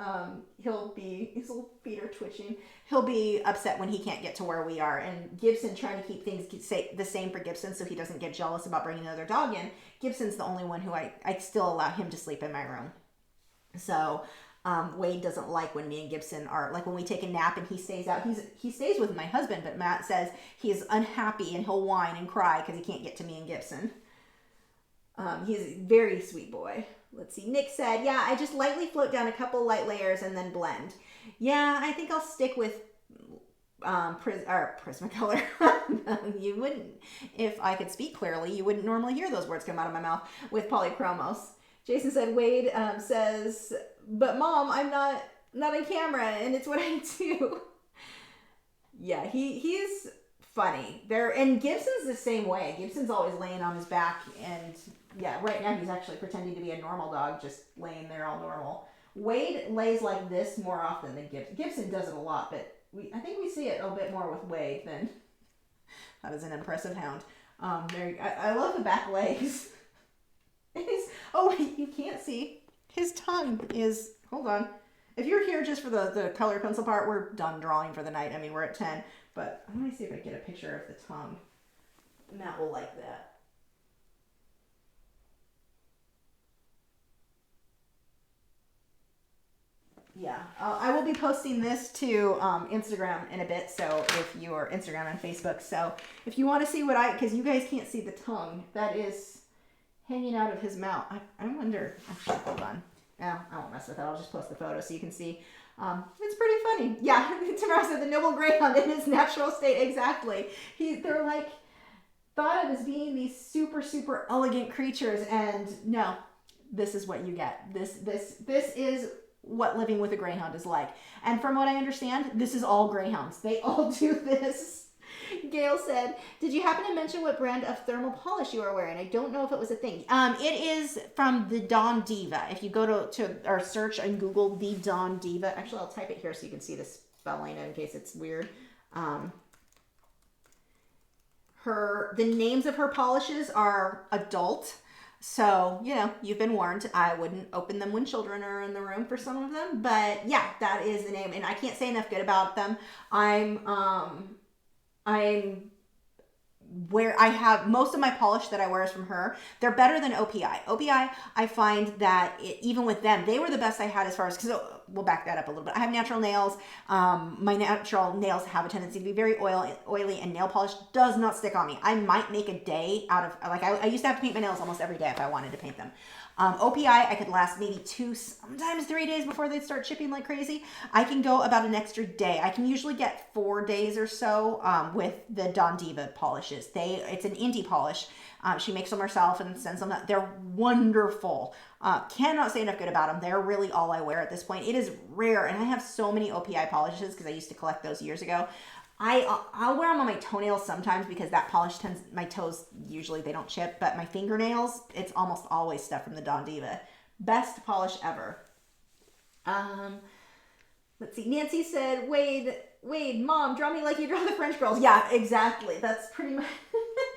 his little feet are twitching. He'll be upset when he can't get to where we are. And Gibson, trying to keep things the same for Gibson so he doesn't get jealous about bringing another dog in. Gibson's the only one who I still allow him to sleep in my room. So, Wade doesn't like when me and Gibson are, like when we take a nap and he stays out. He stays with my husband, but Matt says he's unhappy and he'll whine and cry because he can't get to me and Gibson. He's a very sweet boy. Let's see. Nick said, yeah, I just lightly float down a couple light layers and then blend. Yeah, I think I'll stick with Prismacolor. You wouldn't, if I could speak clearly, you wouldn't normally hear those words come out of my mouth with polychromos. Jason said, Wade says, but Mom, I'm not on camera and it's what I do. Yeah, he's funny. And Gibson's the same way. Gibson's always laying on his back, and yeah, right now he's actually pretending to be a normal dog, just laying there all normal. Wade lays like this more often than Gibson. Gibson does it a lot, but I think we see it a bit more with Wade than that is an impressive hound. I love the back legs. You can't see. His tongue is, hold on. If you're here just for the color pencil part, we're done drawing for the night. I mean, we're at 10, but let me see if I can get a picture of the tongue. Matt will like that. Yeah, I will be posting this to Instagram in a bit, so if you are Instagram and Facebook, so if you want to see because you guys can't see the tongue, that is hanging out of his mouth. I wonder, actually, hold on. No, I won't mess with it. I'll just post the photo so you can see. It's pretty funny. Yeah, Tamara said the noble greyhound in his natural state. Exactly. They're like thought of as being these super, super elegant creatures, and no, this is what you get. This is what living with a greyhound is like. And from what I understand, this is all greyhounds. They all do this. Gail said, did you happen to mention what brand of thermal polish you are wearing? I don't know if it was a thing. It is from the Dawn Diva. If you go to our search and Google the Dawn Diva, actually I'll type it here so you can see the spelling in case it's weird. The names of her polishes are adult. So, you've been warned. I wouldn't open them when children are in the room for some of them. But yeah, that is the name. And I can't say enough good about them. Where I have most of my polish that I wear is from her. They're better than OPI. OPI, I find that even with them, they were the best I had as far as, because we'll back that up a little bit. I have natural nails. My natural nails have a tendency to be very oily, and nail polish does not stick on me. I might make a day out of, I used to have to paint my nails almost every day if I wanted to paint them. OPI, I could last maybe 2, sometimes 3 days before they'd start chipping like crazy. I can go about an extra day. I can usually get 4 days or so with the Dawn Diva polishes. It's an indie polish. She makes them herself and sends them. They're wonderful. Cannot say enough good about them. They're really all I wear at this point. It is rare, and I have so many OPI polishes because I used to collect those years ago. I'll wear them on my toenails sometimes because that polish tends, my toes, usually they don't chip, but my fingernails, it's almost always stuff from the Dawn Diva. Best polish ever. Let's see. Nancy said, Wade, Mom, draw me like you draw the French girls. Yeah, exactly. That's pretty much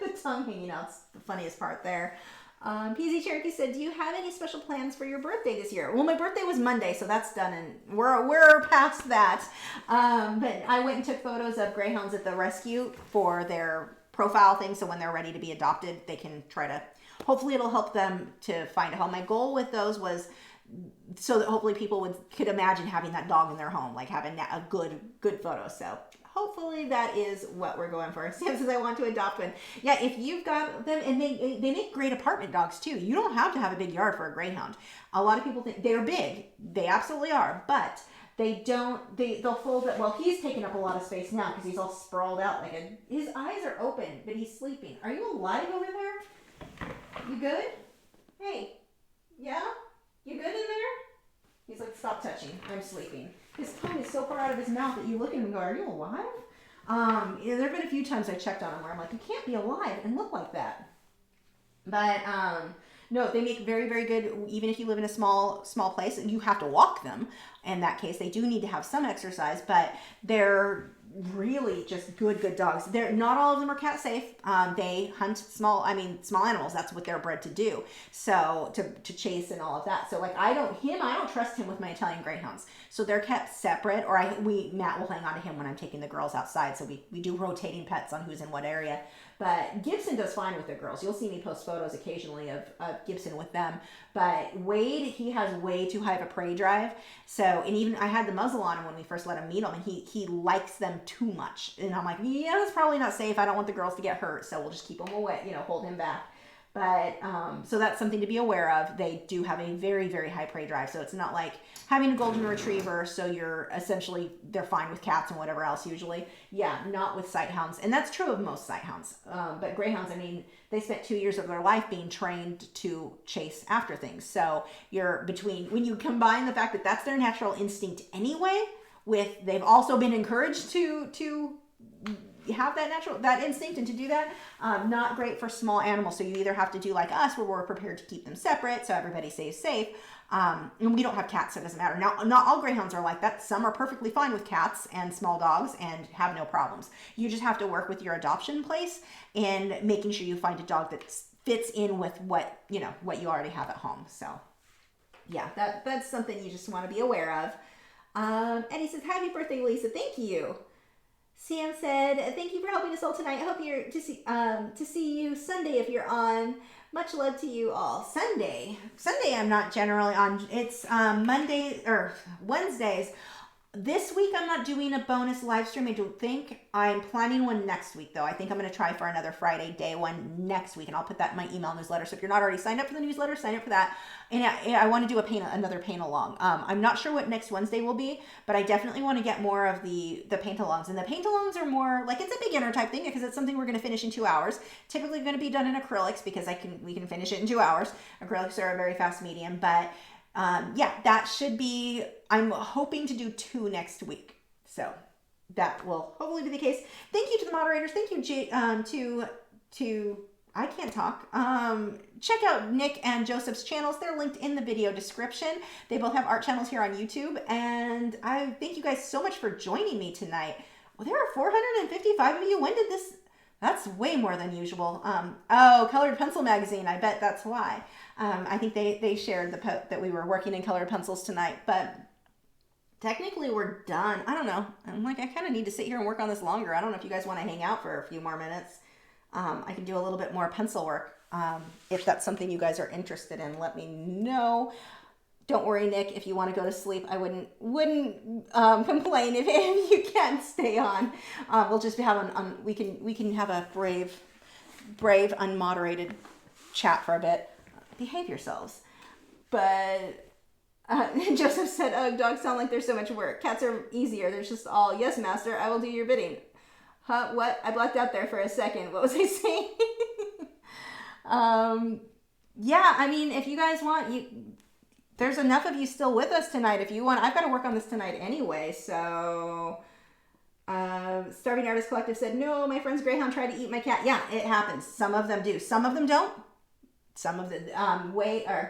the tongue hanging out. It's the funniest part there. PZ Cherokee said, do you have any special plans for your birthday this year? Well, my birthday was Monday, so that's done, and we're past that. But I went and took photos of greyhounds at the rescue for their profile thing, so when they're ready to be adopted, they can try to, hopefully it'll help them to find a home. My goal with those was so that hopefully people could imagine having that dog in their home, like having a good photo. So hopefully that is what we're going for. Sam says I want to adopt one. Yeah, if you've got them, and they make great apartment dogs too. You don't have to have a big yard for a greyhound. A lot of people think they're big. They absolutely are, but they'll hold it. Well, he's taking up a lot of space now because he's all sprawled out his eyes are open, but he's sleeping. Are you alive over there? You good? Hey, yeah? You good in there? He's like, stop touching. I'm sleeping. His tongue is so far out of his mouth that you look at him and go, are you alive? There have been a few times I checked on him where I'm like, you can't be alive and look like that. But no, they make very, very good, even if you live in a small place and you have to walk them. In that case, they do need to have some exercise, but they're really just good dogs. They're not all of them are cat safe. They hunt small animals. That's what they're bred to do. So to chase and all of that. So like I don't trust him with my Italian greyhounds. So they're kept separate, or Matt will hang on to him when I'm taking the girls outside. So we do rotating pets on who's in what area. But Gibson does fine with the girls. You'll see me post photos occasionally of Gibson with them. But Wade, he has way too high of a prey drive. So, and even I had the muzzle on him when we first let him meet him, and he likes them too much. And I'm like, yeah, that's probably not safe. I don't want the girls to get hurt. So we'll just keep him away, hold him back. But, so that's something to be aware of. They do have a very, very high prey drive. So it's not like having a golden retriever. So they're fine with cats and whatever else usually. Yeah, not with sighthounds. And that's true of most sighthounds. But greyhounds, they spent 2 years of their life being trained to chase after things. So when you combine the fact that that's their natural instinct anyway, they've also been encouraged to have that instinct and to do that, not great for small animals. So you either have to do like us where we're prepared to keep them separate so everybody stays safe, and we don't have cats, so it doesn't matter. Now, not all greyhounds are like that. Some are perfectly fine with cats and small dogs and have no problems. You just have to work with your adoption place and making sure you find a dog that fits in with what you already have at home. So yeah, that's something you just want to be aware of. And he says, happy birthday, Lisa. Thank you. Sam said, thank you for helping us all tonight. I hope you're to see you Sunday if you're on. Much love to you all. Sunday I'm not generally on. It's Monday or Wednesdays. This week I'm not doing a bonus live stream, I don't think. I'm planning one next week though. I think I'm going to try for another Friday day one next week, and I'll put that in my email newsletter. So if you're not already signed up for the newsletter, sign up for that. And I want to do another paint along. I'm not sure what next Wednesday will be, but I definitely want to get more of the paint alongs. And the paint alongs are more like, it's a beginner type thing because it's something we're going to finish in 2 hours. Typically going to be done in acrylics because we can finish it in 2 hours. Acrylics are a very fast medium, but yeah, that should be, I'm hoping to do 2 next week. So that will hopefully be the case. Thank you to the moderators. Thank you to I can't talk. Check out Nick and Joseph's channels. They're linked in the video description. They both have art channels here on YouTube. And I thank you guys so much for joining me tonight. Well, there are 455 of you. When did this? That's way more than usual. Colored Pencil Magazine. I bet that's why. I think they shared the post that we were working in colored pencils tonight, but technically we're done. I don't know. I'm like, I kind of need to sit here and work on this longer. I don't know if you guys want to hang out for a few more minutes. I can do a little bit more pencil work. If that's something you guys are interested in, let me know. Don't worry, Nick, if you want to go to sleep, I wouldn't complain if you can't stay on. We'll just have we can have a brave unmoderated chat for a bit. Behave yourselves. But Joseph said, dogs sound like there's so much work. Cats are easier. There's just all, yes, master, I will do your bidding. Huh? What? I blacked out there for a second. What was I saying? Yeah, I mean, if you guys want, there's enough of you still with us tonight. If you want, I've got to work on this tonight anyway, so Starving Artist Collective said, no, my friend's greyhound tried to eat my cat. Yeah, it happens. Some of them do. Some of them don't. Some of the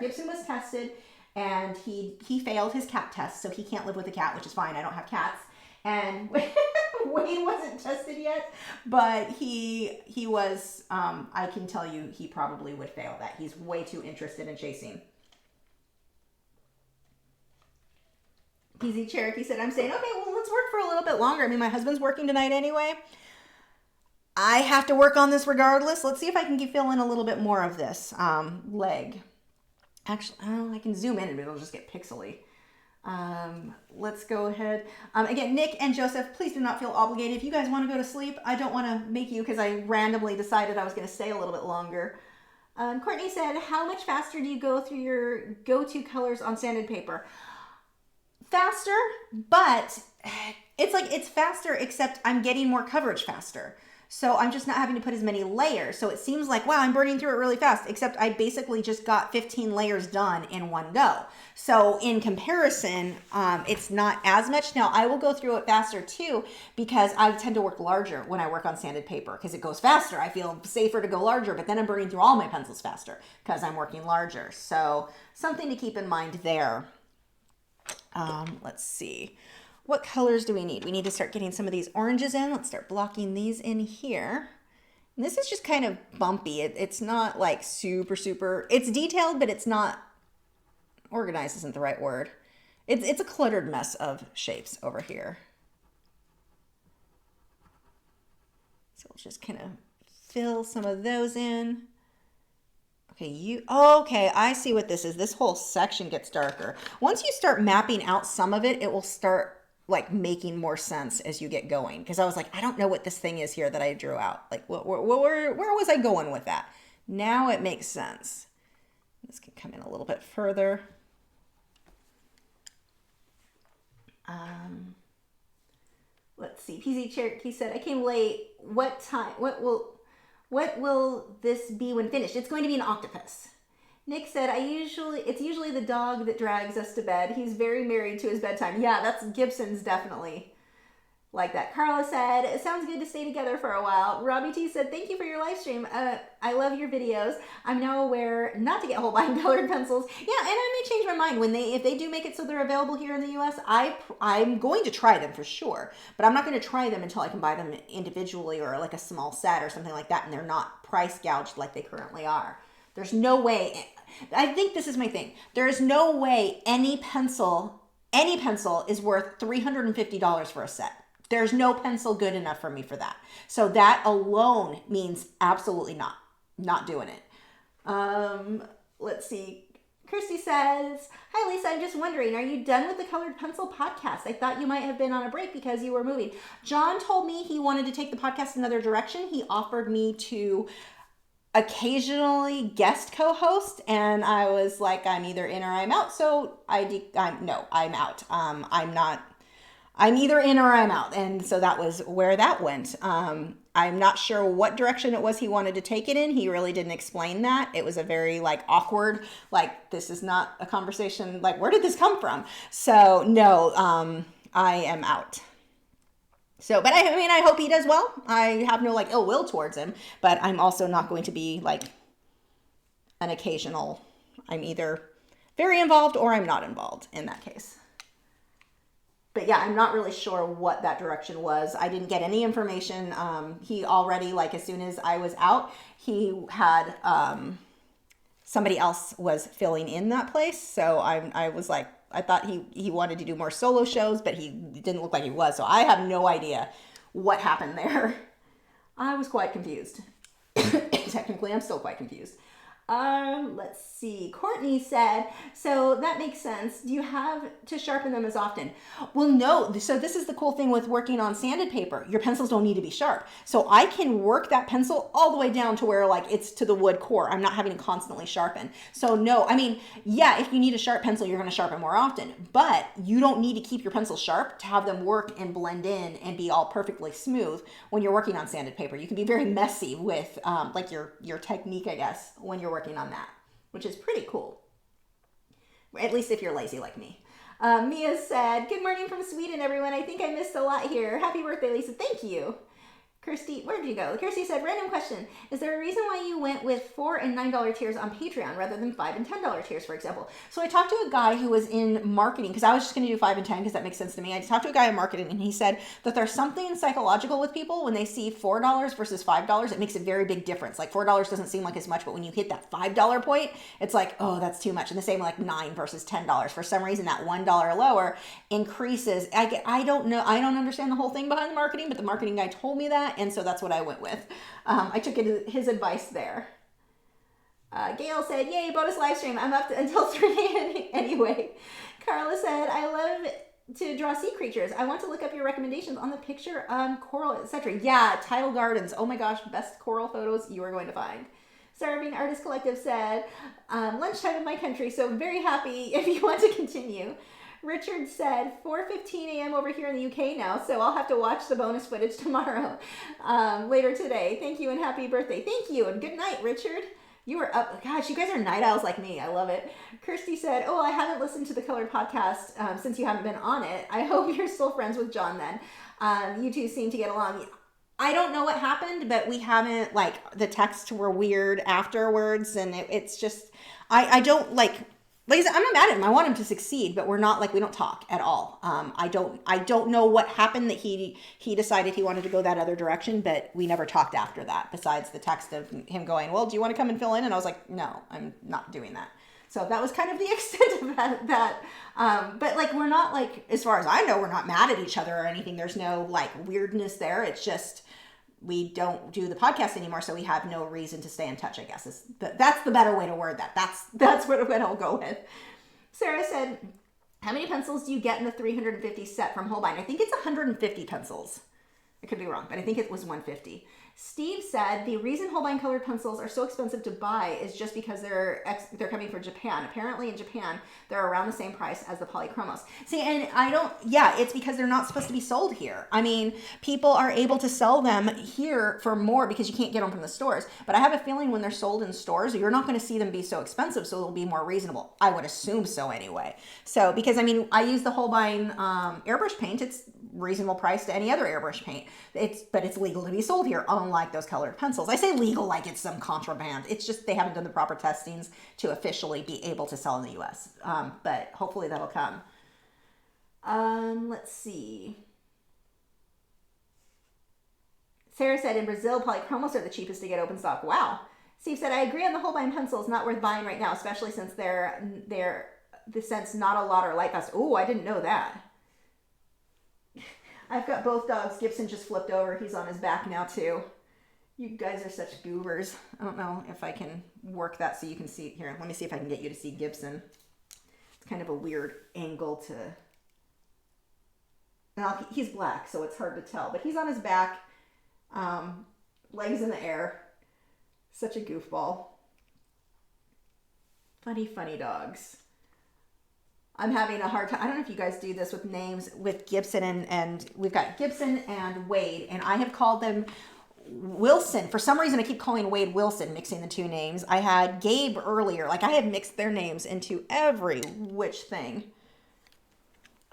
Gibson was tested and he failed his cat test, so he can't live with a cat, which is fine. I don't have cats. And Wayne wasn't tested yet, but he was, I can tell you he probably would fail that. He's way too interested in chasing. PZ Cherokee said, I'm saying, okay, well, let's work for a little bit longer. I mean, my husband's working tonight anyway. I have to work on this regardless. Let's see if I can keep filling a little bit more of this leg. Actually, I can zoom in and it'll just get pixely. Let's go ahead. Again, Nick and Joseph, please do not feel obligated. If you guys want to go to sleep, I don't want to make you because I randomly decided I was going to stay a little bit longer. Courtney said, how much faster do you go through your go-to colors on sanded paper? Faster, but it's faster, except I'm getting more coverage faster. So I'm just not having to put as many layers. So it seems like, wow, I'm burning through it really fast, except I basically just got 15 layers done in one go. So in comparison, it's not as much. Now I will go through it faster too, because I tend to work larger when I work on sanded paper because it goes faster. I feel safer to go larger, but then I'm burning through all my pencils faster because I'm working larger. So something to keep in mind there. Let's see. What colors do we need? We need to start getting some of these oranges in. Let's start blocking these in here. And this is just kind of bumpy. It's not like super, it's detailed, but it's not, organized isn't the right word. It's a cluttered mess of shapes over here. So we'll just kind of fill some of those in. Okay, I see what this is. This whole section gets darker. Once you start mapping out some of it, it will start like making more sense as you get going. Because I was like, I don't know what this thing is here that I drew out. Like, where was I going with that? Now it makes sense. This can come in a little bit further. Let's see. PZ Cherokee said, I came late. What time? What will this be when finished? It's going to be an octopus. Nick said, it's usually the dog that drags us to bed. He's very married to his bedtime. Yeah, that's Gibson's definitely like that. Carla said, it sounds good to stay together for a while. Robbie T said, thank you for your live stream. I love your videos. I'm now aware not to get whole-body colored pencils. Yeah, and I may change my mind if they do make it so they're available here in the US. I'm going to try them for sure, but I'm not going to try them until I can buy them individually or like a small set or something like that, and they're not price gouged like they currently are. There's no way. I think this is my thing. There is no way any pencil is worth $350 for a set. There's no pencil good enough for me for that. So that alone means absolutely not doing it. Let's see. Kirsty says, hi Lisa, I'm just wondering, are you done with the Colored Pencil podcast? I thought you might have been on a break because you were moving. John told me he wanted to take the podcast another direction. He offered me to occasionally guest co-host, and I was like, I'm either in or I'm out. So I'm out. I'm either in or I'm out. And so that was where that went. I'm not sure what direction it was he wanted to take it in. He really didn't explain that. It was a very awkward, this is not a conversation. Where did this come from? So no, I am out. So, but I hope he does well. I have no ill will towards him, but I'm also not going to be an occasional, I'm either very involved or I'm not involved in that case. But yeah, I'm not really sure what that direction was. I didn't get any information. He already, as soon as I was out, he had, somebody else was filling in that place. So I was I thought he wanted to do more solo shows, but he didn't look like he was. So I have no idea what happened there. I was quite confused. Technically, I'm still quite confused. Let's see. Courtney said, so that makes sense. Do you have to sharpen them as often? Well, no. So this is the cool thing with working on sanded paper. Your pencils don't need to be sharp. So I can work that pencil all the way down to where it's to the wood core. I'm not having to constantly sharpen. So no, yeah, if you need a sharp pencil, you're going to sharpen more often, but you don't need to keep your pencils sharp to have them work and blend in and be all perfectly smooth when you're working on sanded paper. You can be very messy with your technique, I guess, when you're working on that, which is pretty cool. At least if you're lazy like me. Mia said, good morning from Sweden, everyone. I think I missed a lot here. Happy birthday, Lisa. Thank you. Kirsty, where did you go? Kirsty said, random question. Is there a reason why you went with $4 and $9 tiers on Patreon rather than $5 and $10 tiers, for example? So I talked to a guy who was in marketing, because I was just going to do 5 and 10 because that makes sense to me. I talked to a guy in marketing and he said that there's something psychological with people when they see $4 versus $5. It makes a very big difference. Like $4 doesn't seem like as much, but when you hit that $5 point, it's like, oh, that's too much. And the same like $9 versus $10. For some reason, that $1 lower increases. I don't know. I don't understand the whole thing behind the marketing, but the marketing guy told me that. And so that's what I went with. I took his advice there. Gail said, yay, bonus live stream. I'm up until 3 anyway. Carla said, I love to draw sea creatures. I want to look up your recommendations on the picture on coral, etc. Yeah, tile gardens. Oh my gosh, best coral photos you are going to find. Serving Artist Collective said, lunchtime in my country, so very happy if you want to continue. Richard said, 4:15 a.m. over here in the UK now, so I'll have to watch the bonus footage tomorrow, later today. Thank you and happy birthday. Thank you and good night, Richard. You are up. Gosh, you guys are night owls like me. I love it. Kirsty said, oh, I haven't listened to the Colored podcast since you haven't been on it. I hope you're still friends with John then. You two seem to get along. I don't know what happened, but we haven't, like, the texts were weird afterwards, and it's just, I don't, like I said, I'm not mad at him. I want him to succeed, but we're not, like, we don't talk at all. I don't know what happened that he decided he wanted to go that other direction, but we never talked after that, besides the text of him going, well, do you want to come and fill in? And I was like, no, I'm not doing that. So that was kind of the extent of that. But, like, we're not, like, as far as I know, we're not mad at each other or anything. There's no, like, weirdness there. It's just we don't do the podcast anymore, so we have no reason to stay in touch, I guess. That's the better way to word that. That's what I'll go with. Sarah said, how many pencils do you get in the 350 set from Holbein? I think it's 150 pencils. I could be wrong, but I think it was 150. Steve said the reason Holbein colored pencils are so expensive to buy is just because they're coming from Japan. Apparently in Japan, they're around the same price as the polychromos. See, and it's because they're not supposed to be sold here. I mean, people are able to sell them here for more because you can't get them from the stores. But I have a feeling when they're sold in stores, you're not going to see them be so expensive, so they'll be more reasonable. I would assume so anyway. So, because I mean, I use the Holbein airbrush paint. It's reasonable price to any other airbrush paint. But it's legal to be sold here, unlike those colored pencils. I say legal like it's some contraband. It's just they haven't done the proper testings to officially be able to sell in the US. But hopefully that'll come. Let's see. Sarah said in Brazil, polychromos are the cheapest to get open stock. Wow. Steve said, I agree on the Holbein pencils, not worth buying right now, especially since they're the sense not a lot or light fast. Oh, I didn't know that. I've got both dogs. Gibson just flipped over. He's on his back now too. You guys are such goobers. I don't know if I can work that so you can see. Here, let me see if I can get you to see Gibson. It's kind of a weird angle to... Now, he's black, so it's hard to tell. But he's on his back, legs in the air. Such a goofball. Funny, funny dogs. I'm having a hard time. I don't know if you guys do this with names with Gibson and we've got Gibson and Wade, and I have called them Wilson. For some reason, I keep calling Wade Wilson, mixing the two names. I had Gabe earlier. Like, I have mixed their names into every which thing.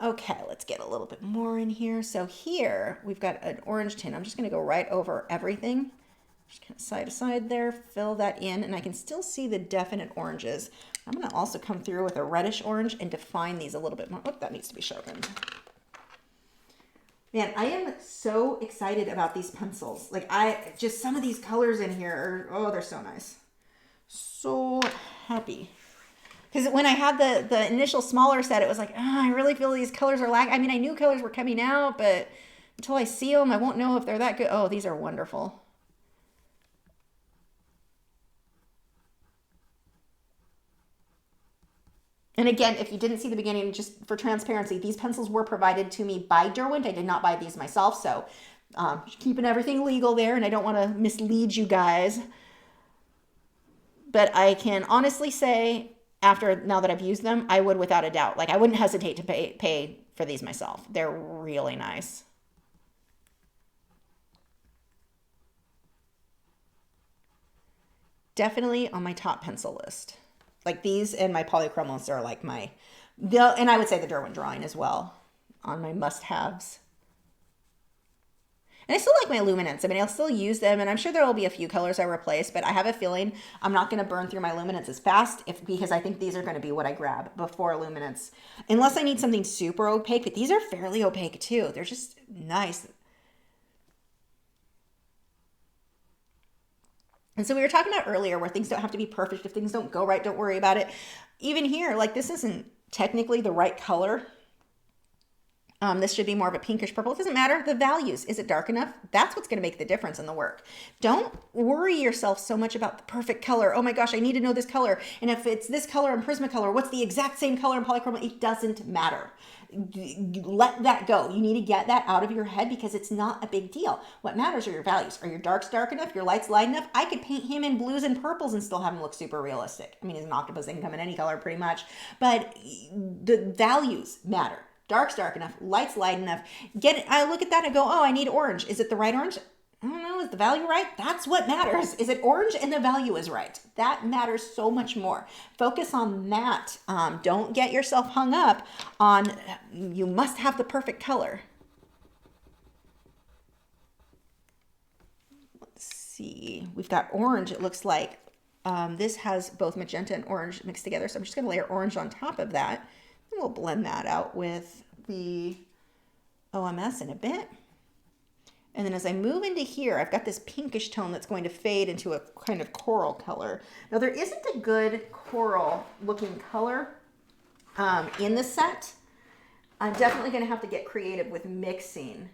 Okay, let's get a little bit more in here. So here, we've got an orange tint. I'm just going to go right over everything. Just kind of side to side there, fill that in, and I can still see the definite oranges. I'm going to also come through with a reddish orange and define these a little bit more. Oh, that needs to be sharpened. Man, I am so excited about these pencils. Like, just some of these colors in here are, oh, they're so nice. So happy. Because when I had the initial smaller set, it was like, I really feel these colors are lacking. I mean, I knew colors were coming out, but until I see them, I won't know if they're that good. Oh, these are wonderful. And again, if you didn't see the beginning, just for transparency, these pencils were provided to me by Derwent. I did not buy these myself, so keeping everything legal there, and I don't want to mislead you guys. But I can honestly say, now that I've used them, I would without a doubt. Like, I wouldn't hesitate to pay for these myself. They're really nice. Definitely on my top pencil list. Like, these and my polychromos are like my And I would say the Derwent drawing as well on my must-haves. And I still like my luminance. I mean, I'll still use them, and I'm sure there will be a few colors I replace, but I have a feeling I'm not going to burn through my luminance as fast because I think these are going to be what I grab before luminance. Unless I need something super opaque, but these are fairly opaque too. They're just nice. And so we were talking about earlier where things don't have to be perfect. If things don't go right, don't worry about it. Even here, like this isn't technically the right color. This should be more of a pinkish purple. It doesn't matter. The values. Is it dark enough? That's what's going to make the difference in the work. Don't worry yourself so much about the perfect color. Oh my gosh, I need to know this color. And if it's this color in Prismacolor, what's the exact same color in Polychroma? It doesn't matter. Let that go. You need to get that out of your head because it's not a big deal. What matters are your values. Are your darks dark enough? Your lights light enough? I could paint him in blues and purples and still have him look super realistic. I mean, he's an octopus. They can come in any color pretty much. But the values matter. Dark's dark enough, light's light enough. I look at that and go, oh, I need orange. Is it the right orange? I don't know. Is the value right? That's what matters. Is it orange and the value is right? That matters so much more. Focus on that. Don't get yourself hung up on you must have the perfect color. Let's see. We've got orange, it looks like. This has both magenta and orange mixed together. So I'm just going to layer orange on top of that. We'll blend that out with the OMS in a bit. And then as I move into here, I've got this pinkish tone that's going to fade into a kind of coral color. Now there isn't a good coral looking color in the set. I'm definitely going to have to get creative with mixing.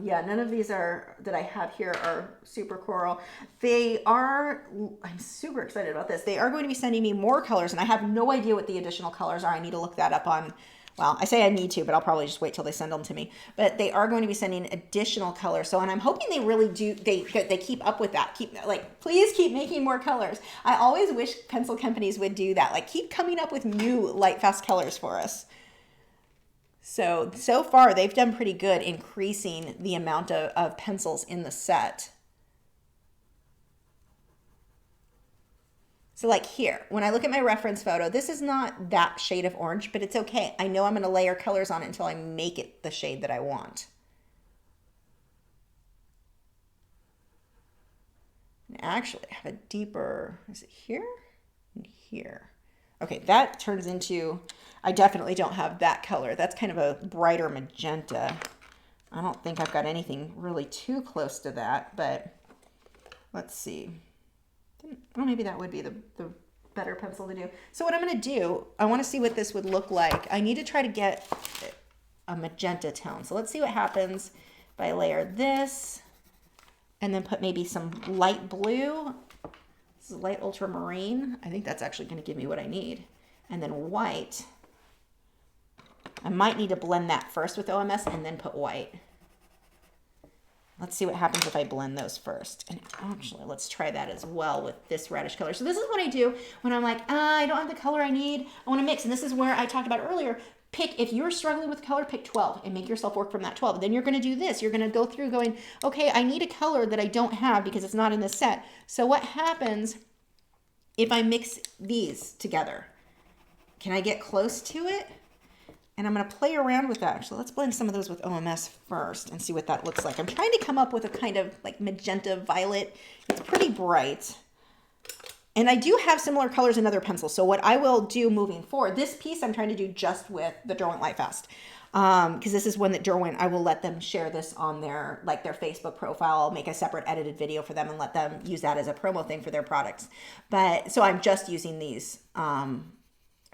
Yeah, none of these that I have here are super coral. I'm super excited about this. They are going to be sending me more colors, and I have no idea what the additional colors are. I need to look that up on, well, I say I need to, but I'll probably just wait till they send them to me. But they are going to be sending additional colors. So, and I'm hoping they really do, they keep up with that. Please keep making more colors. I always wish pencil companies would do that. Like, keep coming up with new Lightfast colors for us. So far, they've done pretty good increasing the amount of pencils in the set. So like here, when I look at my reference photo, this is not that shade of orange, but it's okay. I know I'm going to layer colors on it until I make it the shade that I want. And actually, I have a deeper, is it here? And here. Okay, that turns into, I definitely don't have that color. That's kind of a brighter magenta. I don't think I've got anything really too close to that, but let's see. Well, maybe that would be the better pencil to do. So what I'm going to do, I want to see what this would look like. I need to try to get a magenta tone. So let's see what happens if I layer this and then put maybe some light blue. This is light ultramarine. I think that's actually going to give me what I need. And then white. I might need to blend that first with OMS and then put white. Let's see what happens if I blend those first. And actually, let's try that as well with this reddish color. So this is what I do when I'm like, I don't have the color I need. I want to mix. And this is where I talked about earlier. If you're struggling with color, pick 12 and make yourself work from that 12. Then you're going to do this. You're going to go through going, okay, I need a color that I don't have because it's not in this set. So what happens if I mix these together? Can I get close to it? And I'm going to play around with that. So let's blend some of those with OMS first and see what that looks like. I'm trying to come up with a kind of like magenta violet. It's pretty bright. And I do have similar colors in other pencils. So what I will do moving forward, this piece I'm trying to do just with the Derwent Lightfast. Because this is one that Derwent, I will let them share this on their Facebook profile. I'll make a separate edited video for them and let them use that as a promo thing for their products. But so I'm just using these.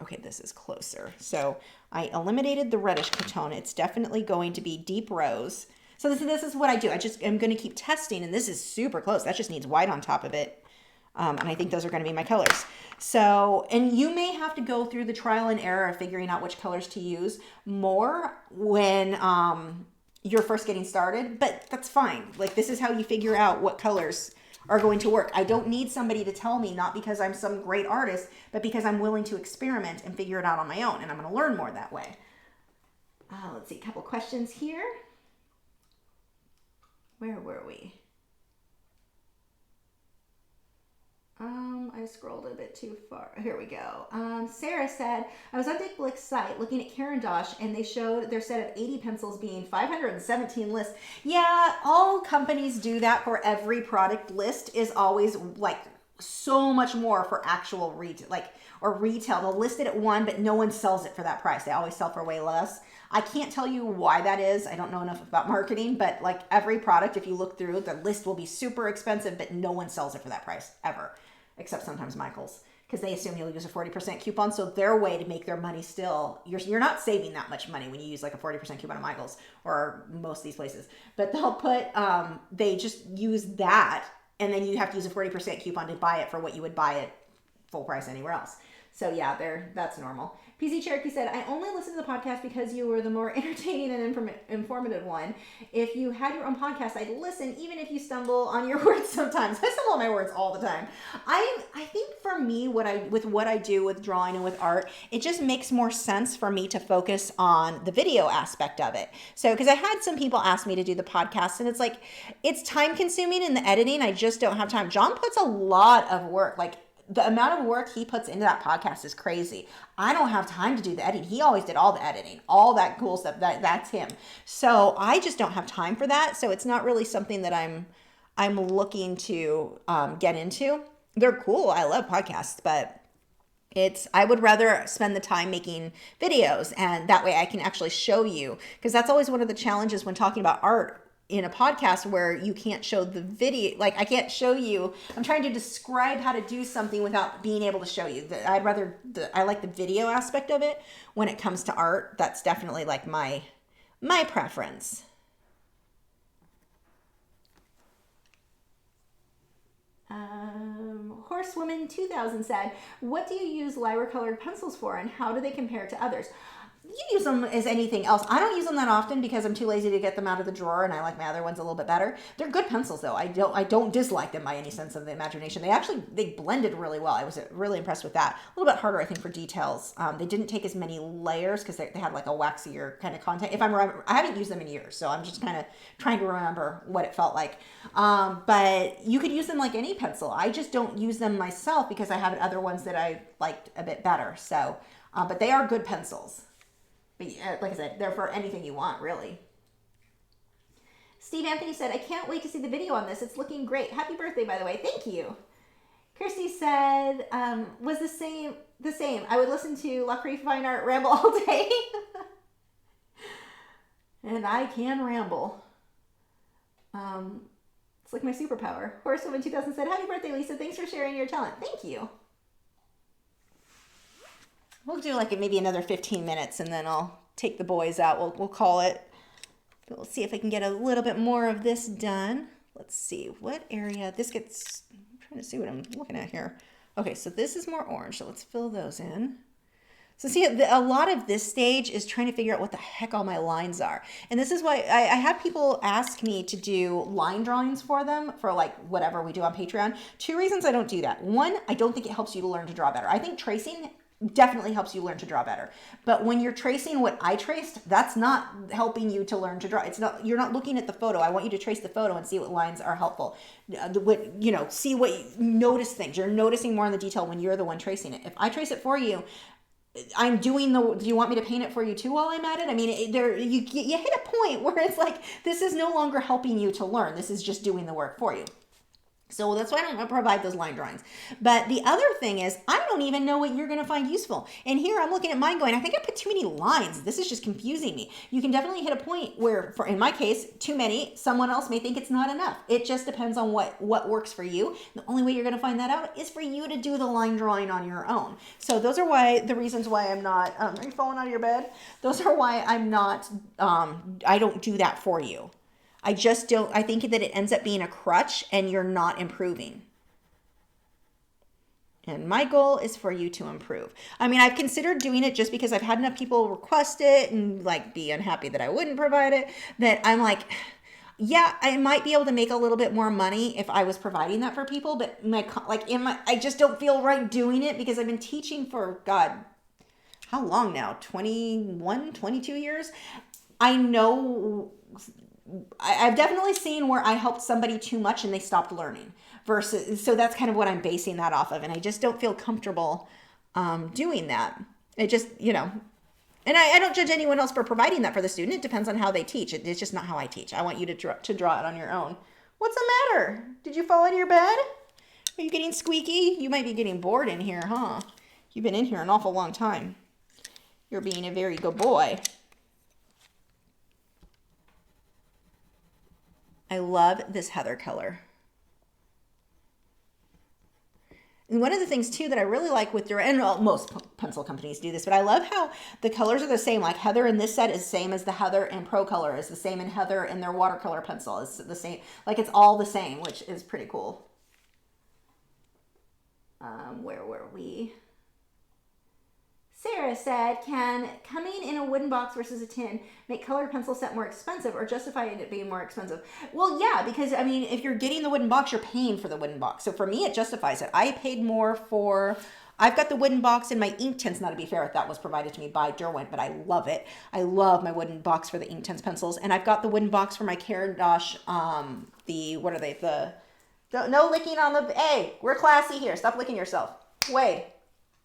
Okay, this is closer. So I eliminated the reddish tone. It's definitely going to be deep rose. So this is what I do. I'm going to keep testing, and this is super close. That just needs white on top of it. And I think those are going to be my colors. So, and you may have to go through the trial and error of figuring out which colors to use more when you're first getting started, but that's fine. Like, this is how you figure out what colors are going to work. I don't need somebody to tell me, not because I'm some great artist, but because I'm willing to experiment and figure it out on my own, and I'm going to learn more that way. Let's see, a couple questions here. Where were we? I scrolled a bit too far. Here we go. Sarah said, I was on Dick Blick's site looking at Caran d'Ache and they showed their set of 80 pencils being 517 lists. Yeah, all companies do that for every product. List is always like so much more for actual retail, or retail. They'll list it at one, but no one sells it for that price. They always sell for way less. I can't tell you why that is. I don't know enough about marketing, but like every product, if you look through, the list will be super expensive, but no one sells it for that price ever, except sometimes Michael's, because they assume you'll use a 40% coupon. So their way to make their money still, you're not saving that much money when you use like a 40% coupon at Michael's or most of these places, but they'll put, they just use that. And then you have to use a 40% coupon to buy it for what you would buy it full price anywhere else. So yeah, that's normal. PZ Cherokee said, I only listen to the podcast because you were the more entertaining and informative one. If you had your own podcast, I'd listen even if you stumble on your words sometimes. I stumble on my words all the time. I think for me, with what I do with drawing and with art, it just makes more sense for me to focus on the video aspect of it. So, because I had some people ask me to do the podcast and it's like, it's time consuming in the editing. I just don't have time. John puts a lot of work, like the amount of work he puts into that podcast is crazy. I don't have time to do the editing. He always did all the editing, all that cool stuff. That's him. So I just don't have time for that. So it's not really something that I'm looking to get into. They're cool. I love podcasts, but I would rather spend the time making videos, and that way I can actually show you, because that's always one of the challenges when talking about art in a podcast, where you can't show the video. Like I can't show you, I'm trying to describe how to do something without being able to show you. I like the video aspect of it when it comes to art. That's definitely like my preference. Horsewoman 2000 said, what do you use Lyra colored pencils for and how do they compare to others? You use them as anything else. I don't use them that often because I'm too lazy to get them out of the drawer, and I like my other ones a little bit better. They're good pencils though. I don't dislike them by any sense of the imagination. They blended really well. I was really impressed with that. A little bit harder, I think, for details. They didn't take as many layers because they had like a waxier kind of content. I haven't used them in years, so I'm just kind of trying to remember what it felt like. But you could use them like any pencil. I just don't use them myself because I have other ones that I liked a bit better. So, but they are good pencils. But like I said, they're for anything you want, really. Steve Anthony said, I can't wait to see the video on this. It's looking great. Happy birthday, by the way. Thank you. Kirsty said, was the same. I would listen to Lachri Fine Art ramble all day. And I can ramble. It's like my superpower. Horsewoman 2000 said, happy birthday, Lisa. Thanks for sharing your talent. Thank you. We'll do like maybe another 15 minutes and then I'll take the boys out. We'll call it. We'll see if I can get a little bit more of this done. Let's see what area this gets. I'm trying to see what I'm looking at here. Okay, so this is more orange. So let's fill those in. So see, a lot of this stage is trying to figure out what the heck all my lines are. And this is why I have people ask me to do line drawings for them for like whatever we do on Patreon. Two reasons I don't do that. One, I don't think it helps you to learn to draw better. I think tracing definitely helps you learn to draw better. But when you're tracing what I traced, that's not helping you to learn to draw. You're not looking at the photo. I want you to trace the photo and see what lines are helpful. See what notice things. You're noticing more in the detail when you're the one tracing it. If I trace it for you, I'm doing do you want me to paint it for you too while I'm at it? I mean, you hit a point where it's like, this is no longer helping you to learn. This is just doing the work for you. So that's why I don't provide those line drawings. But the other thing is, I don't even know what you're going to find useful. And here I'm looking at mine going, I think I put too many lines. This is just confusing me. You can definitely hit a point where, in my case, too many, someone else may think it's not enough. It just depends on what works for you. The only way you're going to find that out is for you to do the line drawing on your own. So those are the reasons why I'm not, are you falling out of your bed? Those are why I'm not, I don't do that for you. I just don't, I think that it ends up being a crutch and you're not improving. And my goal is for you to improve. I mean, I've considered doing it just because I've had enough people request it and like be unhappy that I wouldn't provide it, that I'm like, yeah, I might be able to make a little bit more money if I was providing that for people, but I just don't feel right doing it because I've been teaching for, God, how long now? 21, 22 years? I know I've definitely seen where I helped somebody too much and they stopped learning versus, so that's kind of what I'm basing that off of. And I just don't feel comfortable doing that. It just, you know, and I don't judge anyone else for providing that for the student. It depends on how they teach. It's just not how I teach. I want you to draw it on your own. What's the matter? Did you fall out of your bed? Are you getting squeaky? You might be getting bored in here, huh? You've been in here an awful long time. You're being a very good boy. I love this heather color. And one of the things too that I really like with Derwent, and most pencil companies do this, but I love how the colors are the same. Like heather in this set is the same as the heather in Pro Color, is the same in heather in their watercolor pencil. It's the same, like it's all the same, which is pretty cool. Where were we? Sarah said, can coming in a wooden box versus a tin make colored pencil set more expensive or justify it being more expensive? Well, yeah, because I mean, if you're getting the wooden box, you're paying for the wooden box. So for me, it justifies it. I paid more for, I've got the wooden box in my Inktense. Now, to be fair, that was provided to me by Derwent, but I love it. I love my wooden box for the Inktense pencils. And I've got the wooden box for my Caran d'Ache, what are they? No licking on the, hey, we're classy here. Stop licking yourself. Wade.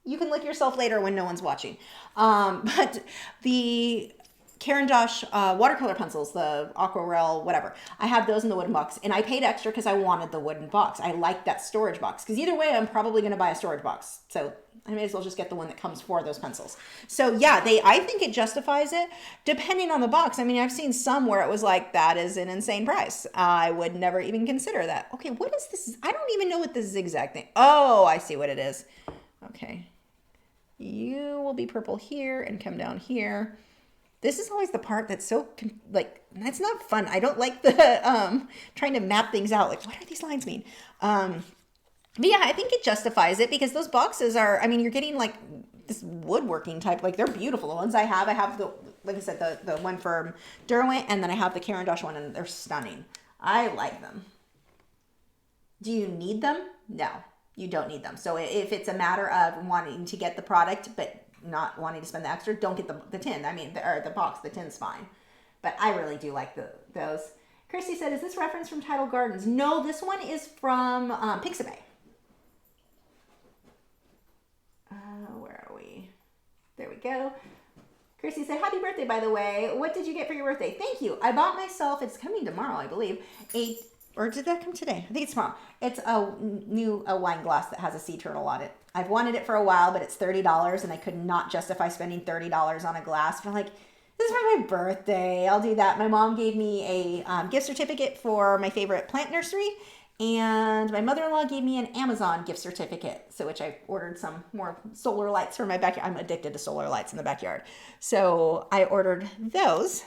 You can lick yourself later when no one's watching. But the Caran d'Ache watercolor pencils, the Aquarelle, whatever, I have those in the wooden box. And I paid extra because I wanted the wooden box. I like that storage box. Because either way, I'm probably going to buy a storage box. So I may as well just get the one that comes for those pencils. So yeah, I think it justifies it depending on the box. I mean, I've seen some where it was like, that is an insane price. I would never even consider that. Okay, what is this? I don't even know what this zigzag thing. Oh, I see what it is. Okay. You will be purple here and come down here. This is always the part that's so, like, that's not fun. I don't like the trying to map things out. Like, what do these lines mean? But yeah, I think it justifies it because those boxes are, I mean, you're getting like this woodworking type, like they're beautiful. The ones I have the, like I said, the one from Derwent, and then I have the Caran d'Ache one, and they're stunning. I like them. Do you need them? No. You don't need them. So if it's a matter of wanting to get the product but not wanting to spend the extra, don't get the tin. I mean, the box. The tin's fine. But I really do like those. Christy said, is this reference from Tidal Gardens? No, this one is from Pixabay. Where are we? There we go. Christy said, happy birthday, by the way. What did you get for your birthday? Thank you. I bought myself, it's coming tomorrow, I believe, or did that come today? I think it's tomorrow. It's a new wine glass that has a sea turtle on it. I've wanted it for a while, but it's $30, and I could not justify spending $30 on a glass. But I'm like, this is for my birthday. I'll do that. My mom gave me a gift certificate for my favorite plant nursery, and my mother-in-law gave me an Amazon gift certificate, so which I ordered some more solar lights for my backyard. I'm addicted to solar lights in the backyard. So I ordered those.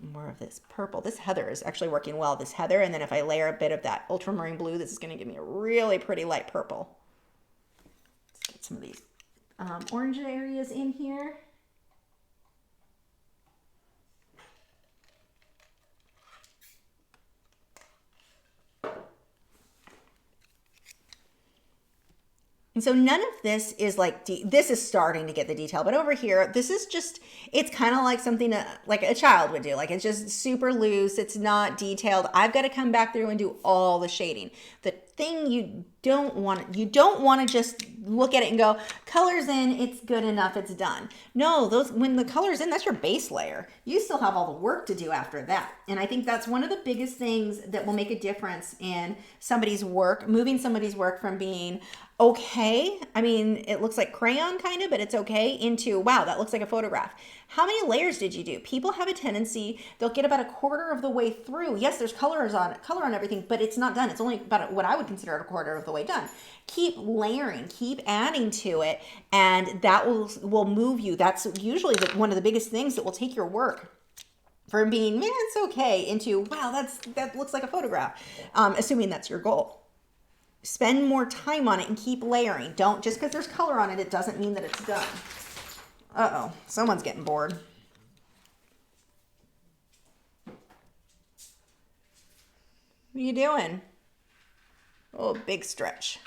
More of this purple. This heather is actually working well. This heather, and then if I layer a bit of that ultramarine blue, this is going to give me a really pretty light purple. Let's get some of these orange areas in here. And so none of this is like, this is starting to get the detail, but over here, this is just, it's kind of like something like a child would do. Like it's just super loose. It's not detailed. I've got to come back through and do all the shading. The thing you don't want to just look at it and go, color's in, it's good enough, it's done. No, when the color's in, that's your base layer. You still have all the work to do after that. And I think that's one of the biggest things that will make a difference in somebody's work, moving somebody's work from being okay, I mean, it looks like crayon kind of, but it's okay, into, wow, that looks like a photograph. How many layers did you do? People have a tendency, they'll get about a quarter of the way through. Yes, there's color on everything, but it's not done. It's only about what I would consider a quarter of the way done. Keep layering, keep adding to it, and that will move you. That's usually one of the biggest things that will take your work from being, man, it's okay, into, wow, that looks like a photograph, assuming that's your goal. Spend more time on it and keep layering. Don't, just because there's color on it, it doesn't mean that it's done. Uh-oh, someone's getting bored. What are you doing? Oh, big stretch.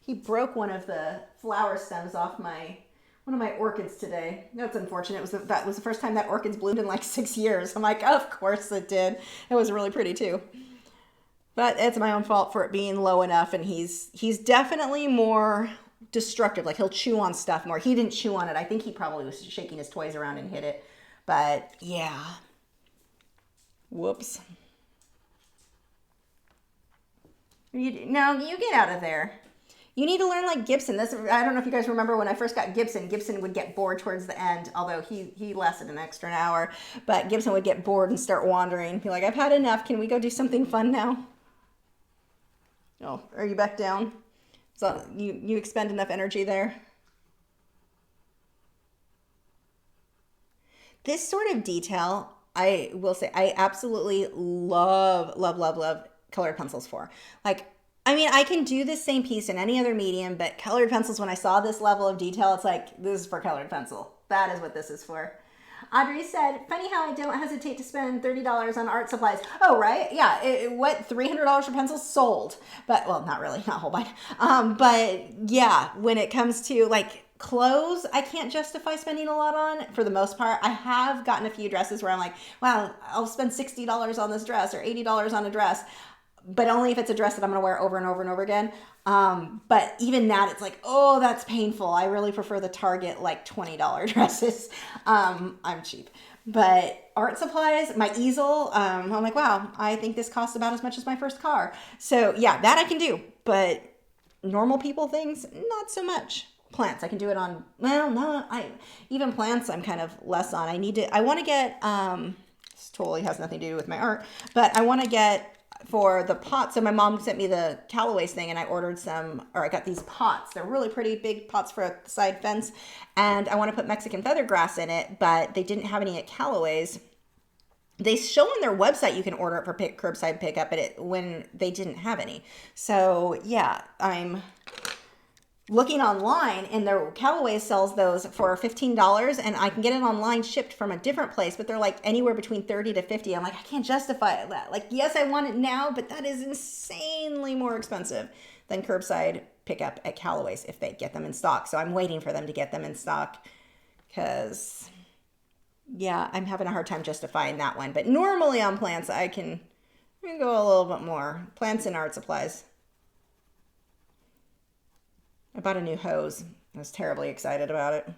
He broke one of the flower stems off one of my orchids today. That's unfortunate. That was the first time that orchid's bloomed in like 6 years. I'm like, of course it did. It was really pretty too. But it's my own fault for it being low enough, and he's definitely more destructive. Like, he'll chew on stuff more. He didn't chew on it. I think he probably was shaking his toys around and hit it. But yeah. Whoops. No, you get out of there. You need to learn like Gibson. I don't know if you guys remember when I first got Gibson. Gibson would get bored towards the end, although he lasted an extra hour. But Gibson would get bored and start wandering. Be like, I've had enough. Can we go do something fun now? Oh, are you back down? So you expend enough energy there. This sort of detail, I will say, I absolutely love colored pencils for. Like, I mean, I can do this same piece in any other medium, but colored pencils, when I saw this level of detail, it's like, this is for colored pencil. That is what this is for. Audrey said, funny how I don't hesitate to spend $30 on art supplies. Oh, right? Yeah. What, $300 for pencils? Sold. But, well, not really, not a whole bunch. But yeah, when it comes to like clothes, I can't justify spending a lot on for the most part. I have gotten a few dresses where I'm like, wow, I'll spend $60 on this dress or $80 on a dress. But only if it's a dress that I'm going to wear over and over and over again. But even that, it's like, oh, that's painful. I really prefer the Target, like $20 dresses. I'm cheap. But art supplies, my easel, I'm like, wow, I think this costs about as much as my first car. So yeah, that I can do. But normal people things, not so much. Plants, I can do it on, well, no, even plants I'm kind of less on. I want to get, this totally has nothing to do with my art, but I want to get, for the pots, so my mom sent me the Callaway's thing, and I ordered I got these pots. They're really pretty big pots for a side fence, and I want to put Mexican feathergrass in it, but they didn't have any at Callaway's. They show on their website you can order it for curbside pickup, but when they didn't have any. So yeah, I'm looking online, and their Callaway sells those for $15, and I can get it online shipped from a different place, but they're like anywhere between 30 to 50. I'm like, I can't justify that. Like, yes, I want it now, but that is insanely more expensive than curbside pickup at Callaway's if they get them in stock. So I'm waiting for them to get them in stock because, yeah, I'm having a hard time justifying that one. But normally on plants, I can go a little bit more. Plants and art supplies. I bought a new hose. I was terribly excited about it.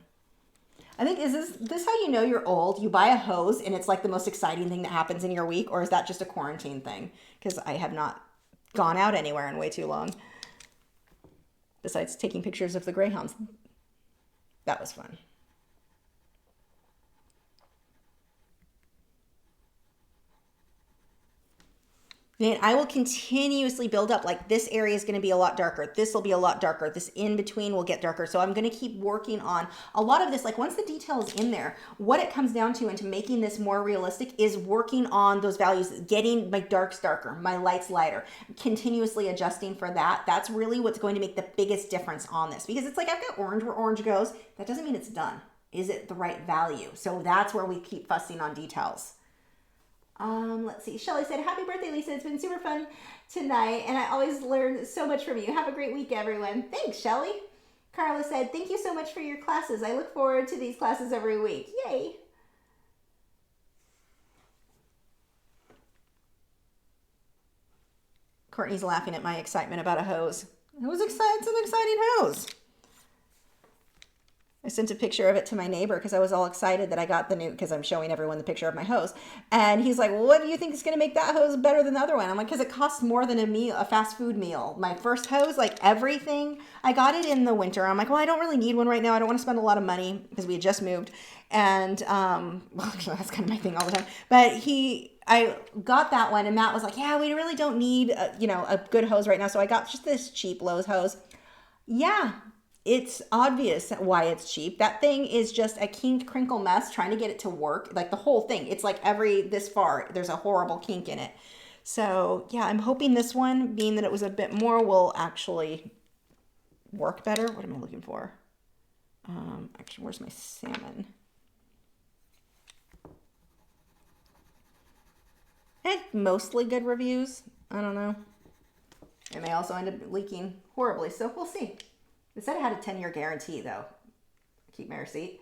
I think, is this how you know you're old? You buy a hose and it's like the most exciting thing that happens in your week, or is that just a quarantine thing? Because I have not gone out anywhere in way too long. Besides taking pictures of the greyhounds. That was fun. Man, I will continuously build up. Like, this area is going to be a lot darker. This will be a lot darker. This in between will get darker. So I'm going to keep working on a lot of this. Like, once the detail is in there, what it comes down to into making this more realistic is working on those values, getting my darks darker, my lights lighter, continuously adjusting for that. That's really what's going to make the biggest difference on this, because it's like, I've got orange where orange goes. That doesn't mean it's done. Is it the right value? So that's where we keep fussing on details. Let's see. Shelly said, happy birthday, Lisa. It's been super fun tonight, and I always learn so much from you. Have a great week, everyone. Thanks, Shelly. Carla said, thank you so much for your classes. I look forward to these classes every week. Yay. Courtney's laughing at my excitement about a hose. It's an exciting hose. I sent a picture of it to my neighbor because I was all excited that I got the new, because I'm showing everyone the picture of my hose. And he's like, well, what do you think is going to make that hose better than the other one? I'm like, because it costs more than a fast food meal. My first hose, like everything, I got it in the winter. I'm like, well, I don't really need one right now. I don't want to spend a lot of money because we had just moved. And well, that's kind of my thing all the time. But I got that one, and Matt was like, yeah, we really don't need a good hose right now. So I got just this cheap Lowe's hose. Yeah. It's obvious why it's cheap. That thing is just a kinked crinkle mess trying to get it to work. Like the whole thing. It's like this far, there's a horrible kink in it. So yeah, I'm hoping this one, being that it was a bit more, will actually work better. What am I looking for? Actually, where's my salmon? Mostly good reviews. I don't know. It may also end up leaking horribly, so we'll see. It said it had a 10-year guarantee, though. Keep my receipt.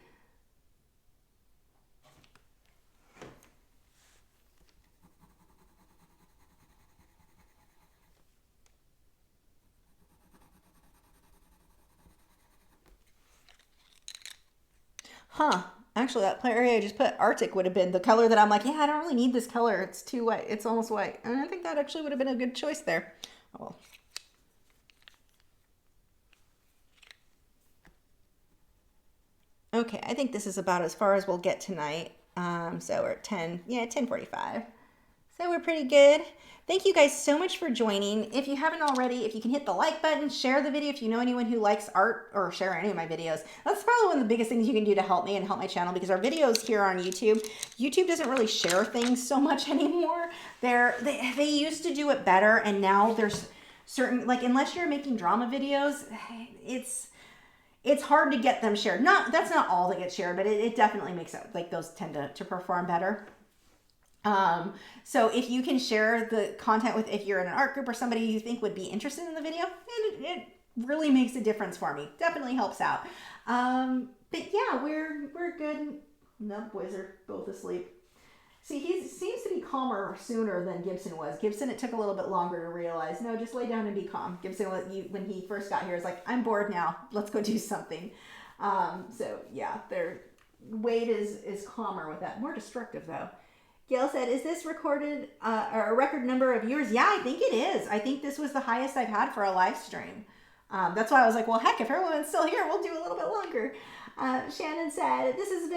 Huh. Actually, that area I just put Arctic would have been the color that I'm like, yeah, I don't really need this color. It's too white. It's almost white. And I think that actually would have been a good choice there. Oh. Okay, I think this is about as far as we'll get tonight. So we're at 10:45. So we're pretty good. Thank you guys so much for joining. If you haven't already, if you can hit the like button, share the video if you know anyone who likes art, or share any of my videos. That's probably one of the biggest things you can do to help me and help my channel, because our videos here on YouTube doesn't really share things so much anymore. They used to do it better, and now there's certain, like, unless you're making drama videos, it's hard to get them shared. That's not all that gets shared, but it definitely makes it, like, those tend to perform better. So if you can share the content with, if you're in an art group or somebody you think would be interested in the video, it really makes a difference for me. Definitely helps out. But yeah, we're good. No, boys are both asleep. See, he seems to be calmer sooner than Gibson was. Gibson, it took a little bit longer to realize, no, just lay down and be calm. Gibson, when he first got here, was like, I'm bored now. Let's go do something. So yeah, Wade is calmer with that. More destructive though. Gail said, is this recorded or a record number of viewers? Yeah, I think it is. I think this was the highest I've had for a live stream. That's why I was like, well, heck, if everyone's still here, we'll do a little bit longer. Shannon said, this has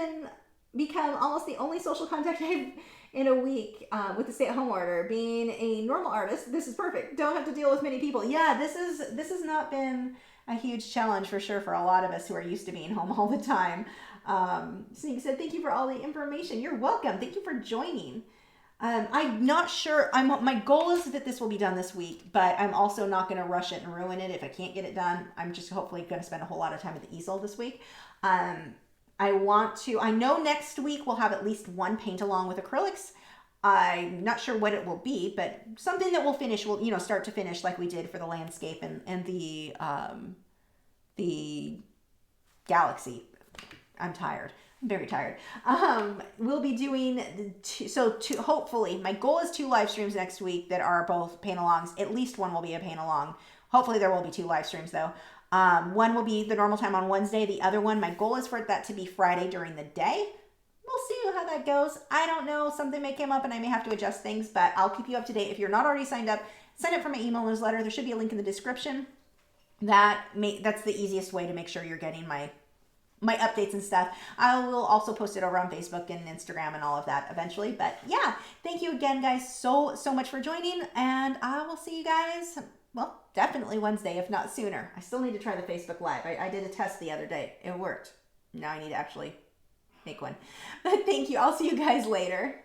become almost the only social contact I've in a week with the stay-at-home order. Being a normal artist, this is perfect. Don't have to deal with many people. Yeah, this has not been a huge challenge for sure for a lot of us who are used to being home all the time. Sneak said, thank you for all the information. You're welcome. Thank you for joining. I'm not sure. My goal is that this will be done this week, but I'm also not going to rush it and ruin it if I can't get it done. I'm just hopefully going to spend a whole lot of time at the easel this week. I know next week we'll have at least one paint along with acrylics. I'm not sure what it will be, but something that we'll finish, we'll, start to finish like we did for the landscape and the galaxy. I'm tired. I'm very tired. We'll be doing hopefully, my goal is 2 live streams next week that are both paint alongs. At least one will be a paint along. Hopefully there will be 2 live streams though. One will be the normal time on Wednesday. The other one, my goal is for that to be Friday during the day. We'll see how that goes. I don't know. Something may come up and I may have to adjust things, but I'll keep you up to date. If you're not already signed up, sign up for my email newsletter. There should be a link in the description. That's the easiest way to make sure you're getting my updates and stuff. I will also post it over on Facebook and Instagram and all of that eventually. But yeah, thank you again, guys, so much for joining. And I will see you guys, well, definitely Wednesday, if not sooner. I still need to try the Facebook Live. I did a test the other day. It worked. Now I need to actually make one. But thank you. I'll see you guys later.